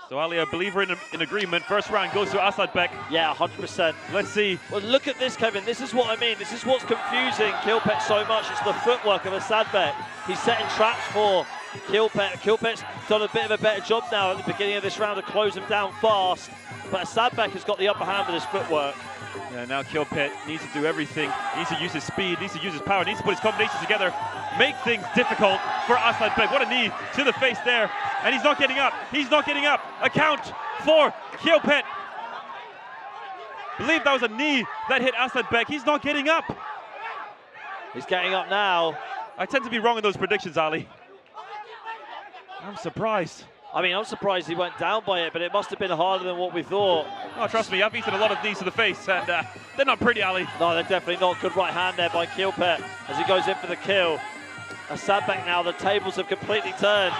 So Ali, I believe we're in agreement. First round goes to Asadbek. Yeah, 100%. Let's see. Well, look at this, Kevin. This is what I mean. This is what's confusing Kheewpetch so much. It's the footwork of Asadbek. He's setting traps for Kheewpetch. Kheewpetch's done a bit of a better job now at the beginning of this round to close him down fast. But Asadbek has got the upper hand with his footwork. Yeah, now Kheewpetch needs to do everything. He needs to use his speed, needs to use his power, needs to put his combinations together, make things difficult for Asadbek. What a knee to the face there. And he's not getting up. He's not getting up. A count for Kheewpetch. Believe that was a knee that hit Asadbek. He's not getting up. He's getting up now. I tend to be wrong in those predictions, Ali. I'm surprised. I mean, I'm surprised he went down by it, but it must have been harder than what we thought. Oh, trust me, I've eaten a lot of knees to the face, and they're not pretty, Ali. No, they're definitely not. Good right hand there by Kheewpetch as he goes in for the kill. Asadbek now, the tables have completely turned.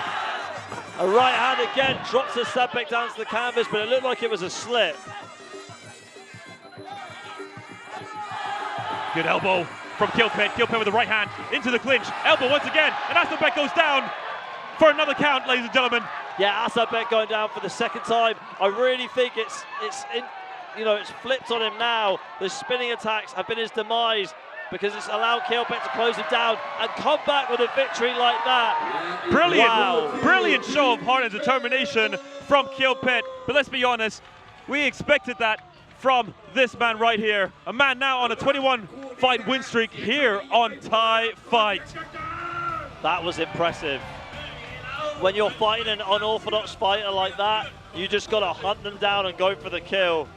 A right hand again, drops Asadbek down to the canvas, but it looked like it was a slip. Good elbow from Kheewpetch. Kheewpetch with the right hand into the clinch. Elbow once again, and Asadbek goes down for another count, ladies and gentlemen. Yeah, Asadbek going down for the second time. I really think it's flipped on him now. The spinning attacks have been his demise because it's allowed Kheewpetch to close him down and come back with a victory like that. Brilliant, wow. Brilliant show of heart and determination from Kheewpetch. But let's be honest, we expected that from this man right here. A man now on a 21-fight win streak here on Thai Fight. That was impressive. When you're fighting an unorthodox fighter like that, you just got to hunt them down and go for the kill.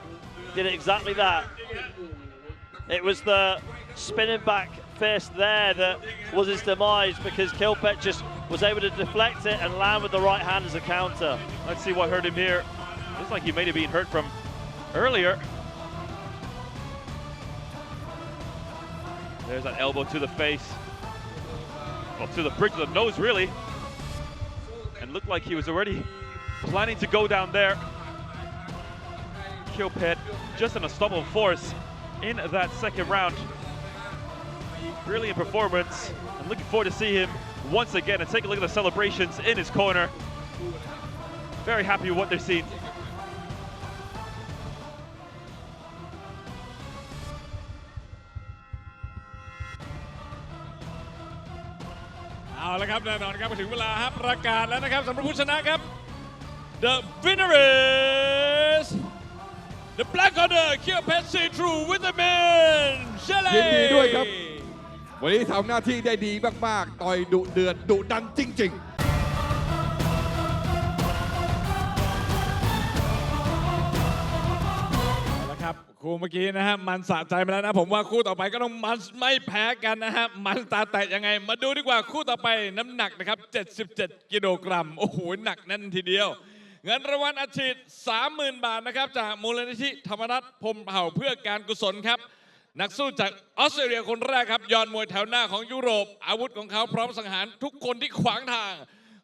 Did exactly that. It was the spinning back fist there that was his demise because Kheewpetch just was able to deflect it and land with the right hand as a counter. Let's see what hurt him here. Looks like he may have been hurt from earlier. There's that elbow to the face. Well, to the bridge of the nose, really. And looked like he was already planning to go down there. Kheewpetch just an unstoppable force in that second round. Brilliant performance. I'm looking forward to see him once again and take a look at the celebrations in his corner. Very happy with what they're seeing.เอาละครับแน่นอนครับมาถึงเวลาครับประกาศแล้วนะครับสำหรับผู้ชนะครับ The winner is the black corner Kheewpetch see-through with the men ยินดีด้วยครับ วันนี้ทำหน้าที่ได้ดีมากๆ ต่อยดุเดือดดุดันจริงๆ คู่เมื่อกี้นะฮะมันสะใจไปแล้วนะผมว่าคู่ต่อไปก็ต้องมันไม่แพ้กันนะฮะมันตาแตกยังไงมาดูดีกว่าคู่ต่อไปน้ำหนักนะครับ77กิโลกรัมโอ้โหหนักแน่นทีเดียวเงินรางวัลอัดฉีด 30,000 บาทนะครับจากมูลนิธิธรรมรัตน์พรหมเผ่าเพื่อการกุศลครับนักสู้จากออสเตรเลียคนแรกครับยอดมวยแถวหน้าของยุโรปอาวุธของเขาพร้อมสังหารทุกคนที่ขวางทาง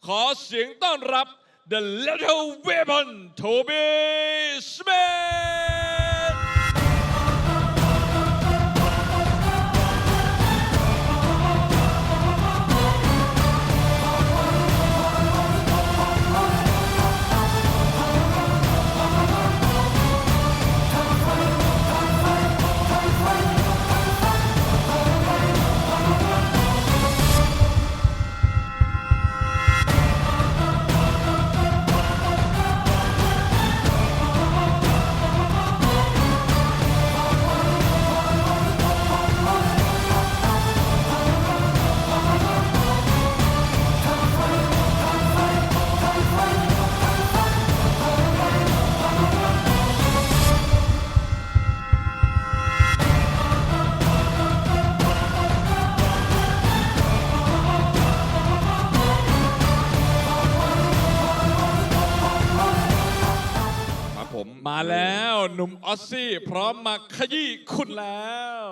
ขอเสียงต้อนรับ The Little Weapon Toby Smith แล้วหนุ่มออสซี่พร้อมมาขยี้คุณแล้ว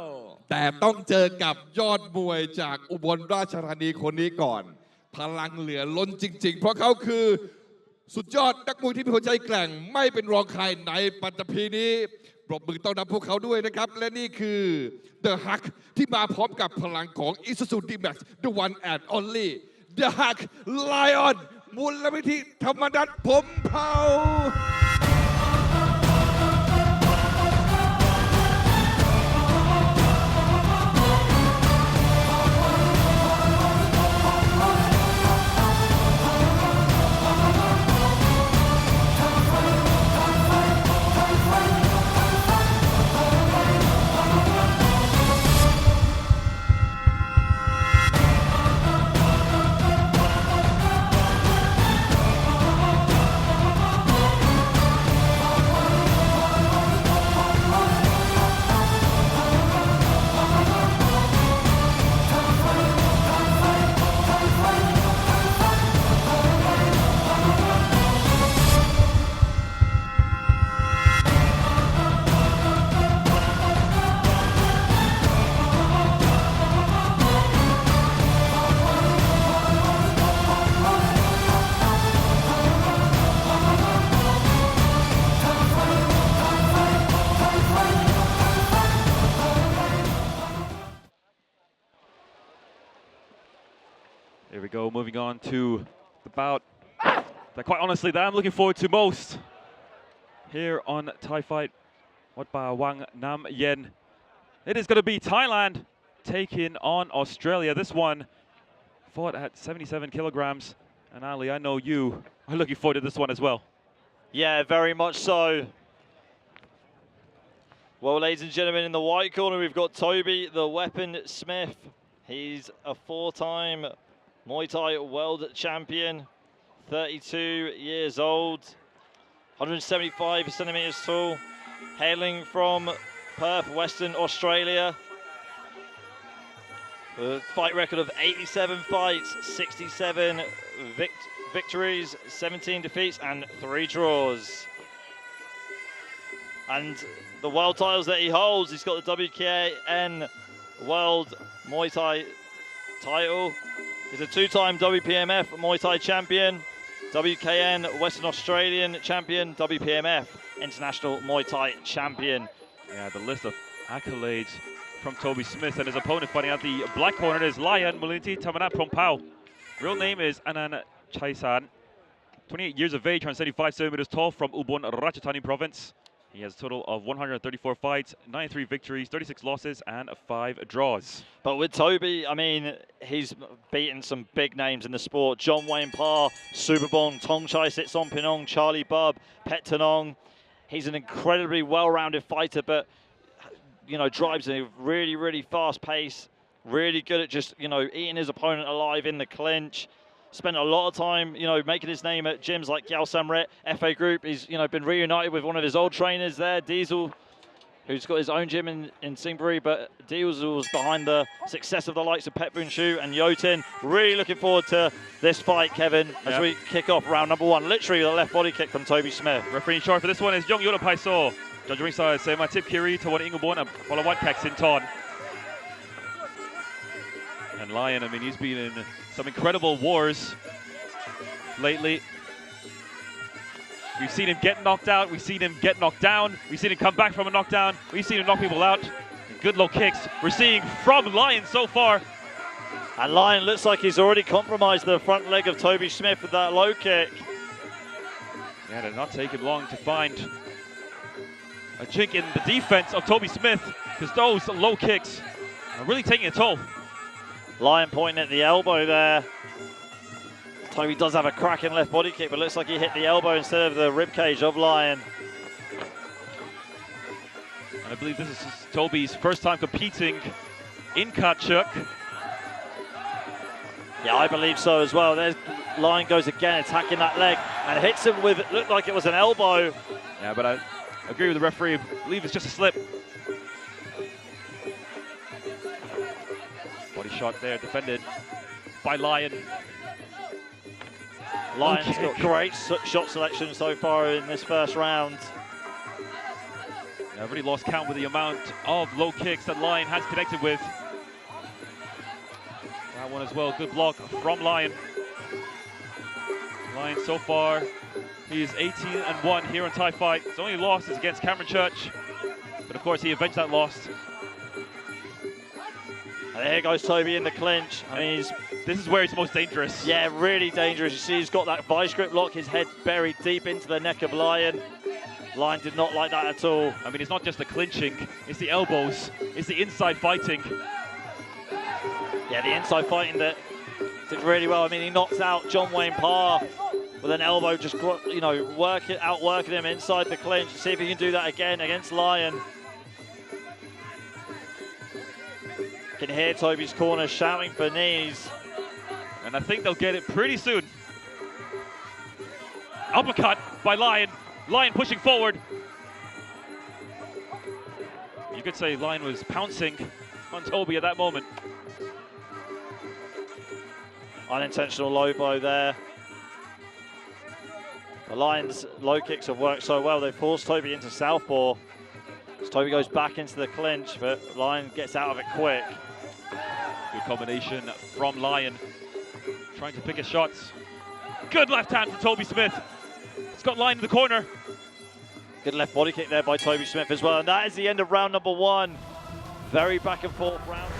แต่ต้องเจอกับยอดมวยจากอุบลราชธานีคนนี้ก่อน พลังเหลือล้นจริงๆ เพราะเขาคือสุดยอดนักมวยที่มีหัวใจแกร่งไม่เป็นรองใครในปัตตภีนี้ปรบมือต้อนรับพวกเขาด้วยนะครับและนี่คือ The Hack ที่มาพร้อมกับพลังของ Isuzu D-Max The One and Only The Hack Lion มูลนิธิธรรมนัสพรหมเผ่าThere we go, moving on to the bout that quite honestly that I'm looking forward to most here on Thai Fight. What by Wang Nam Yen. It is going to be Thailand taking on Australia. This one fought at 77 kilograms. And Ali, I know you are looking forward to this one as well. Yeah, very much so. Well, ladies and gentlemen, in the white corner, we've got Toby, the Weapon Smith. He's a 4-time Muay Thai world champion, 32 years old, 175 centimeters tall, hailing from Perth, Western Australia. A fight record of 87 fights, 67 victories, 17 defeats, and 3 draws. And the world titles that he holds, he's got the WKN World Muay Thai title. He's a 2-time WPMF Muay Thai champion, WKN Western Australian champion, WPMF International Muay Thai champion. Yeah, the list of accolades from Toby Smith, and his opponent fighting out the black corner is Lion Mulinti Tamanat Prompao. Real name is Anan Chaisan. 28 years of age, 175 centimeters tall, from Ubon Ratchathani province. He has a total of 134 fights, 93 victories, 36 losses, and 5 draws. But with Toby, I mean, he's beaten some big names in the sport. John Wayne Parr, Superbong, Tong Chai Sitson Pinong, Charlie Bub, Pet Tanong. He's an incredibly well-rounded fighter, but, you know, drives a really, really fast pace. Really good at just, you know, eating his opponent alive in the clinch. Spent a lot of time, you know, making his name at gyms like Gyal Samret, FA Group. He's, you know, been reunited with one of his old trainers there, Diesel, who's got his own gym in Singbury. But Diesel was behind the success of the likes of Pet Boonshu and Yodthewin. Really looking forward to this fight, Kevin, as we kick off round number 1. Literally the left body kick from Toby Smith. Referee in charge for this one is Yong Yoda Paiso. Judge ringside, Sema Tip Kiri, Tawan Ingleborn, and Polawat Kaksinton. And Lion, I mean, he's been in some incredible wars lately. We've seen him get knocked out, we've seen him get knocked down, we've seen him come back from a knockdown, we've seen him knock people out. And good low kicks we're seeing from Lion so far. And Lion looks like he's already compromised the front leg of Toby Smith with that low kick. Yeah, it did not take him long to find a chink in the defense of Toby Smith, because those low kicks are really taking a toll. Lion pointing at the elbow there. Toby does have a cracking left body kick, but looks like he hit the elbow instead of the rib cage of Lion. And I believe this is Toby's first time competing in Kheewpetch. Yeah, I believe so as well. There's Lion goes again, attacking that leg, and hits him with, it looked like it was an elbow. Yeah, but I agree with the referee. I believe it's just a slip. Body shot there, defended by Lion. Lion's got great shot selection so far in this first round. I've already lost count with the amount of low kicks that Lion has connected with. That one as well, good block from Lion. Lion so far, he is 18-1 here in Thai Fight. His only loss is against Cameron Church, but of course he avenged that loss. And here goes Toby in the clinch. I mean, this is where he's most dangerous. Yeah, really dangerous. You see he's got that vice grip lock, his head buried deep into the neck of Lion. Lion did not like that at all. I mean, it's not just the clinching, it's the elbows, it's the inside fighting. Yeah, the inside fighting that did really well. I mean, he knocks out John Wayne Parr with an elbow, just, you know, outworking him inside the clinch. See if he can do that again against Lion. You can hear Toby's corner shouting for knees. And I think they'll get it pretty soon. Uppercut by Lion. Lion pushing forward. You could say Lion was pouncing on Toby at that moment. Unintentional low blow there. The Lion's low kicks have worked so well. They forced Toby into southpaw. So Toby goes back into the clinch, but Lion gets out of it quick. Good combination from Lion. Trying to pick his shots. Good left hand from Toby Smith. It's got Lion in the corner. Good left body kick there by Toby Smith as well. And that is the end of round number 1. Very back and forth round.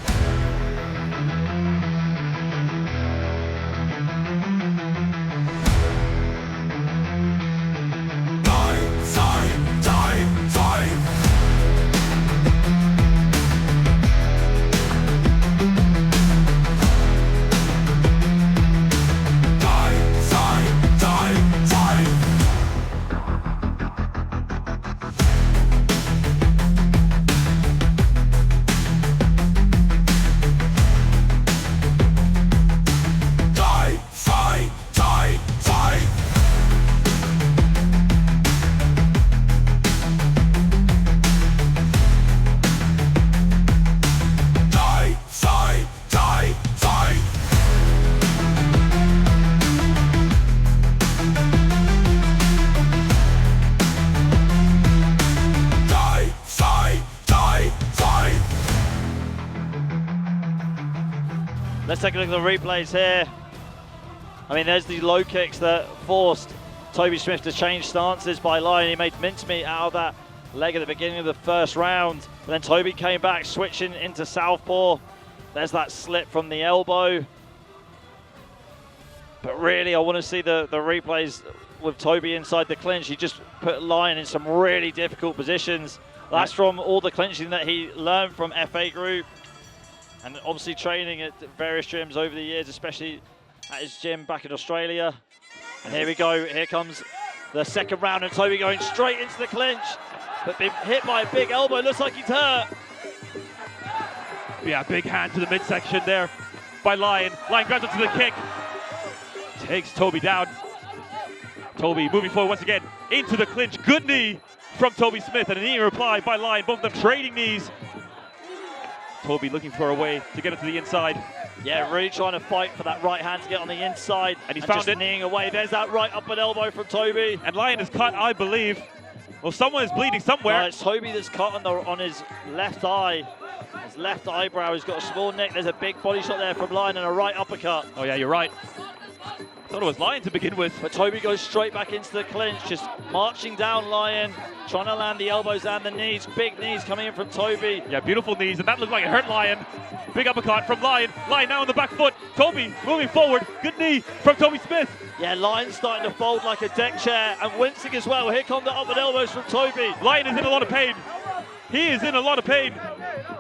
Let's take a look at the replays here. I mean, there's the low kicks that forced Toby Smith to change stances by Lion. He made mincemeat out of that leg at the beginning of the first round. But then Toby came back, switching into southpaw. There's that slip from the elbow. But really, I want to see the replays with Toby inside the clinch. He just put Lion in some really difficult positions. That's from all the clinching that he learned from FA Group. And obviously training at various gyms over the years, especially at his gym back in Australia. And here we go, here comes the second round, and Toby going straight into the clinch, but been hit by a big elbow. Looks like he's hurt. Yeah, big hand to the midsection there by Lion. Lion grabs onto the kick, takes Toby down. Toby moving forward once again into the clinch. Good knee from Toby Smith, and a knee reply by Lion. Both of them trading knees. Toby looking for a way to get it to the inside. Yeah, really trying to fight for that right hand to get on the inside. And he's found it. Kneeing away. There's that right upper elbow from Toby. And Lion is cut, I believe. Well, someone is bleeding somewhere. It's Toby that's cut on his left eye. His left eyebrow. He's got a small neck. There's a big body shot there from Lion and a right uppercut. Oh yeah, you're right. Thought it was Lion to begin with. But Toby goes straight back into the clinch, just marching down Lion, trying to land the elbows and the knees. Big knees coming in from Toby. Yeah, beautiful knees, and that looked like it hurt Lion. Big uppercut from Lion. Lion now on the back foot. Toby moving forward. Good knee from Toby Smith. Yeah, Lion's starting to fold like a deck chair and wincing as well. Here come the upward elbows from Toby. Lion is in a lot of pain. He is in a lot of pain.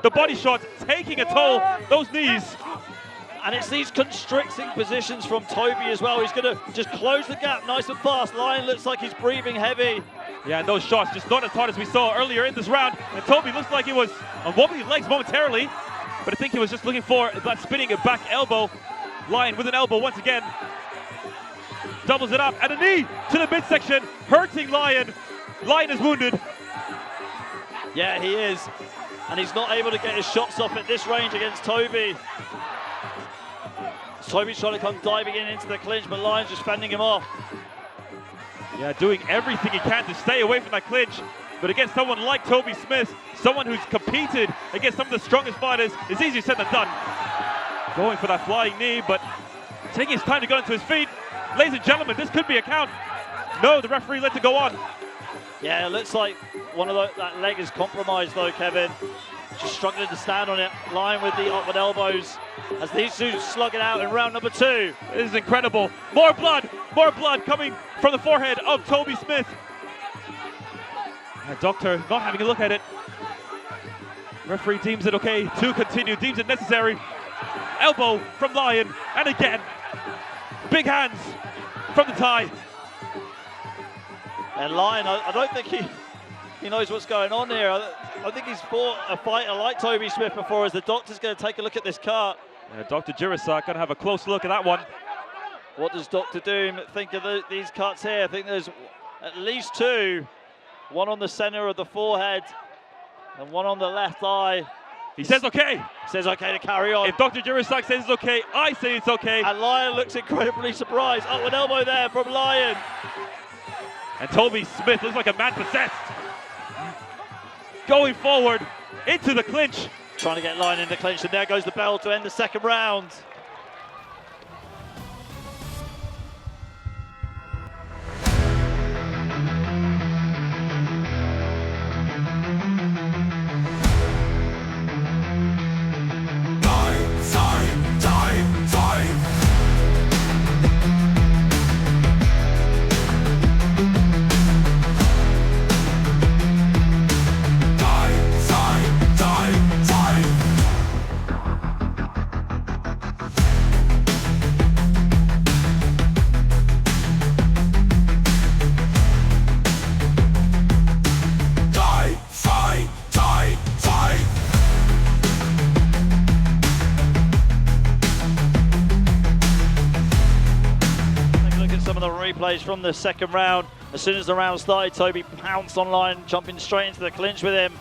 The body shot taking a toll. Those knees. And it's these constricting positions from Toby as well. He's going to just close the gap nice and fast. Lion looks like he's breathing heavy. Yeah, and those shots just not as hard as we saw earlier in this round. And Toby looks like he was on wobbly legs momentarily, but I think he was just looking for that spinning back elbow. Lion with an elbow once again. Doubles it up, and a knee to the midsection, hurting Lion. Lion is wounded. Yeah, he is. And he's not able to get his shots off at this range against Toby. Toby's trying to come diving into the clinch, but Lion's just fending him off. Yeah, doing everything he can to stay away from that clinch. But against someone like Toby Smith, someone who's competed against some of the strongest fighters, it's easier said than done. Going for that flying knee, but taking his time to get onto his feet. Ladies and gentlemen, this could be a count. No, the referee lets it go on. Yeah, it looks like one of that leg is compromised though, Kevin. Just struggling to stand on it, lying with the upward elbows as these two slug it out in round number 2. This is incredible. More blood coming from the forehead of Toby Smith. Doctor not having a look at it. Referee deems it okay to continue, deems it necessary. Elbow from Lion, and again, big hands from the Thai. And Lion, I don't think he knows what's going on here. I think he's fought a fighter like Toby Smith before, as the doctor's going to take a look at this cut. Dr. Jaruadsuek going to have a close look at that one. What does Dr. Doom think of these cuts here? I think there's at least 2. One on the center of the forehead and one on the left eye. He says okay. Says okay to carry on. If Dr. Jaruadsuek says it's okay, I say it's okay. And Lion looks incredibly surprised. Upward elbow there from Lion. And Toby Smith looks like a man possessed. Going forward into the clinch. Trying to get Lion in the clinch, and there goes the bell to end the second round. From the second round. As soon as the round started, Toby pounced on Lion, jumping straight into the clinch with him.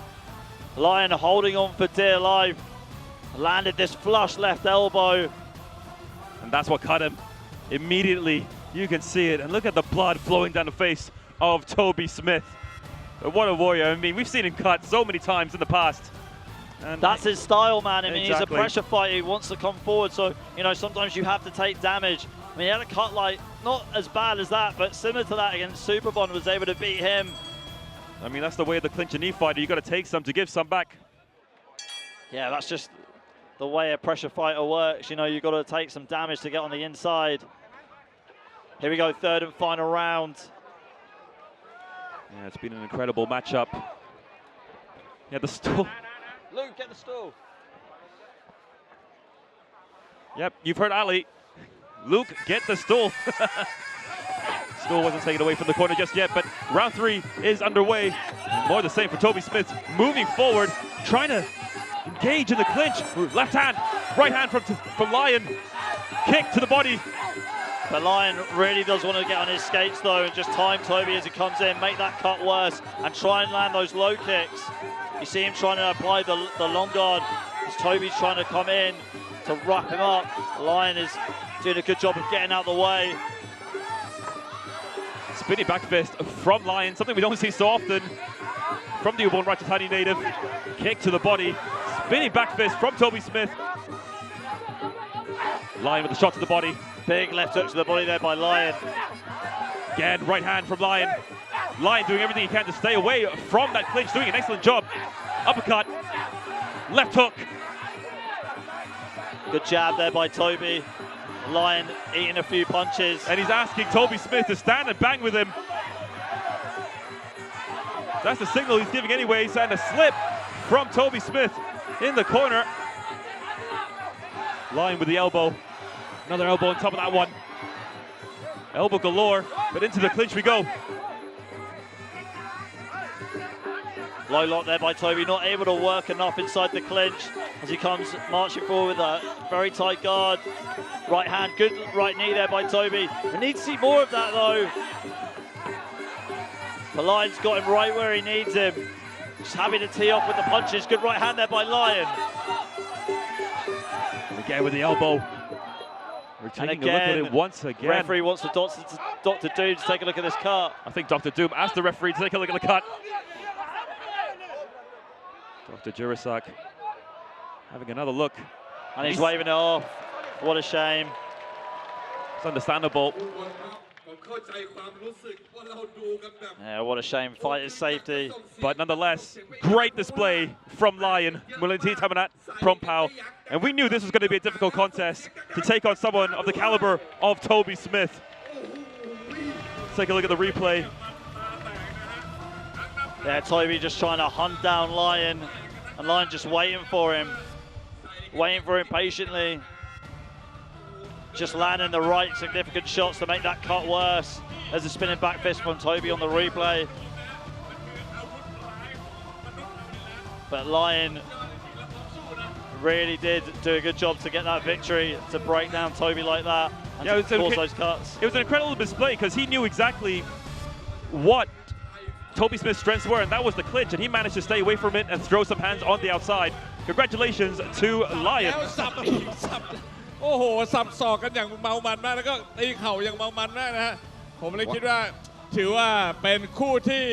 Lion holding on for dear life. Landed this flush left elbow. And that's what cut him. Immediately, you can see it. And look at the blood flowing down the face of Toby Smith. What a warrior. I mean, we've seen him cut so many times in the past. And that's his style, man. I mean, exactly. He's a pressure fighter. He wants to come forward. So, you know, sometimes you have to take damage. I mean, he had a cut like, not as bad as that, but similar to that against Superbond, was able to beat him. I mean, that's the way of the clinch and knee fighter. You got to take some to give some back. Yeah, that's just the way a pressure fighter works. You know, you've got to take some damage to get on the inside. Here we go, third and final round. Yeah, it's been an incredible matchup. Yeah, the stool. Luke, get the stool. Yep, you've heard Ali. Luke, get the stool. Stool wasn't taken away from the corner just yet, but round 3 is underway. More the same for Toby Smith, moving forward, trying to engage in the clinch. Left hand, right hand from Lion. Kick to the body. But Lion really does want to get on his skates though, and just time Toby as he comes in, make that cut worse, and try and land those low kicks. You see him trying to apply the long guard as Toby's trying to come in to wrap him up. Lion is doing a good job of getting out of the way. Spinning back fist from Lion, something we don't see so often from the Ubon Ratchathani native. Kick to the body, spinning back fist from Toby Smith. Lion with the shot to the body. Big left hook to the body there by Lion. Again, right hand from Lion. Lion doing everything he can to stay away from that clinch, doing an excellent job. Uppercut, left hook. Good jab there by Toby. Lion eating a few punches. And he's asking Toby Smith to stand and bang with him. That's the signal he's giving anyways, and a slip from Toby Smith in the corner. Lion with the elbow. Another elbow on top of that one. Elbow galore, but into the clinch we go. Low lock there by Toby, not able to work enough inside the clinch as he comes marching forward with a very tight guard. Right hand, good right knee there by Toby. We need to see more of that though. The Lion's got him right where he needs him. Just happy to tee off with the punches. Good right hand there by Lion. And again with the elbow. We're taking a look at it once again. Referee wants Dr. Doom to take a look at this cut. I think Dr. Doom asked the referee to take a look at the cut. Dr. Jaruadsuek having another look. And he's waving it off. What a shame. It's understandable. Yeah, what a shame. Fighter's safety. But nonetheless, great display from Lion, Mulanti Tamanat, Prompao. And we knew this was going to be a difficult contest to take on someone of the caliber of Toby Smith. Take a look at the replay. Yeah, Toby just trying to hunt down Lion. And Lion just waiting for him. Waiting for him patiently. Just landing the right significant shots to make that cut worse. There's a spinning back fist from Toby on the replay. But Lion really did do a good job to get that victory, to break down Toby like that and to cause those cuts. It was an incredible display because he knew exactly what Toby Smith's strengths were, and that was the clinch, and he managed to stay away from it and throw some hands on the outside. Congratulations to Lion. แล้วสับโอ้โหสับศอกกันอย่างเมามันมากแล้วก็ตีเข่าอย่างเมามันมากนะฮะผมเลยคิดว่าถือว่าเป็นคู่ที่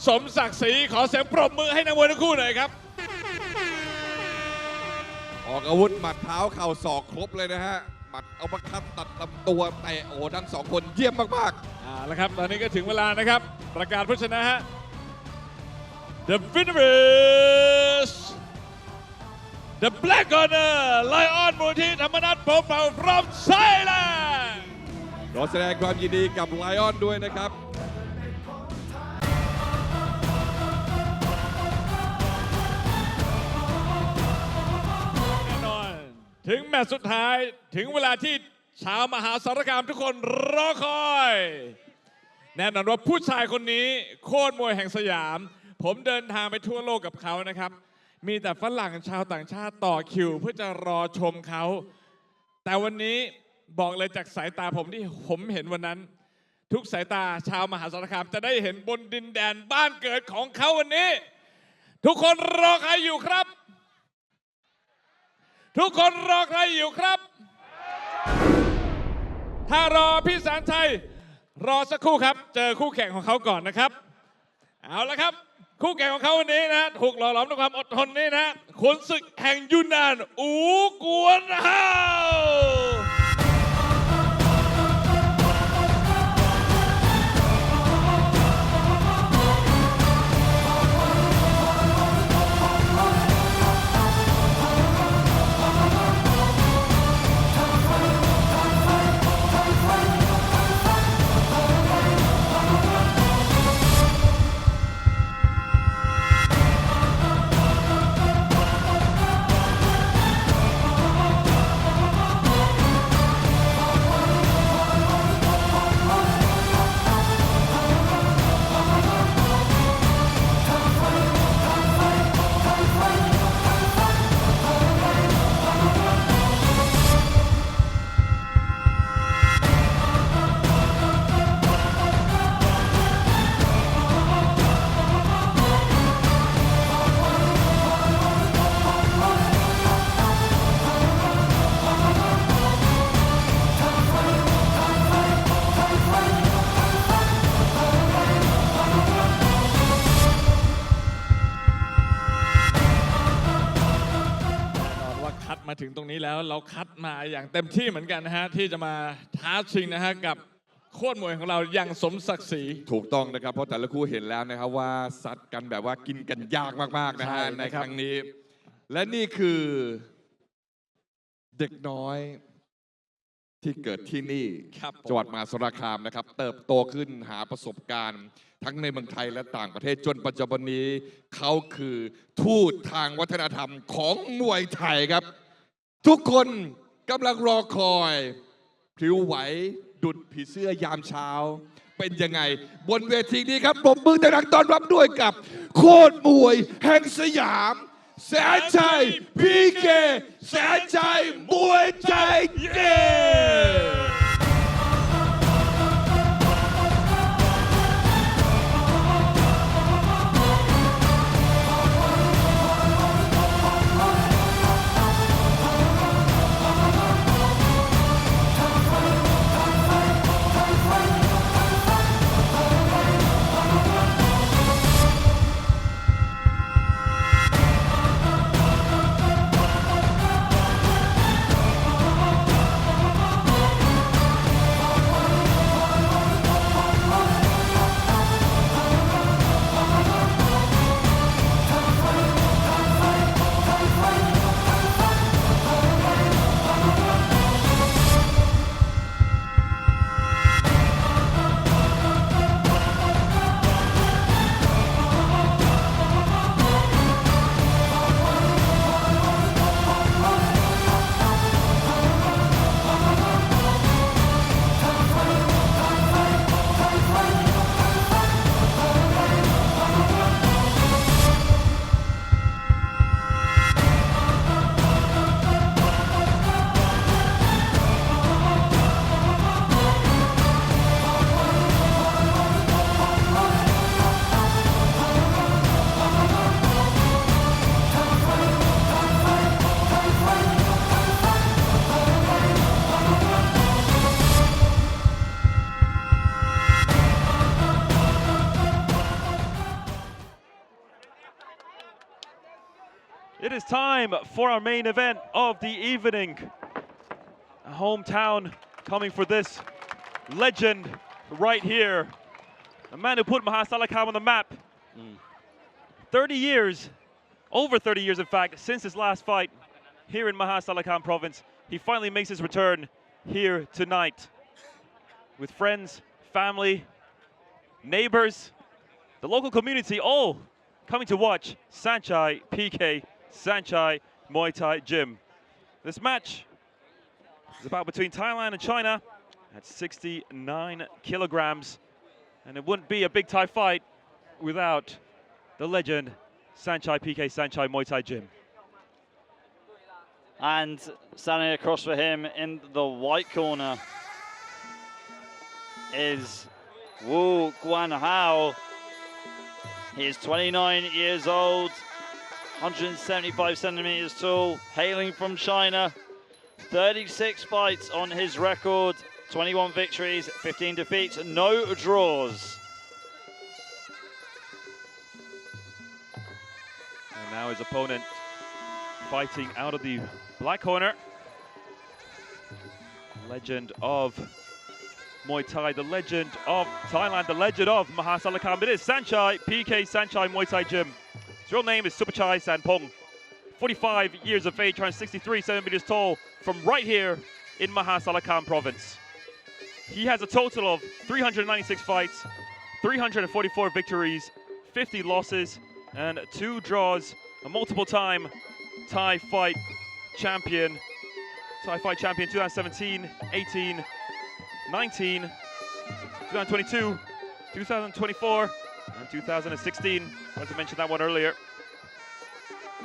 สมศักดิ์ศรีขอเสียงปรบมือให้นักมวยทั้งคู่หน่อยครับ ออกอาวุธหมัดเท้าเข่าศอกครบเลยนะฮะหมัดเอาประคับตัดลำตัวเตะโอ้ทั้งสองคนเยี่ยมมากๆ แล้วครับตอนนี้ก็ถึงเวลานะครับประกาศผู้ชนะฮะ The winner is the black corner Lion มูลที่ธรรมนัสพงษ์เผ่า from Thailand ขอแสดงความยินดีกับไลออนด้วยนะครับแน่นอนถึงแมตช์สุดท้ายถึงเวลาที่ชาวมหาสารคามทุกคนรอคอยแน่นอนว่าผู้ชายคนนี้โคตรมวยแห่งสยามผมเดินทางไปทั่วโลกกับเขานะครับมีแต่ฝรั่งชาวต่างชาติต่อคิวเพื่อจะรอชมเขาแต่วันนี้บอกเลยจากสายตาผมที่ผมเห็นวันนั้นทุกสายตาชาวมหาสารคามจะได้เห็นบนดินแดนบ้านเกิดของเขาวันนี้ทุกคนรอใครอยู่ครับทุกคนรอใครอยู่ครับถ้ารอพี่แสนชัยรอสักครู่ครับเจอคู่แข่งของเขาก่อนนะครับเอาละครับคู่แข่งของเขาวันนี้นะถูกหล่อหลอมด้วยความอดทนนี่นะขุนศึกแห่งยูนนานอูกวนเฮามาถึงตรงนี้แล้วเราคัดมาอย่างเต็มที่เหมือนกันนะฮะที่จะมาท้าชิงนะฮะกับโคตรมวยของเราอย่างสมศักดิ์ศรีถูกต้องนะครับเพราะแต่ละคู่เห็นแล้วนะครับว่าซัดกันแบบว่ากินกันยากมากๆนะฮะในครั้งนี้และนี่คือเด็กน้อยที่เกิดที่นี่จังหวัดมหาสารคามนะครับเติบโตขึ้นหาประสบการณ์ทั้งในเมืองไทยและต่างประเทศจนปัจจุบันนี้เขาคือทูตทางวัฒนธรรมของมวยไทยครับทุกคนกำลังรอคอยพลิ้วไหวดุดผีเสื้อยามเช้าเป็นยังไงบนเวทีนี้ครับปรบมือดังๆต้อนรับด้วยกับโคตรมวยแห่งสยามแสนชัยพีเคแสนชัยมวยใจเย่ is time for our main event of the evening. A hometown coming for this legend right here. A man who put Mahasarakham on the map. 30 years, over 30 years in fact, since his last fight here in Mahasarakham province. He finally makes his return here tonight with friends, family, neighbors, the local community, all coming to watch Saenchai PK, Saenchai Muay Thai Gym. This match is about between Thailand and China at 69 kilograms. And it wouldn't be a big Thai fight without the legend Saenchai PK, Saenchai Muay Thai Gym. And standing across for him in the white corner is Wu Guanhao. He is 29 years old, 175 centimeters tall, hailing from China. 36 fights on his record, 21 victories, 15 defeats, no draws. And now his opponent fighting out of the black corner. Legend of Muay Thai, the legend of Thailand, the legend of Mahasarakham. It is Saenchai PK, Saenchai Muay Thai Gym. His real name is Supachai Sanpong. 45 years of age, 163 centimeters tall, from right here in Mahasarakham province. He has a total of 396 fights, 344 victories, 50 losses, and 2 draws. A multiple-time Thai fight champion. Thai fight champion 2017, 18, 19, 2022, 2024, and 2016. I wanted to mention that one earlier.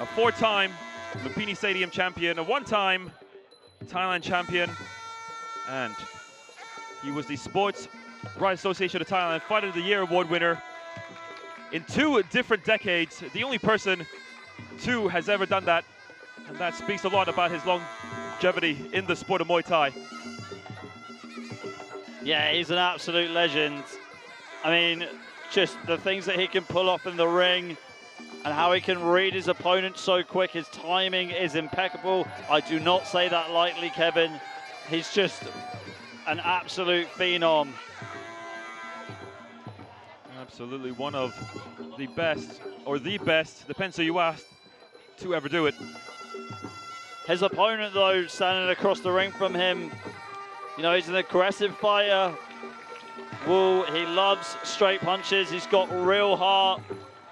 A 4-time Lumpini Stadium champion, a 1-time Thailand champion, and he was the Sports Right Association of Thailand Fighter of the Year award winner in 2 different decades. The only person who has ever done that, and that speaks a lot about his longevity in the sport of Muay Thai. Yeah, he's an absolute legend. I mean, just the things that he can pull off in the ring and how he can read his opponent so quick. His timing is impeccable. I do not say that lightly, Kevin. He's just an absolute phenom. Absolutely one of the best, or the best, depends who you ask, to ever do it. His opponent, though, standing across the ring from him, you know, he's an aggressive fighter. Wu, he loves straight punches. He's got real heart.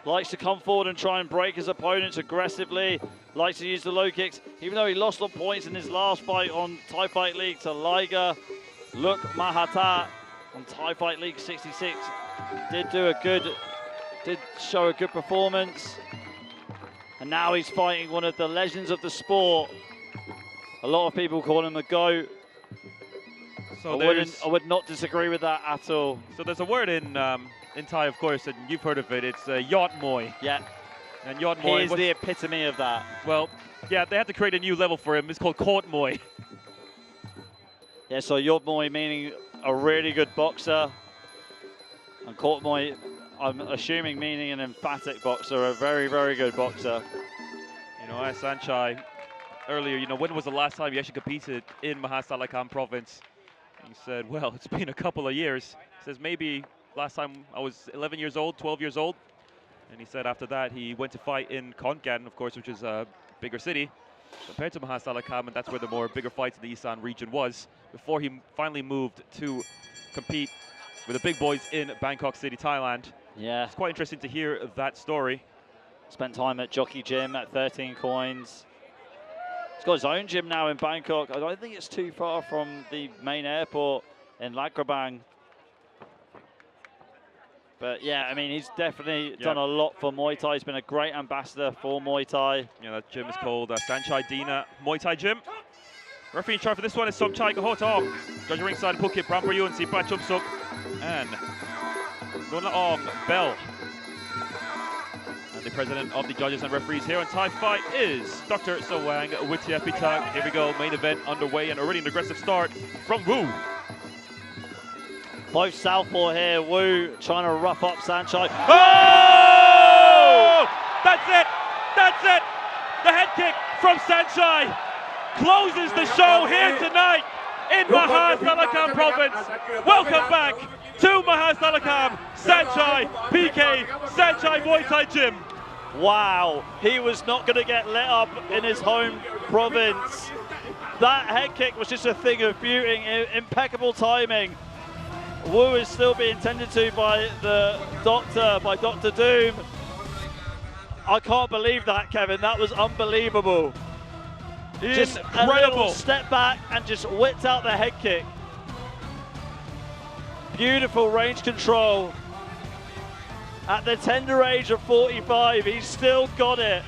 Likes to come forward and try and break his opponents aggressively. Likes to use the low kicks. Even though he lost on points in his last fight on Thai Fight League to Liger, Look Mahata on Thai Fight League 66 did show a good performance. And now he's fighting one of the legends of the sport. A lot of people call him a GOAT. So I would not disagree with that at all. So there's a word in Thai, of course, and you've heard of it. It's Yodthewin. Yeah. And Yodthewin He is the epitome of that. Well, yeah, they had to create a new level for him. It's called Courtmoy. Yeah, so Yodthewin meaning a really good boxer. And Courtmoy, I'm assuming, meaning an emphatic boxer, a very, very good boxer. You know, I asked Saenchai earlier, you know, when was the last time you actually competed in Mahasarakham province? And he said, well, it's been a couple of years. He says, maybe last time I was 11 years old, 12 years old. And he said after that, he went to fight in Khon Kaen, of course, which is a bigger city compared to Mahasarakham, and that's where the more bigger fights in the Isan region was, before he finally moved to compete with the big boys in Bangkok City, Thailand. Yeah. It's quite interesting to hear that story. Spent time at Jockey Gym at 13 coins. He's got his own gym now in Bangkok. I don't think it's too far from the main airport in Lat Krabang. But yeah, I mean, he's definitely done a lot for Muay Thai. He's been a great ambassador for Muay Thai. Yeah, that gym is called Saenchai Dina Muay Thai Gym. Referee in charge for this one is Somchai Kahotong. Judge ringside Phuket Pramprayun Si Prachumsuk and Nong-O Bell. And the president of the judges and referees here on Thai Fight is Dr. Wang Wittia Pitak. Here we go, main event underway, and already an aggressive start from Wu. Both southpaw here. Wu trying to rough up Saenchai. Oh! That's it! That's it! The head kick from Saenchai closes the show here tonight in Mahasarakham province. Welcome back to Mahasarakham, Saenchai PK, Saenchai Muay Thai Gym. Wow, he was not going to get lit up in his home province. That head kick was just a thing of beauty, impeccable timing. Wu is still being tended to by the doctor, by Dr. Doom. I can't believe that, Kevin. That was unbelievable. Just a little step back and just whipped out the head kick. Beautiful range control. At the tender age of 45, he's still got it.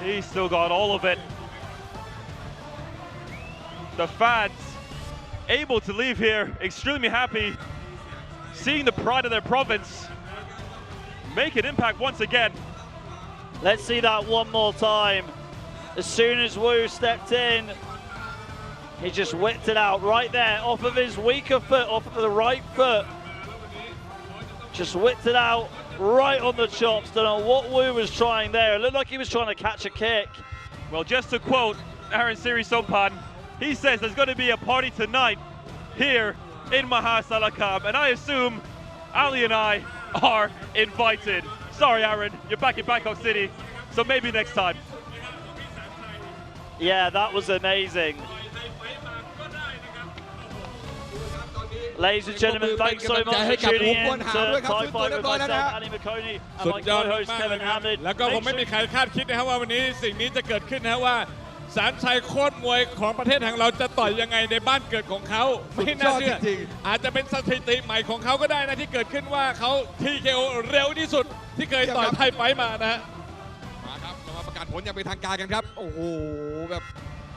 He's still got all of it. The fans able to leave here extremely happy, seeing the pride of their province make an impact once again. Let's see that one more time. As soon as Wu stepped in, he just whipped it out right there off of his weaker foot, off of the right foot. Just whipped it out right on the chops. Don't know what Wu was trying there. It looked like he was trying to catch a kick. Well, just to quote Aaron Siri Sompan, he says there's going to be a party tonight here in Mahasarakham, and I assume Ali and I are invited. Sorry, Aaron, you're back in Bangkok City, so maybe next time. Yeah, that was amazing. Ladies and gentlemen, thanks so much for tuning in to Thai Fight with myself, Annie McConey, and สุด my ยอด co-host มากๆ Kevin นะครับ Hamid. แล้วก็คงไม่มีใครคาดคิดนะครับว่าวันนี้สิ่งนี้จะเกิดขึ้นนะว่าสารชัยโคตรมวยของประเทศของเราจะต่อยยังไงในบ้านเกิดของเขาไม่น่าเชื่ออาจจะเป็นสถิติใหม่ของเขาก็ได้นะที่เกิดขึ้นว่าเขา TKO เร็วที่สุดที่เคยต่อยไทยไฟท์มานะฮะ มาครับเรามาประกาศผลอย่างเป็นทางการกันครับโอ้โหแบบ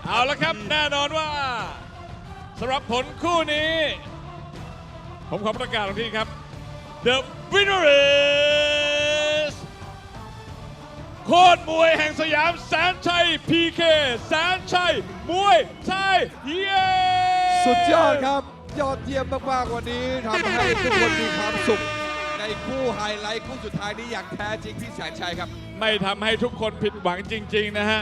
เอาละครับแน่นอนว่าสำหรับผลคู่นี้ผมขอประกาศตรงที่ครับ The winner is โคตรมวยแห่งสยามแสนชัย PK แสนชัยมวยไทยเย้ สุดยอดครับยอดเยี่ยมมากๆวันนี้ทำให้ทุกคนมีความสุขในคู่ไฮไลท์คู่สุดท้ายนี้อย่างแท้จริงที่แสนชัยครับ ไม่ทำให้ทุกคนผิดหวังจริงๆนะฮะ